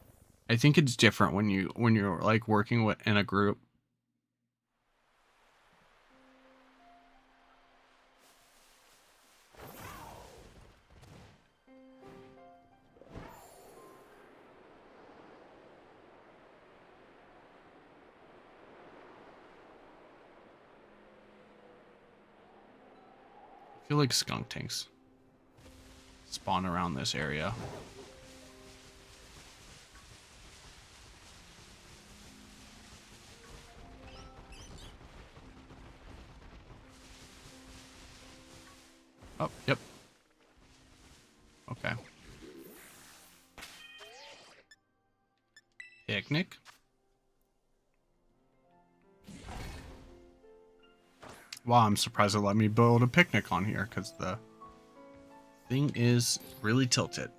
A: I think it's different when you're like working with in a group. I feel like skunk tanks spawn around this area. Oh, yep. Okay. Picnic. Wow, I'm surprised it let me build a picnic on here because the thing is really tilted.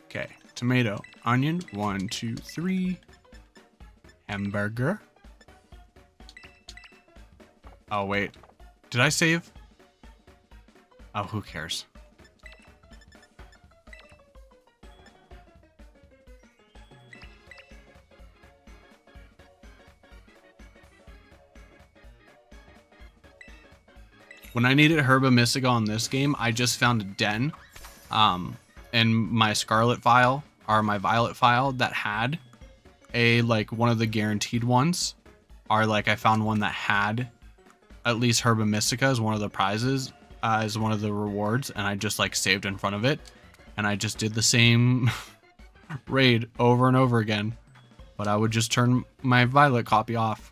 A: Okay, tomato, onion, 1, 2, 3. Hamburger. Oh, wait. Did I save? Oh, who cares? When I needed Herba Mystica on this game, I just found a den in my Scarlet file, or my Violet file, that had like one of the guaranteed ones. Or like I found one that had at least Herba Mystica as one of the prizes, as one of the rewards, and I just like saved in front of it. And I just did the same raid over and over again. But I would just turn my Violet copy off.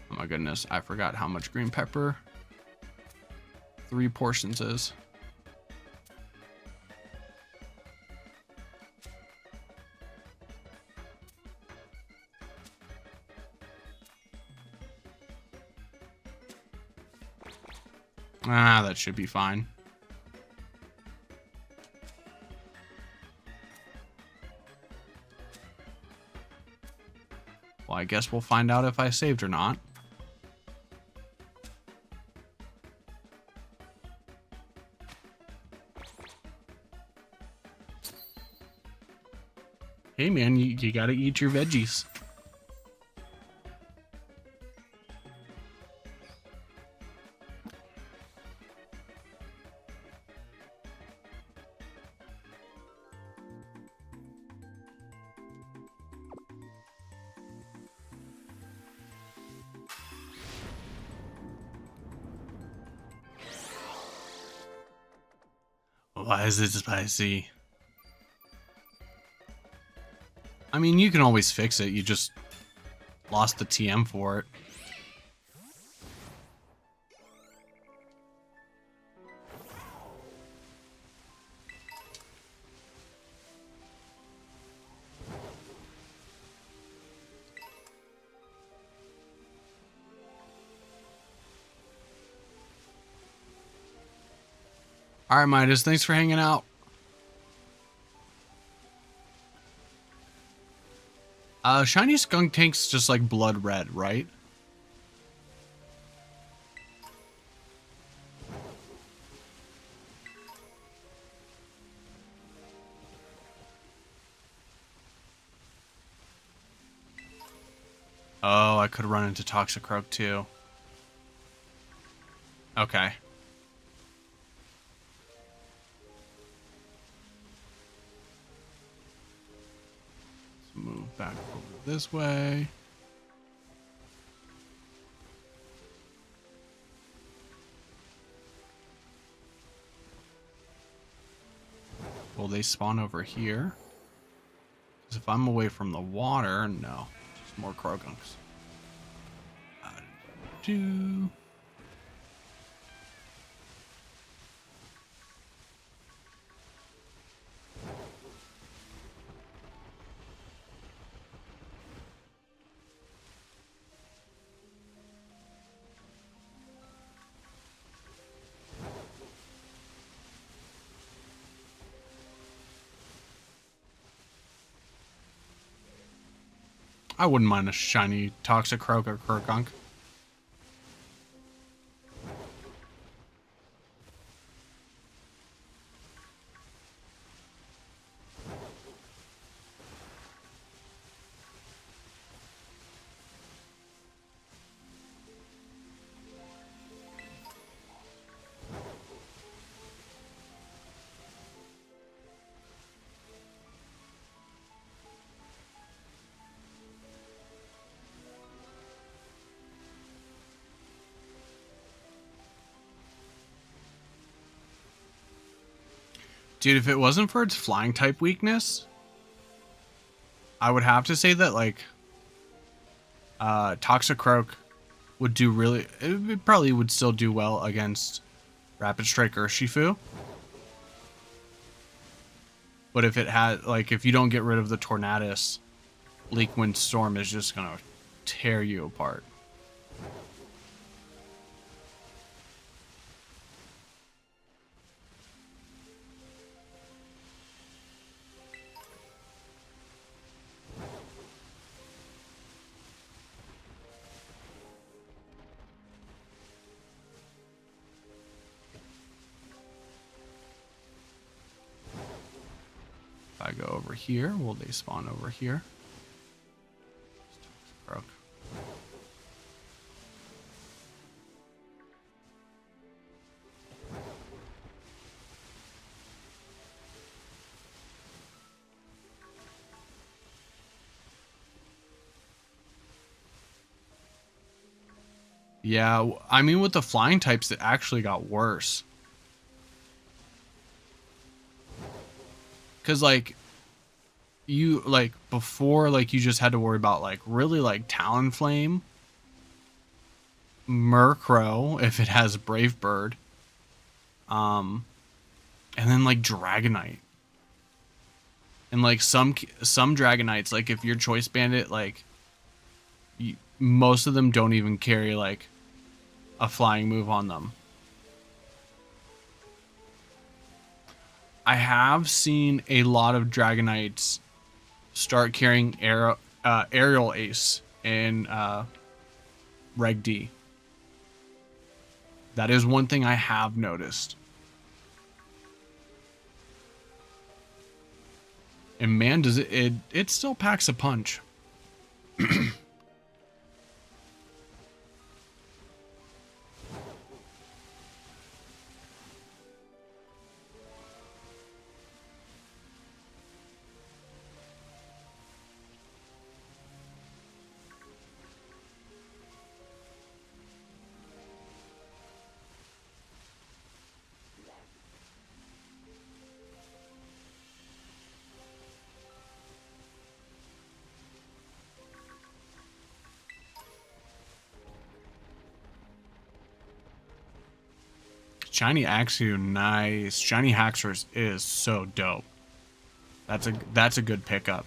A: Oh my goodness, I forgot how much green pepper 3 portions is. Ah, that should be fine. Well, I guess we'll find out if I saved or not. Hey man, you gotta eat your veggies. Why is it spicy? I mean, you can always fix it. You just lost the TM for it. All right, Midas, thanks for hanging out. Shiny Skunk Tank's just like blood red, right? Oh, I could run into Toxicroak too. Okay. Let's move back over this way. Will they spawn over here? Because if I'm away from the water, no. Just more Croagunks. I wouldn't mind a shiny Toxicroak or Croagunk. Dude, if it wasn't for its flying type weakness, I would have to say that, like, Toxicroak would do really... It probably would still do well against Rapid Strike Urshifu. But if it had, like, if you don't get rid of the Tornadus, Leak Wind Storm is just gonna tear you apart. go over here. Will they spawn over here? Broke. Yeah, I mean, with the flying types, it actually got worse. Because, like, you, like, before, like, you just had to worry about, like, really, like, Talonflame, Murkrow, if it has Brave Bird, and then, like, Dragonite. And, like, some Dragonites, like, if you're Choice Bandit, like, most of them don't even carry, like, a flying move on them. I have seen a lot of Dragonites start carrying Aerial Ace in Reg D. That is one thing I have noticed. And man, does it still packs a punch. Shiny Axew, nice. Shiny Haxorus is so dope. That's a good pickup.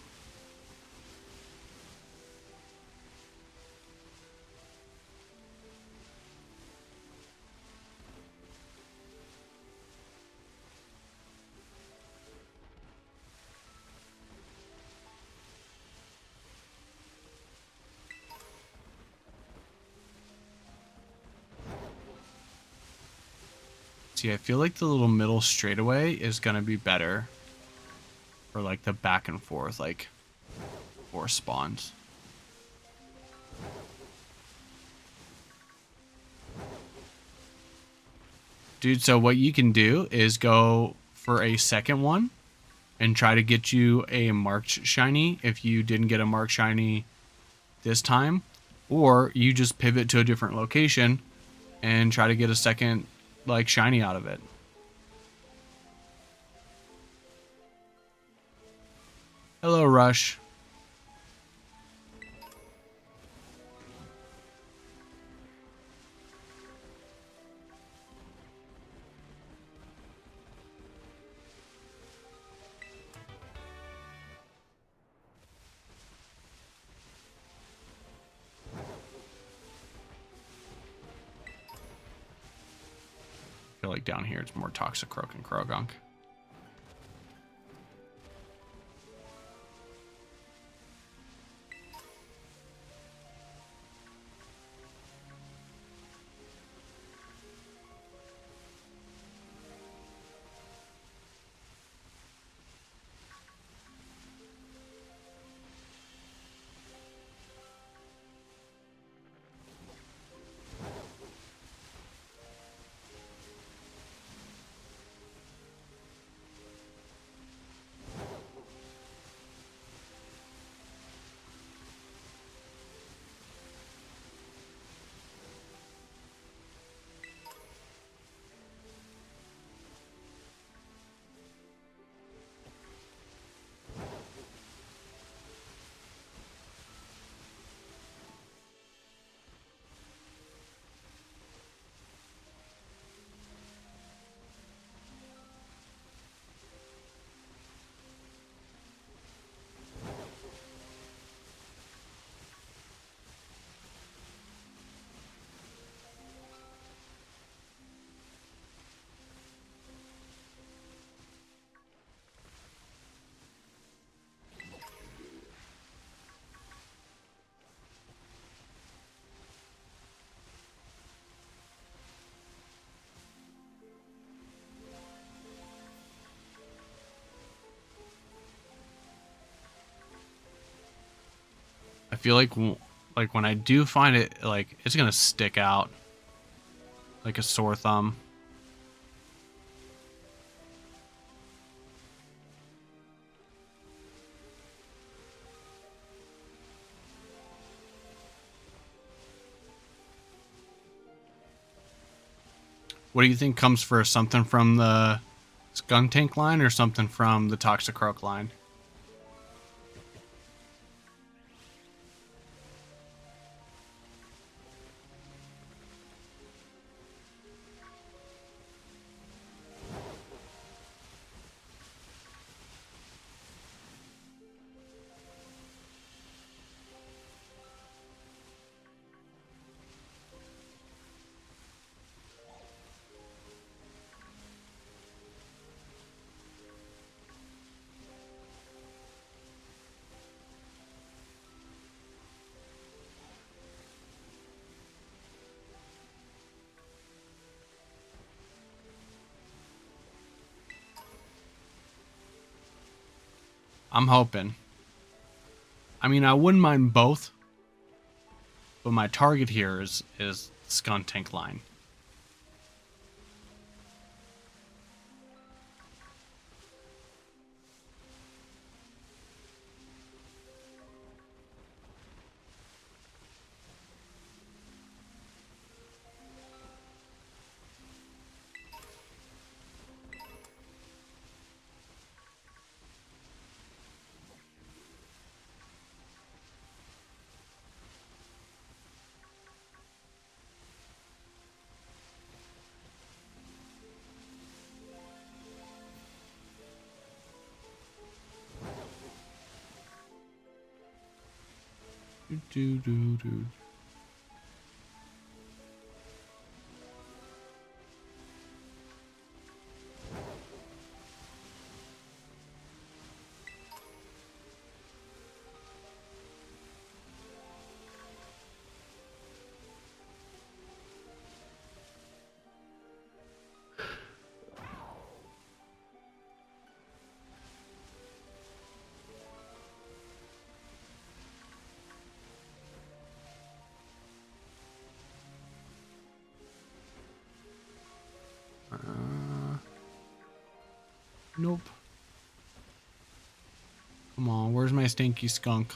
A: See, I feel like the little middle straightaway is gonna be better for like the back and forth, like force spawns. Dude, so what you can do is go for a second one and try to get you a marked shiny if you didn't get a marked shiny this time, or you just pivot to a different location and try to get a second like shiny out of it. Hello, Rush. I feel like down here it's more Toxicroak and Krogunk. feel like when I do find it, like it's gonna stick out like a sore thumb. What do you think comes first? Something from the skunk tank line or something from the Toxicroak line? I'm hoping. I mean, I wouldn't mind both, but my target here is skunk tank line. Do. Nope. Come on, where's my stinky skunk?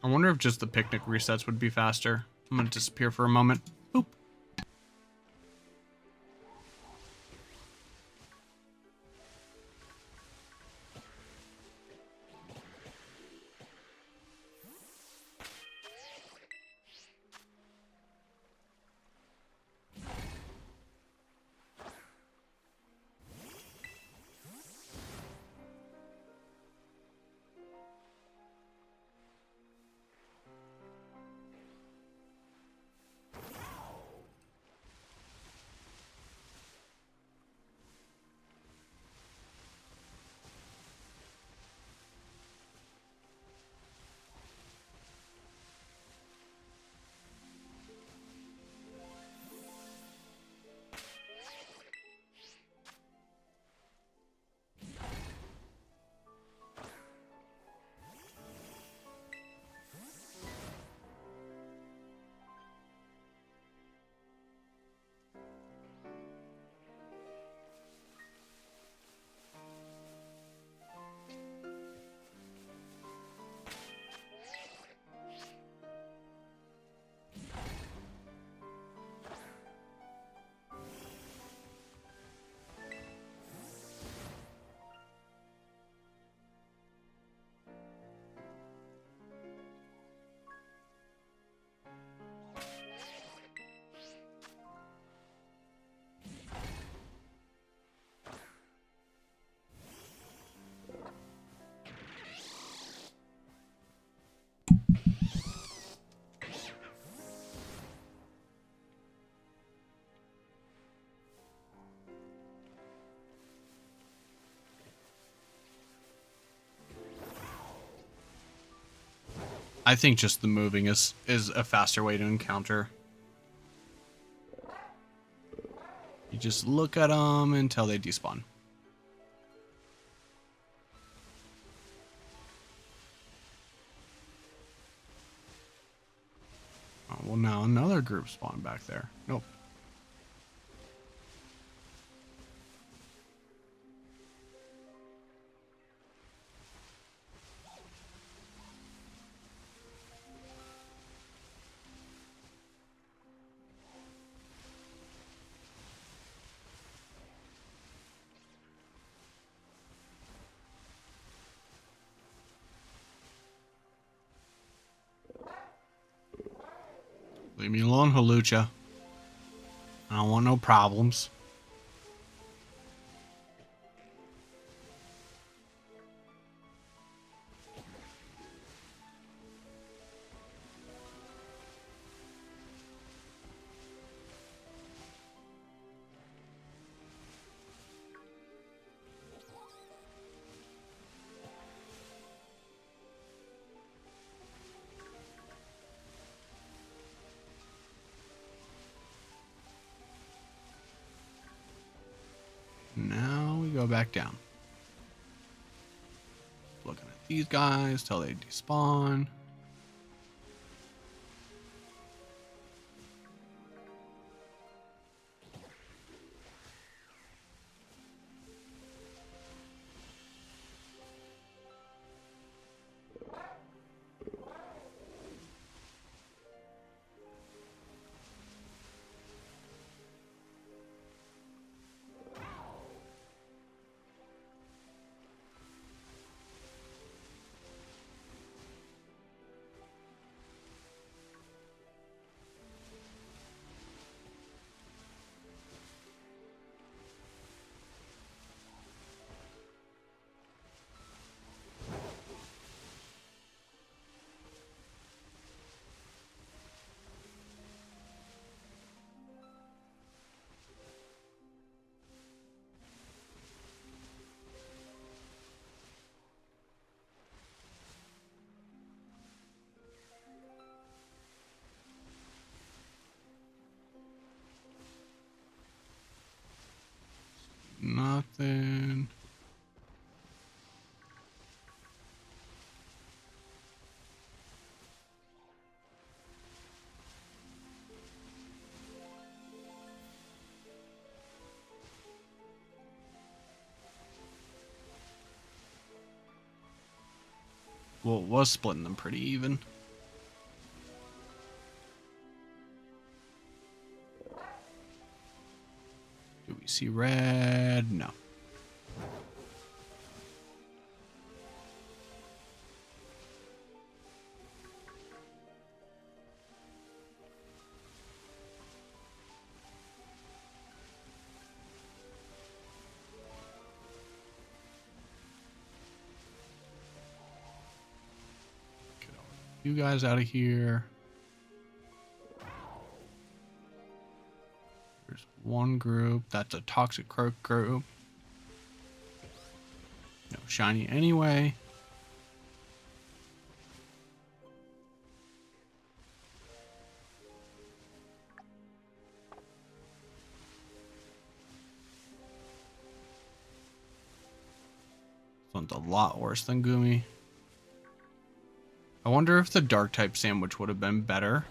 A: I wonder if just the picnic resets would be faster. I'm gonna disappear for a moment. Boop. I think just the moving is a faster way to encounter. You just look at them until they despawn. Oh, well, now another group spawned back there. Nope. Leave me alone, Halucha. I don't want no problems. Now we go back down. Looking at these guys till they despawn. Nothing. Well, it was splitting them pretty even. Do we see red? No. Get all you guys out of here. There's one group. That's a toxic croak group. No shiny anyway. This one's a lot worse than Gumi. I wonder if the dark type sandwich would have been better.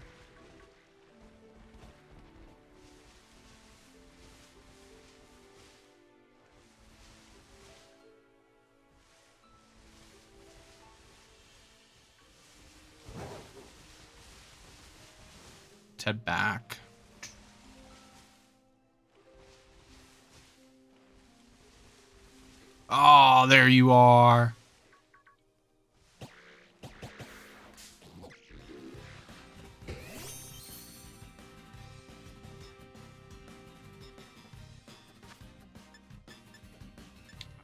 A: Let's head back. Oh, there you are.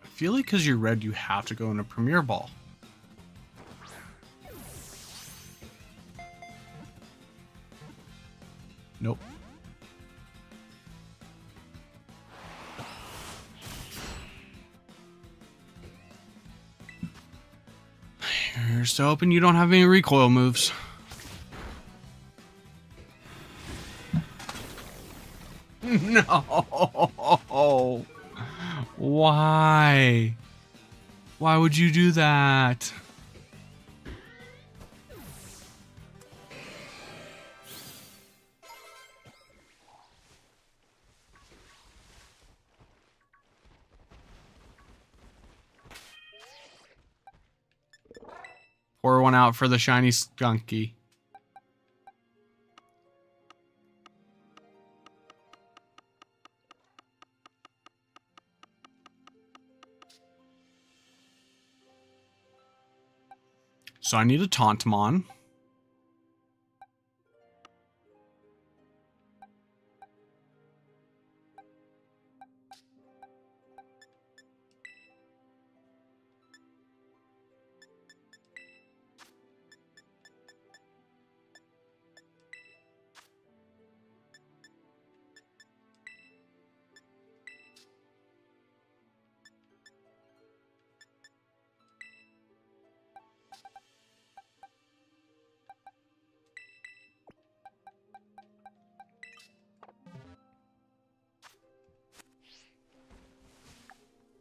A: I feel like because you're red, you have to go in a Premier Ball. Nope. Here's to hoping you don't have any recoil moves. No. Why? Why would you do that? Pour one out for the shiny skunky. So I need a Tauntmon.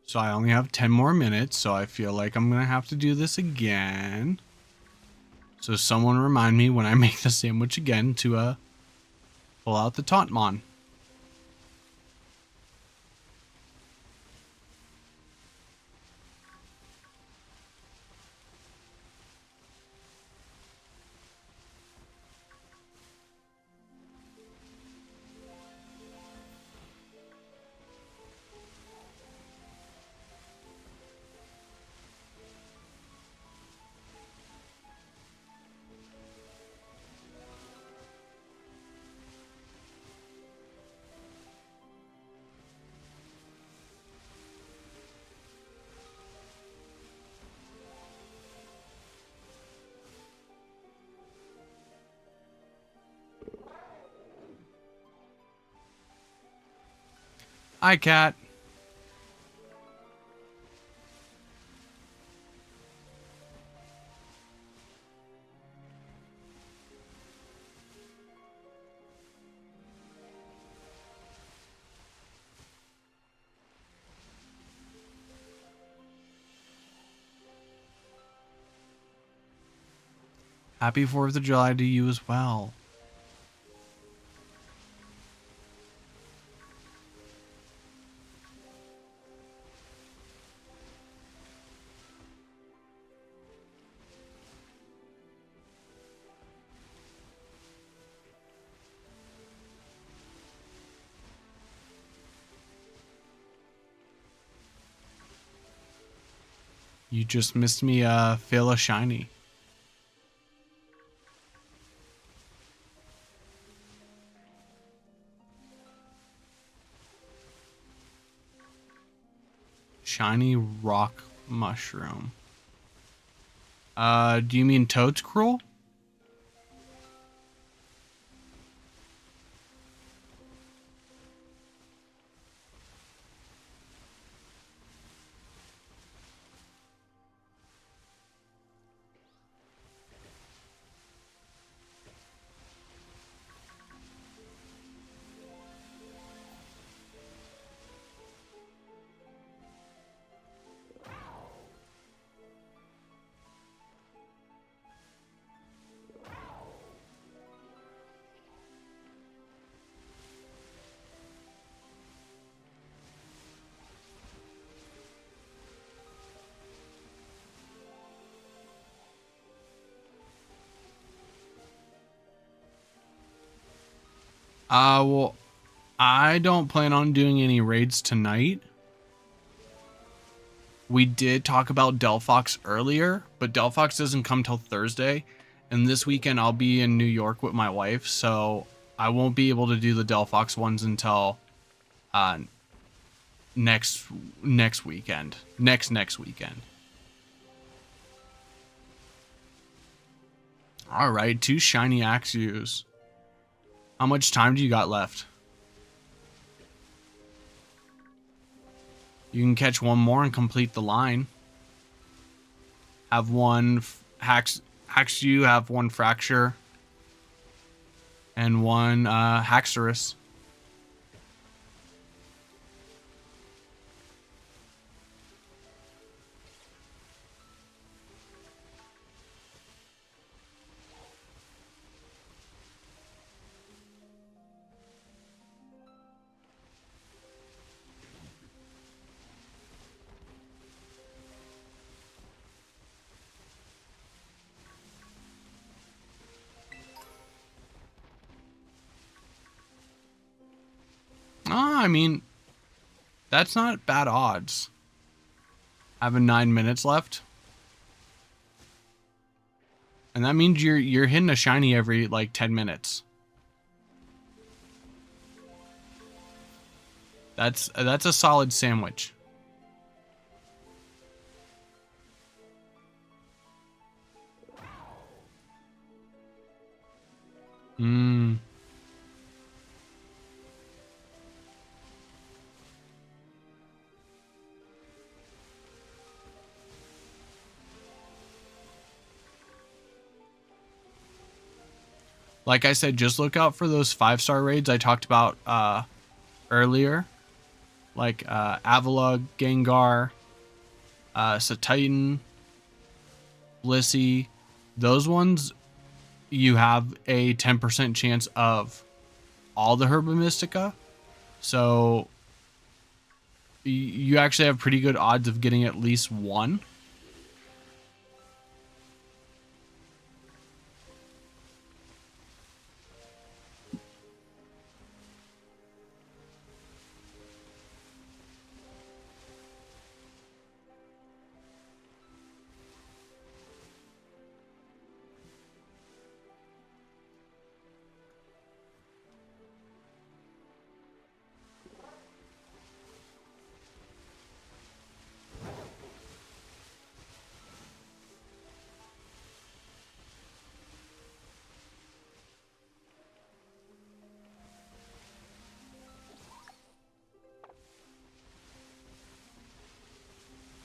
A: So I only have 10 more minutes, so I feel like I'm going to have to do this again. So someone remind me when I make the sandwich again to pull out the Tauntmon. Hi, cat. Happy 4th of July to you as well. You just missed me fail a shiny. Shiny rock mushroom. Do you mean Toad's Cruel? Well, I don't plan on doing any raids tonight. We did talk about Delphox earlier, but Delphox doesn't come till Thursday. And this weekend I'll be in New York with my wife, so I won't be able to do the Delphox ones until next weekend. Next weekend. All right, 2 shiny Axews. How much time do you got left? You can catch one more and complete the line. Have one hacks you have 1 fracture and 1 Haxorus. I mean, that's not bad odds. Having 9 minutes left. And that means you're hitting a shiny every like 10 minutes. That's a solid sandwich. Like I said, just look out for those 5-star raids I talked about earlier. Like Avalugg, Gengar, Satitan, Blissey. Those ones, you have a 10% chance of all the Herba Mystica. So you actually have pretty good odds of getting at least one.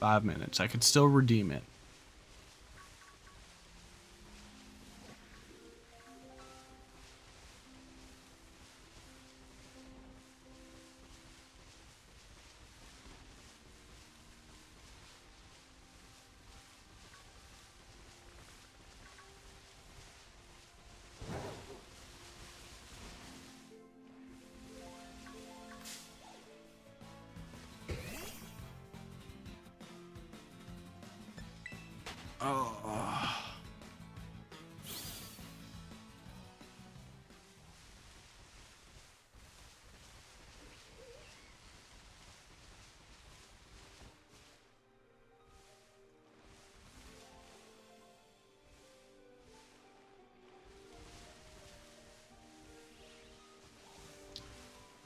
A: Five minutes. I could still redeem it. Oh.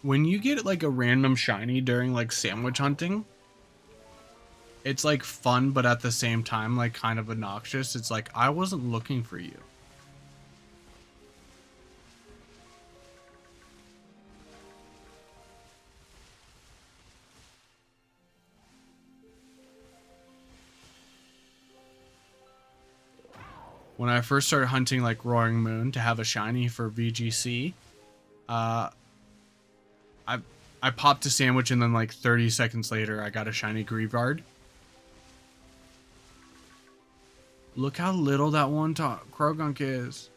A: When you get like a random shiny during like sandwich hunting, it's like fun, but at the same time, like kind of obnoxious. It's like, I wasn't looking for you. When I first started hunting like Roaring Moon to have a shiny for VGC, I popped a sandwich and then like 30 seconds later I got a shiny Greavard. Look how little that one Krogunk is.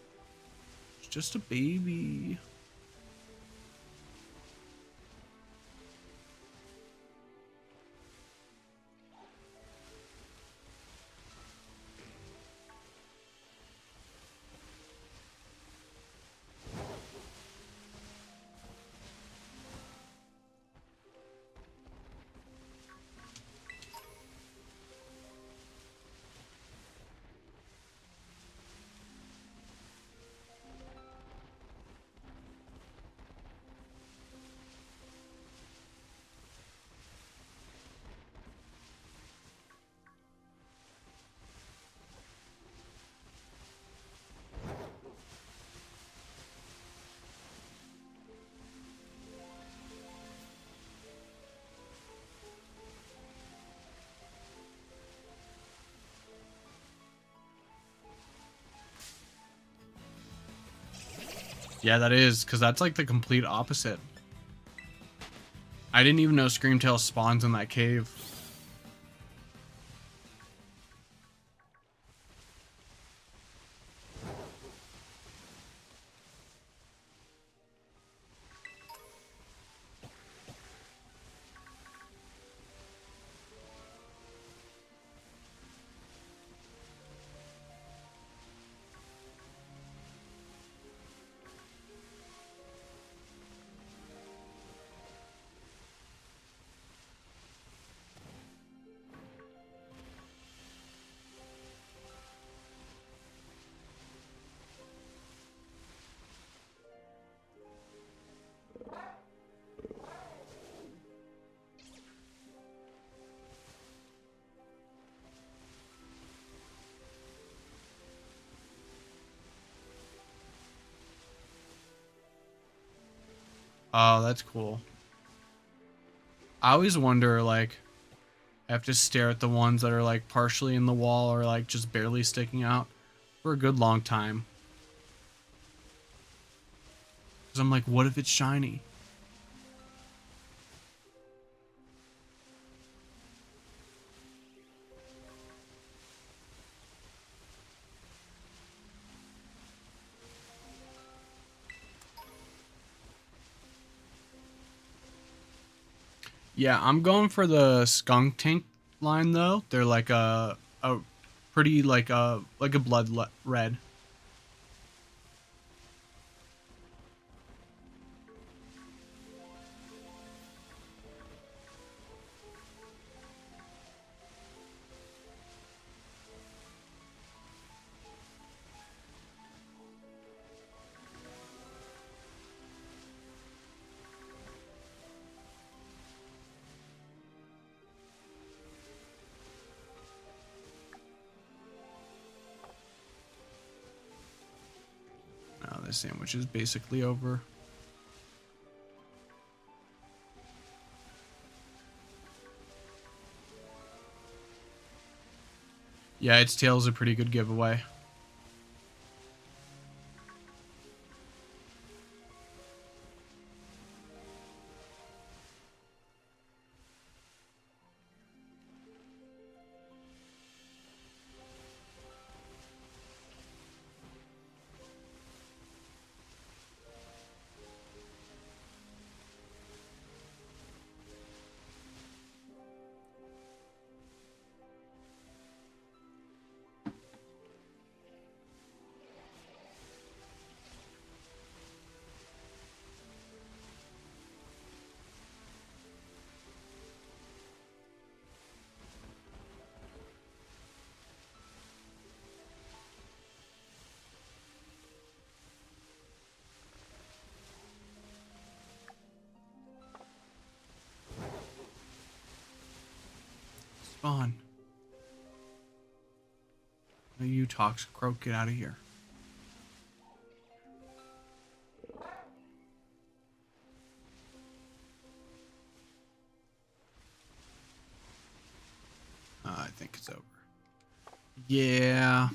A: It's just a baby. Yeah, that is, because that's like the complete opposite. I didn't even know Screamtail spawns in that cave. Oh, that's cool. I always wonder, like, I have to stare at the ones that are like partially in the wall or like just barely sticking out for a good long time. Because I'm like, what if it's shiny? Yeah, I'm going for the skunk tank line though. They're like a pretty like a red. Now this sandwich is basically over. Yeah, its tail is a pretty good giveaway. Spawn. No, you toxic croak, get out of here. I think it's over. Yeah.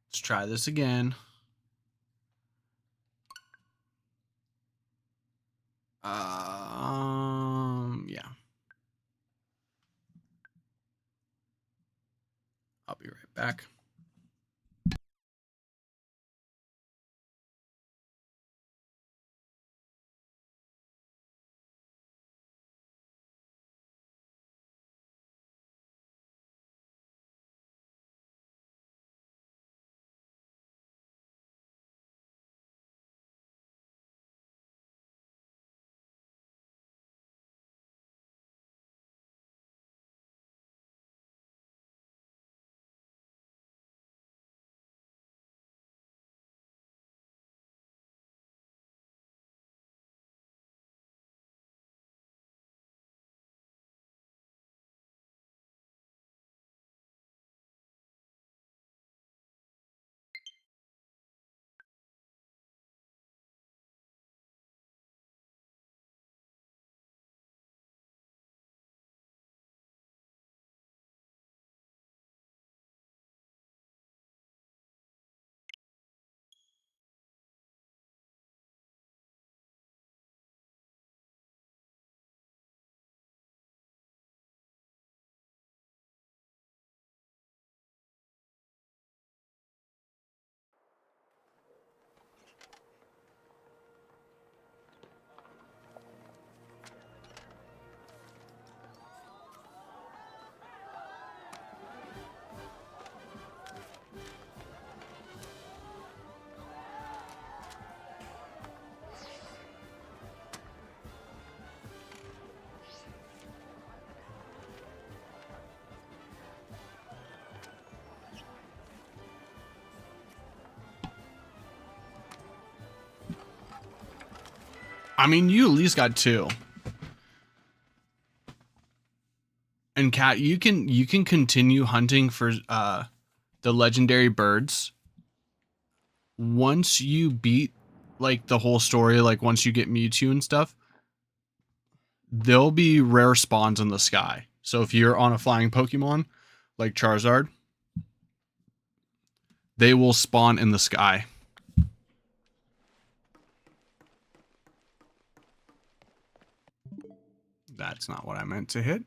A: Let's try this again. Yeah. I'll be right back. I mean, you at least got 2. And Kat, you can continue hunting for the legendary birds. Once you beat like the whole story, like once you get Mewtwo and stuff, there'll be rare spawns in the sky. So if you're on a flying Pokemon like Charizard, they will spawn in the sky. That's not what I meant to hit.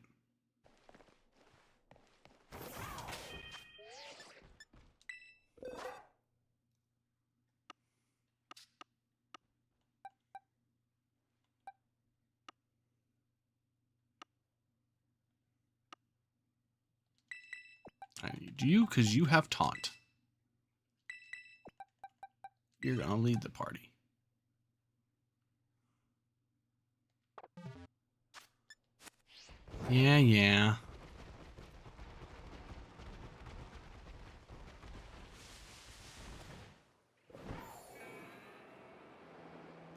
A: I need you because you have taunt. You're going to lead the party. Yeah.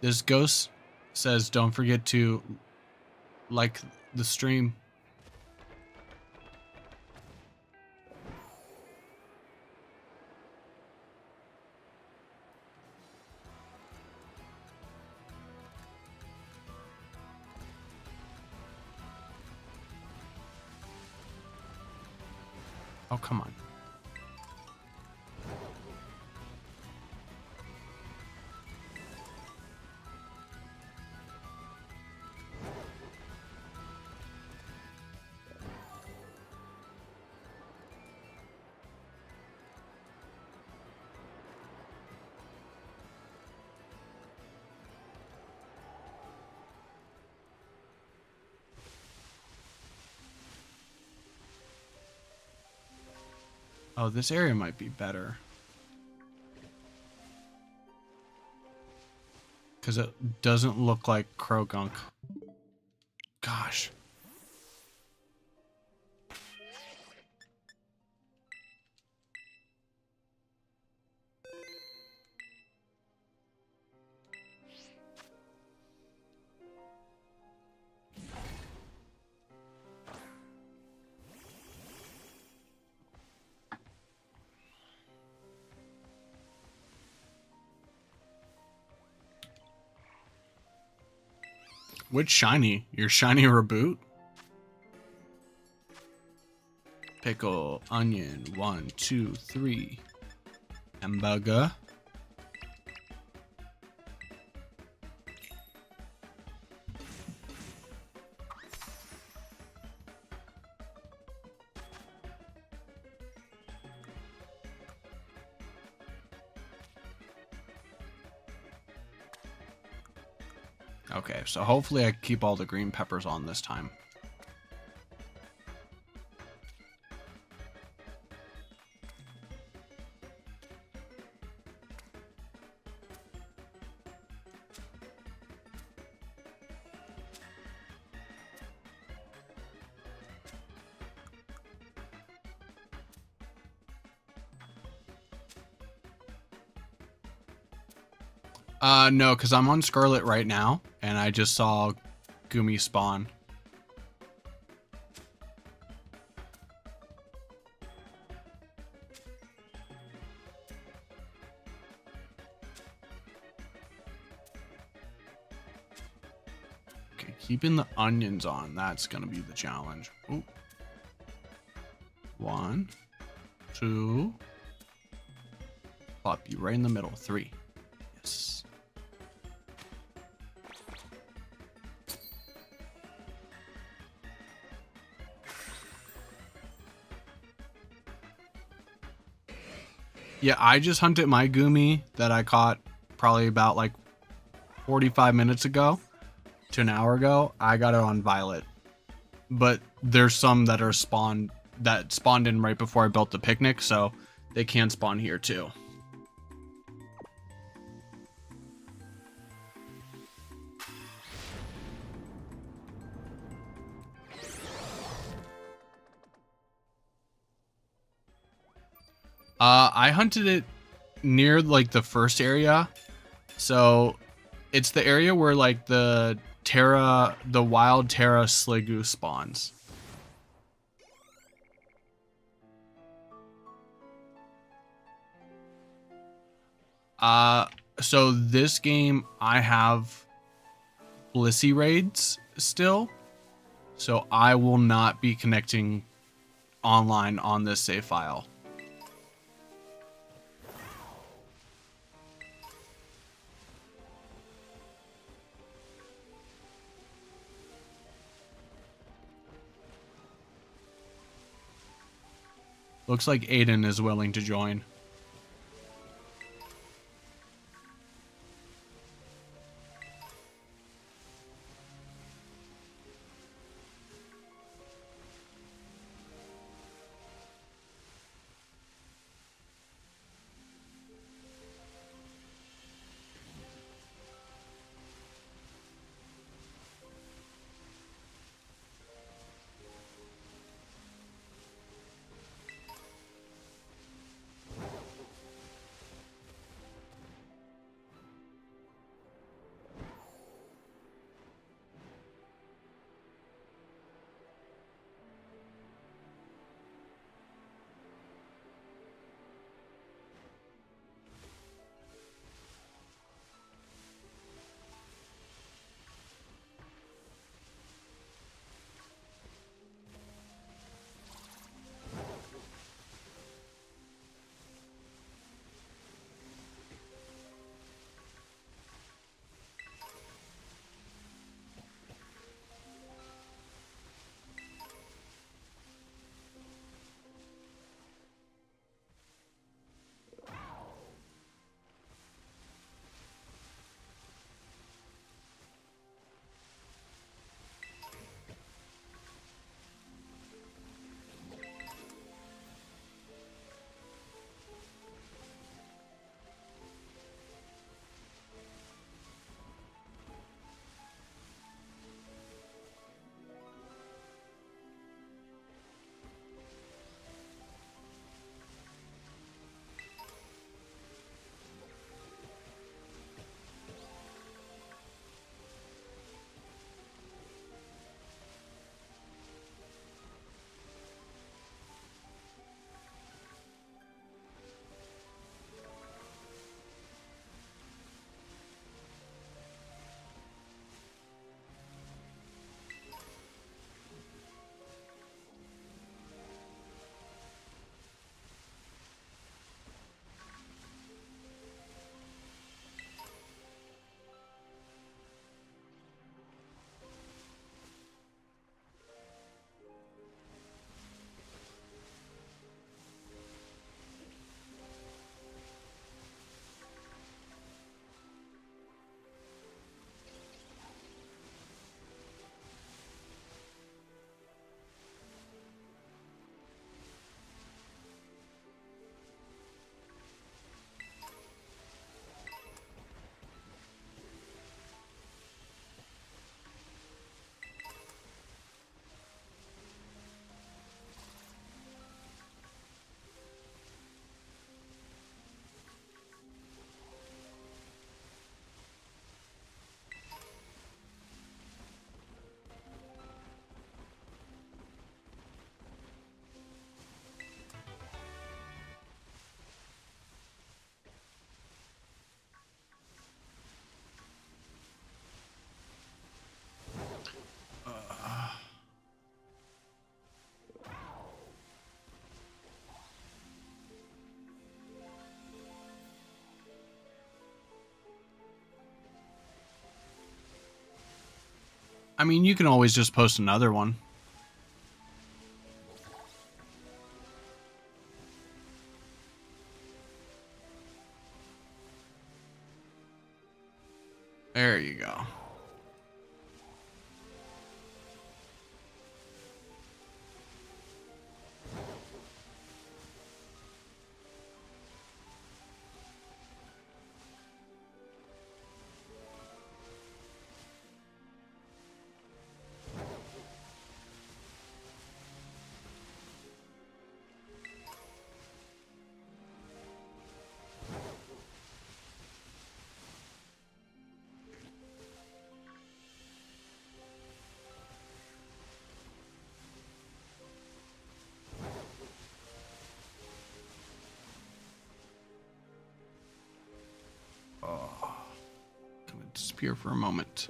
A: This ghost says, don't forget to like the stream. Oh, come on. Oh, this area might be better. Because it doesn't look like Krogunk. Gosh. Which shiny? Your shiny reboot? Pickle, onion, 1, 2, 3. Hamburger. Okay, so hopefully I keep all the green peppers on this time. No, because I'm on Scarlet right now, and I just saw Gumi spawn. Okay, keeping the onions on, that's gonna be the challenge. Ooh. 1, 2. Pop you right in the middle. 3. Yes. Yeah, I just hunted my Gumi that I caught probably about like 45 minutes ago to an hour ago. I got it on Violet. But there's some that are spawned in right before I built the picnic, so they can spawn here too. I hunted it near like the first area. So It's the area where like the wild Terra Sliggoo spawns. So this game I have Blissey raids still, so I will not be connecting online on this save file. Looks like Aiden is willing to join. I mean, you can always just post another one. There you go. disappear for a moment.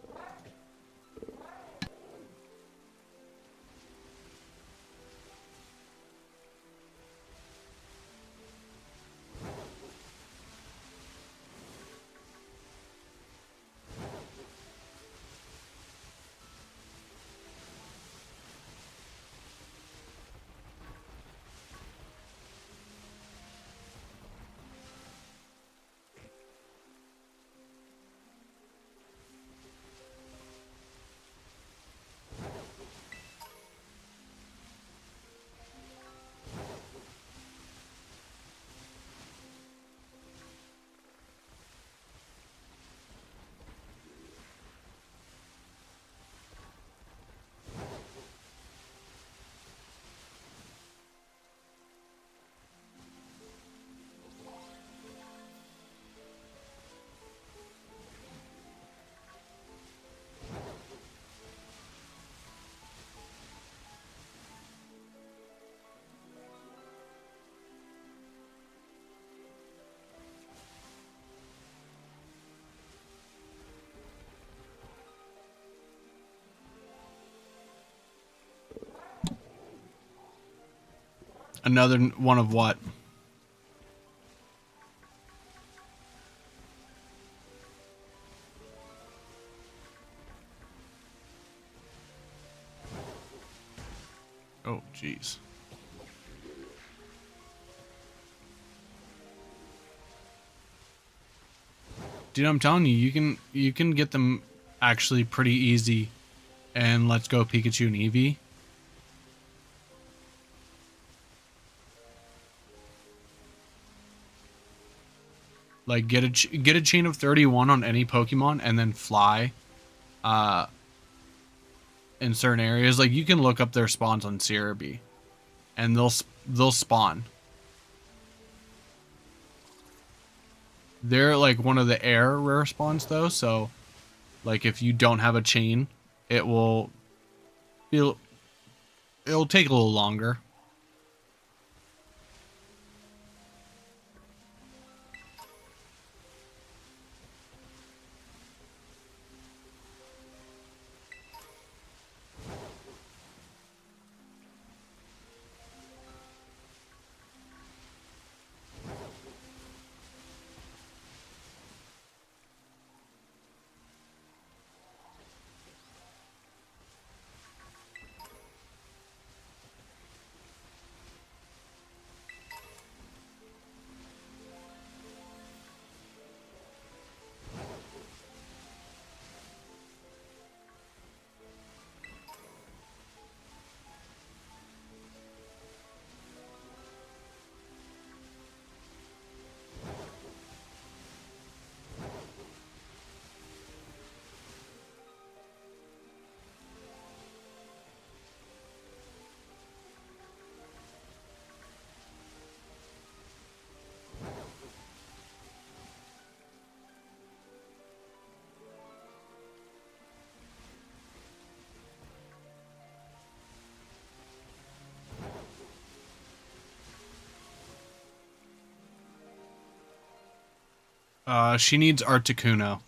A: Another one of what? Oh, jeez. Dude, I'm telling you, you can get them actually pretty easy. And Let's Go Pikachu and Eevee. Like get a chain of 31 on any Pokemon and then fly in certain areas. Like you can look up their spawns on Cerebi and they'll spawn. They're like one of the air rare spawns though, so like if you don't have a chain, it'll take a little longer. She needs Articuno.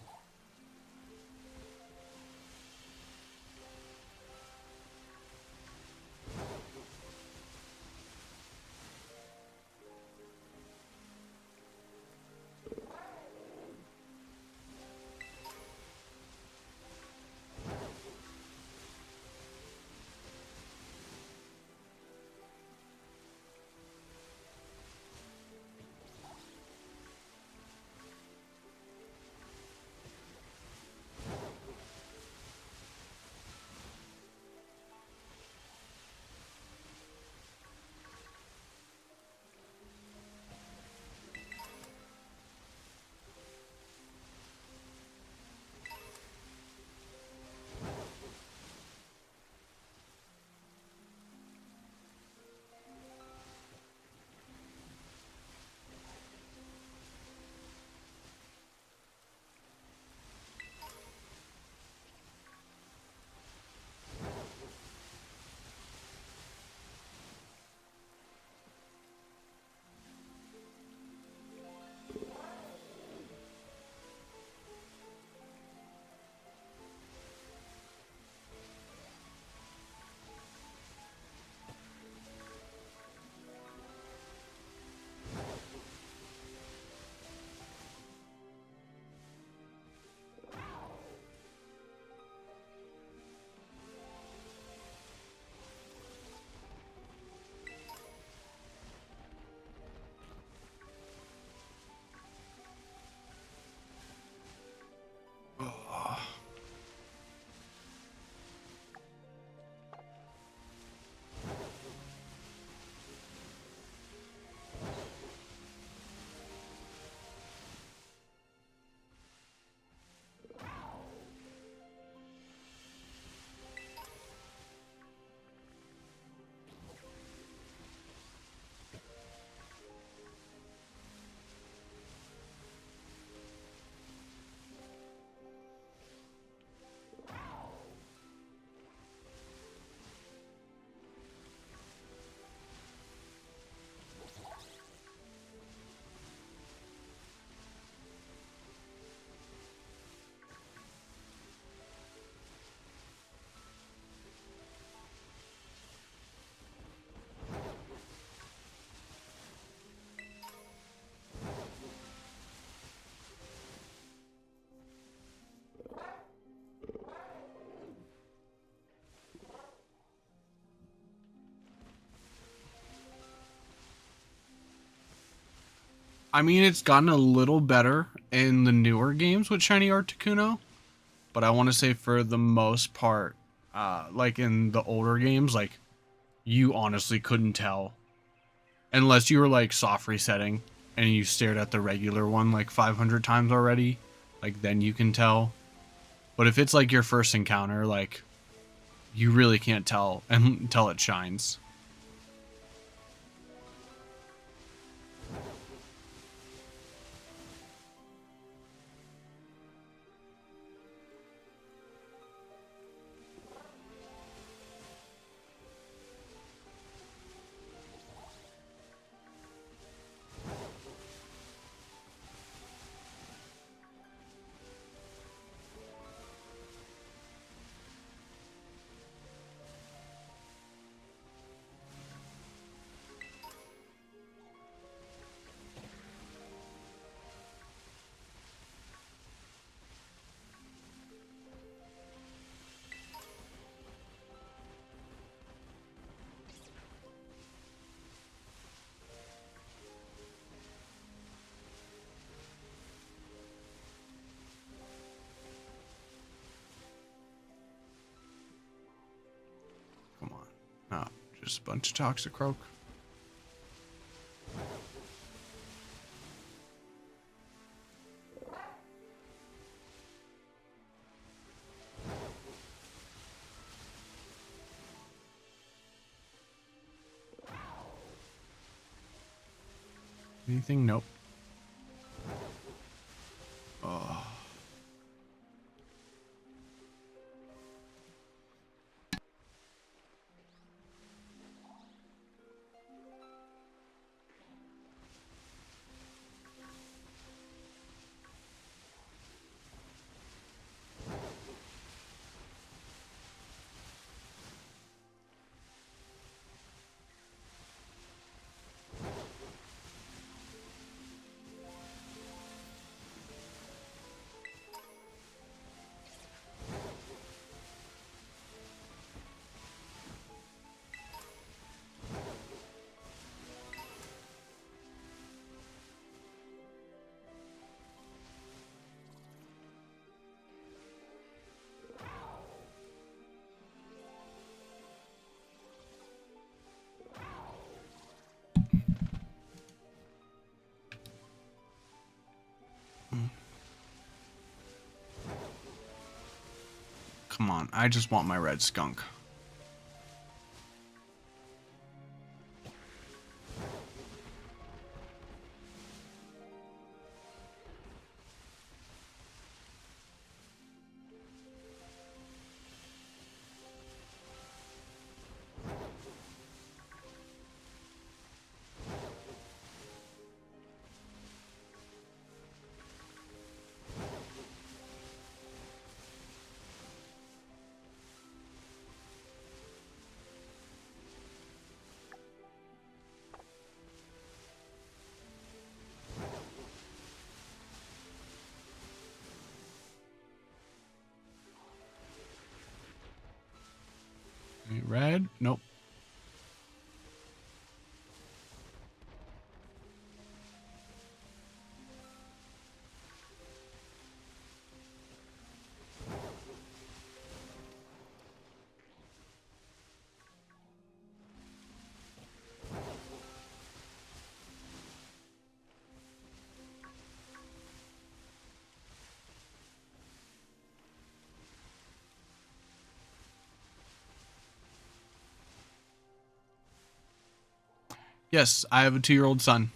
A: I mean, it's gotten a little better in the newer games with Shiny Articuno, but I want to say for the most part, like in the older games, like you honestly couldn't tell unless you were like soft resetting and you stared at the regular one like 500 times already. Like then you can tell. But if it's like your first encounter, like you really can't tell until it shines. Come on. No, just a bunch of Toxicroak. Anything? Nope. Oh. Come on, I just want my red skunk. Red? Nope. Yes, I have a 2-year-old son.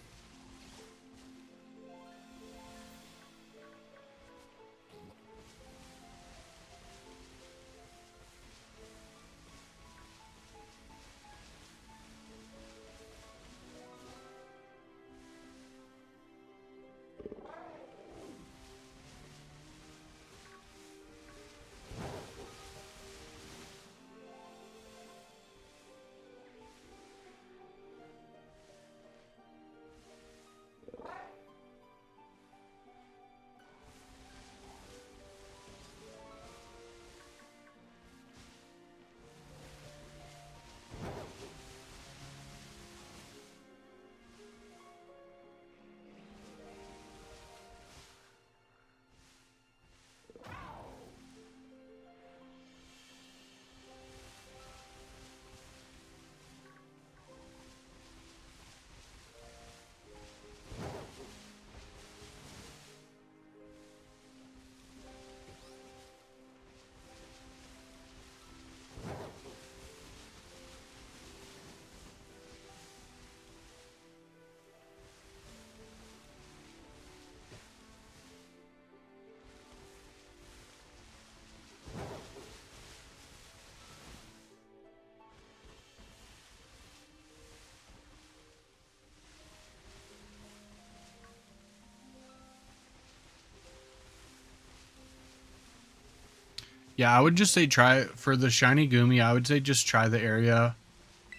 A: Yeah, I would just say try for the shiny Goomy. I would say just try the area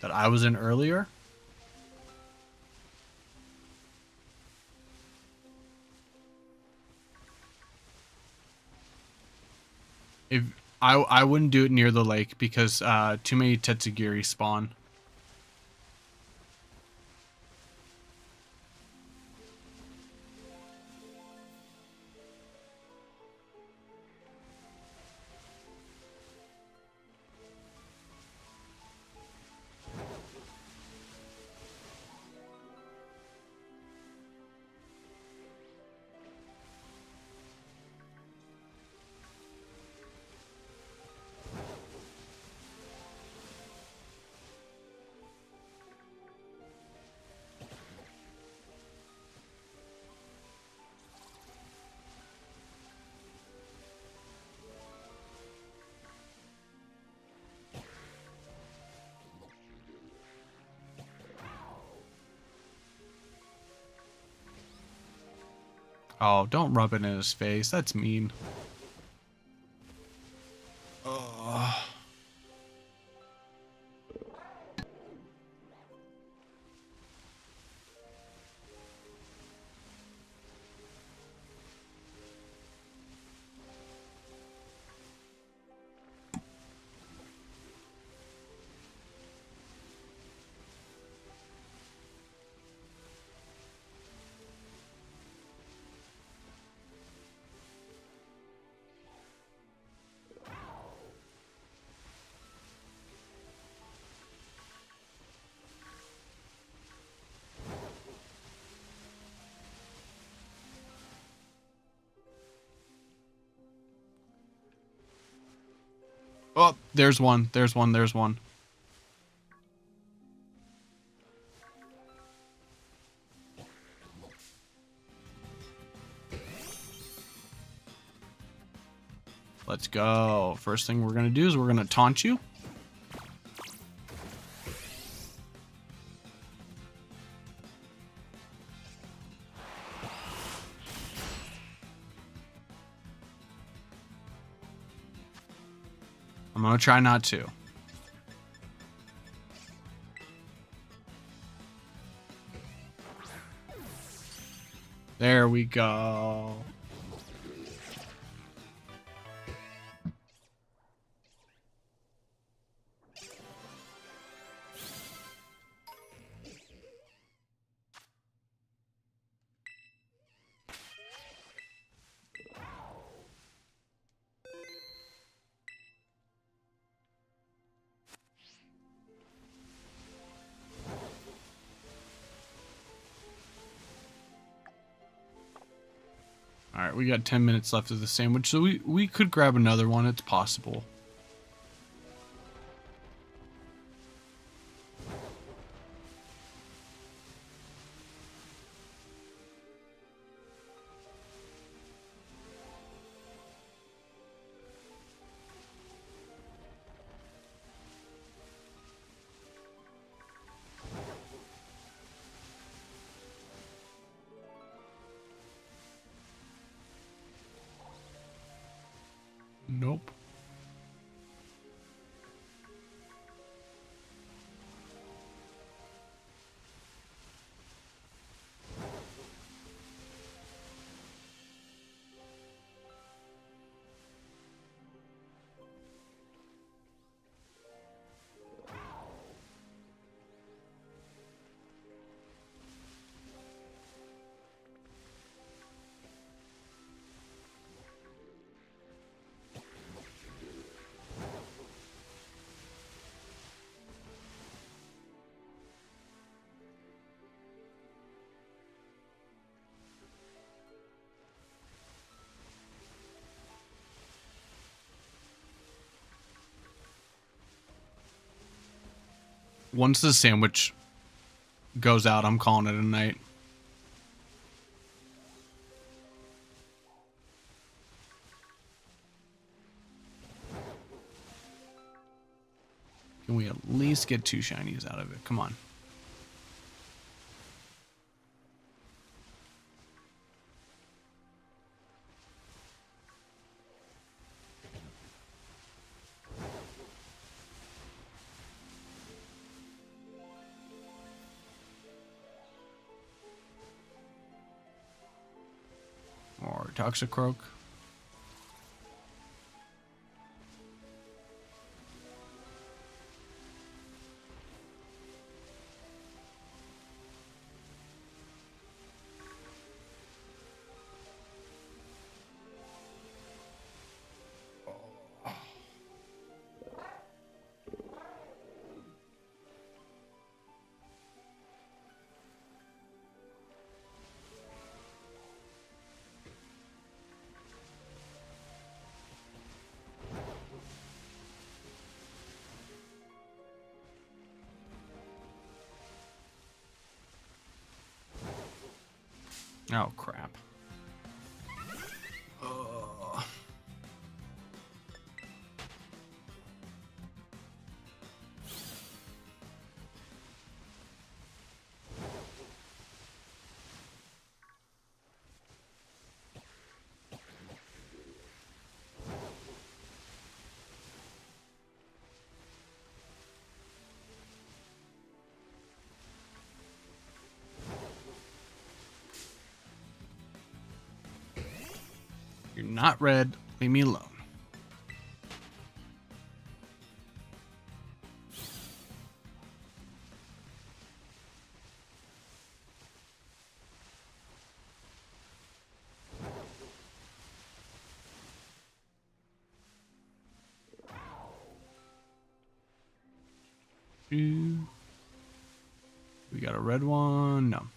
A: that I was in earlier. If I wouldn't do it near the lake because too many Tetsugiri spawn. Oh, don't rub it in his face. That's mean. Oh. Oh, there's one. There's one. There's one. Let's go. First thing we're going to do is we're going to taunt you. I'm going to try not to. There we go. All right, we got 10 minutes left of the sandwich, so we could grab another one. It's possible. Nope. Once the sandwich goes out, I'm calling it a night. Can we at least get 2 shinies out of it? Come on. Toxicroak. Oh, crap. You're not red. Leave me alone. We got a red one. No.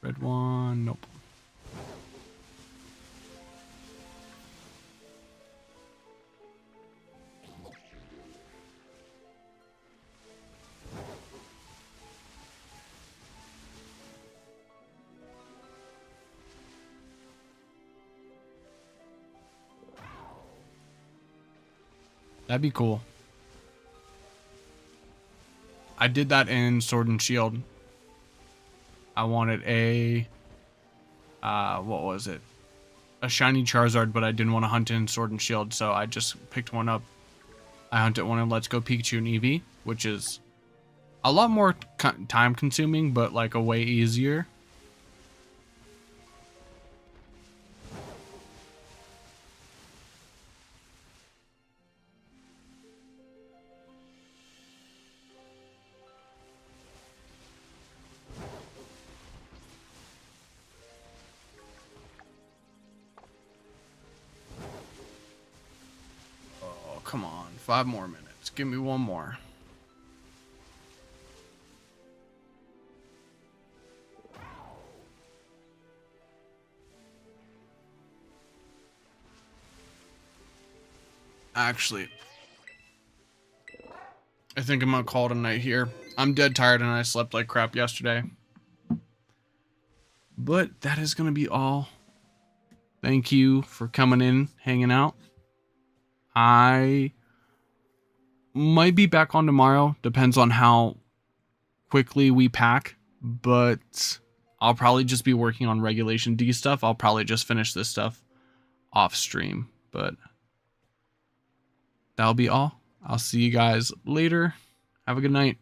A: Red one. Nope. That'd be cool. I did that in Sword and Shield. I wanted a, what was it? A shiny Charizard, but I didn't want to hunt in Sword and Shield, so I just picked one up. I hunted one in Let's Go Pikachu and Eevee, which is a lot more time consuming, but like a way easier. Come on, 5 more minutes. Give me one more. Actually, I think I'm gonna call it a night here. I'm dead tired and I slept like crap yesterday. But that is gonna be all. Thank you for coming in, hanging out. I might be back on tomorrow. Depends on how quickly we pack. But I'll probably just be working on Regulation D stuff. I'll probably just finish this stuff off stream. But that'll be all. I'll see you guys later. Have a good night.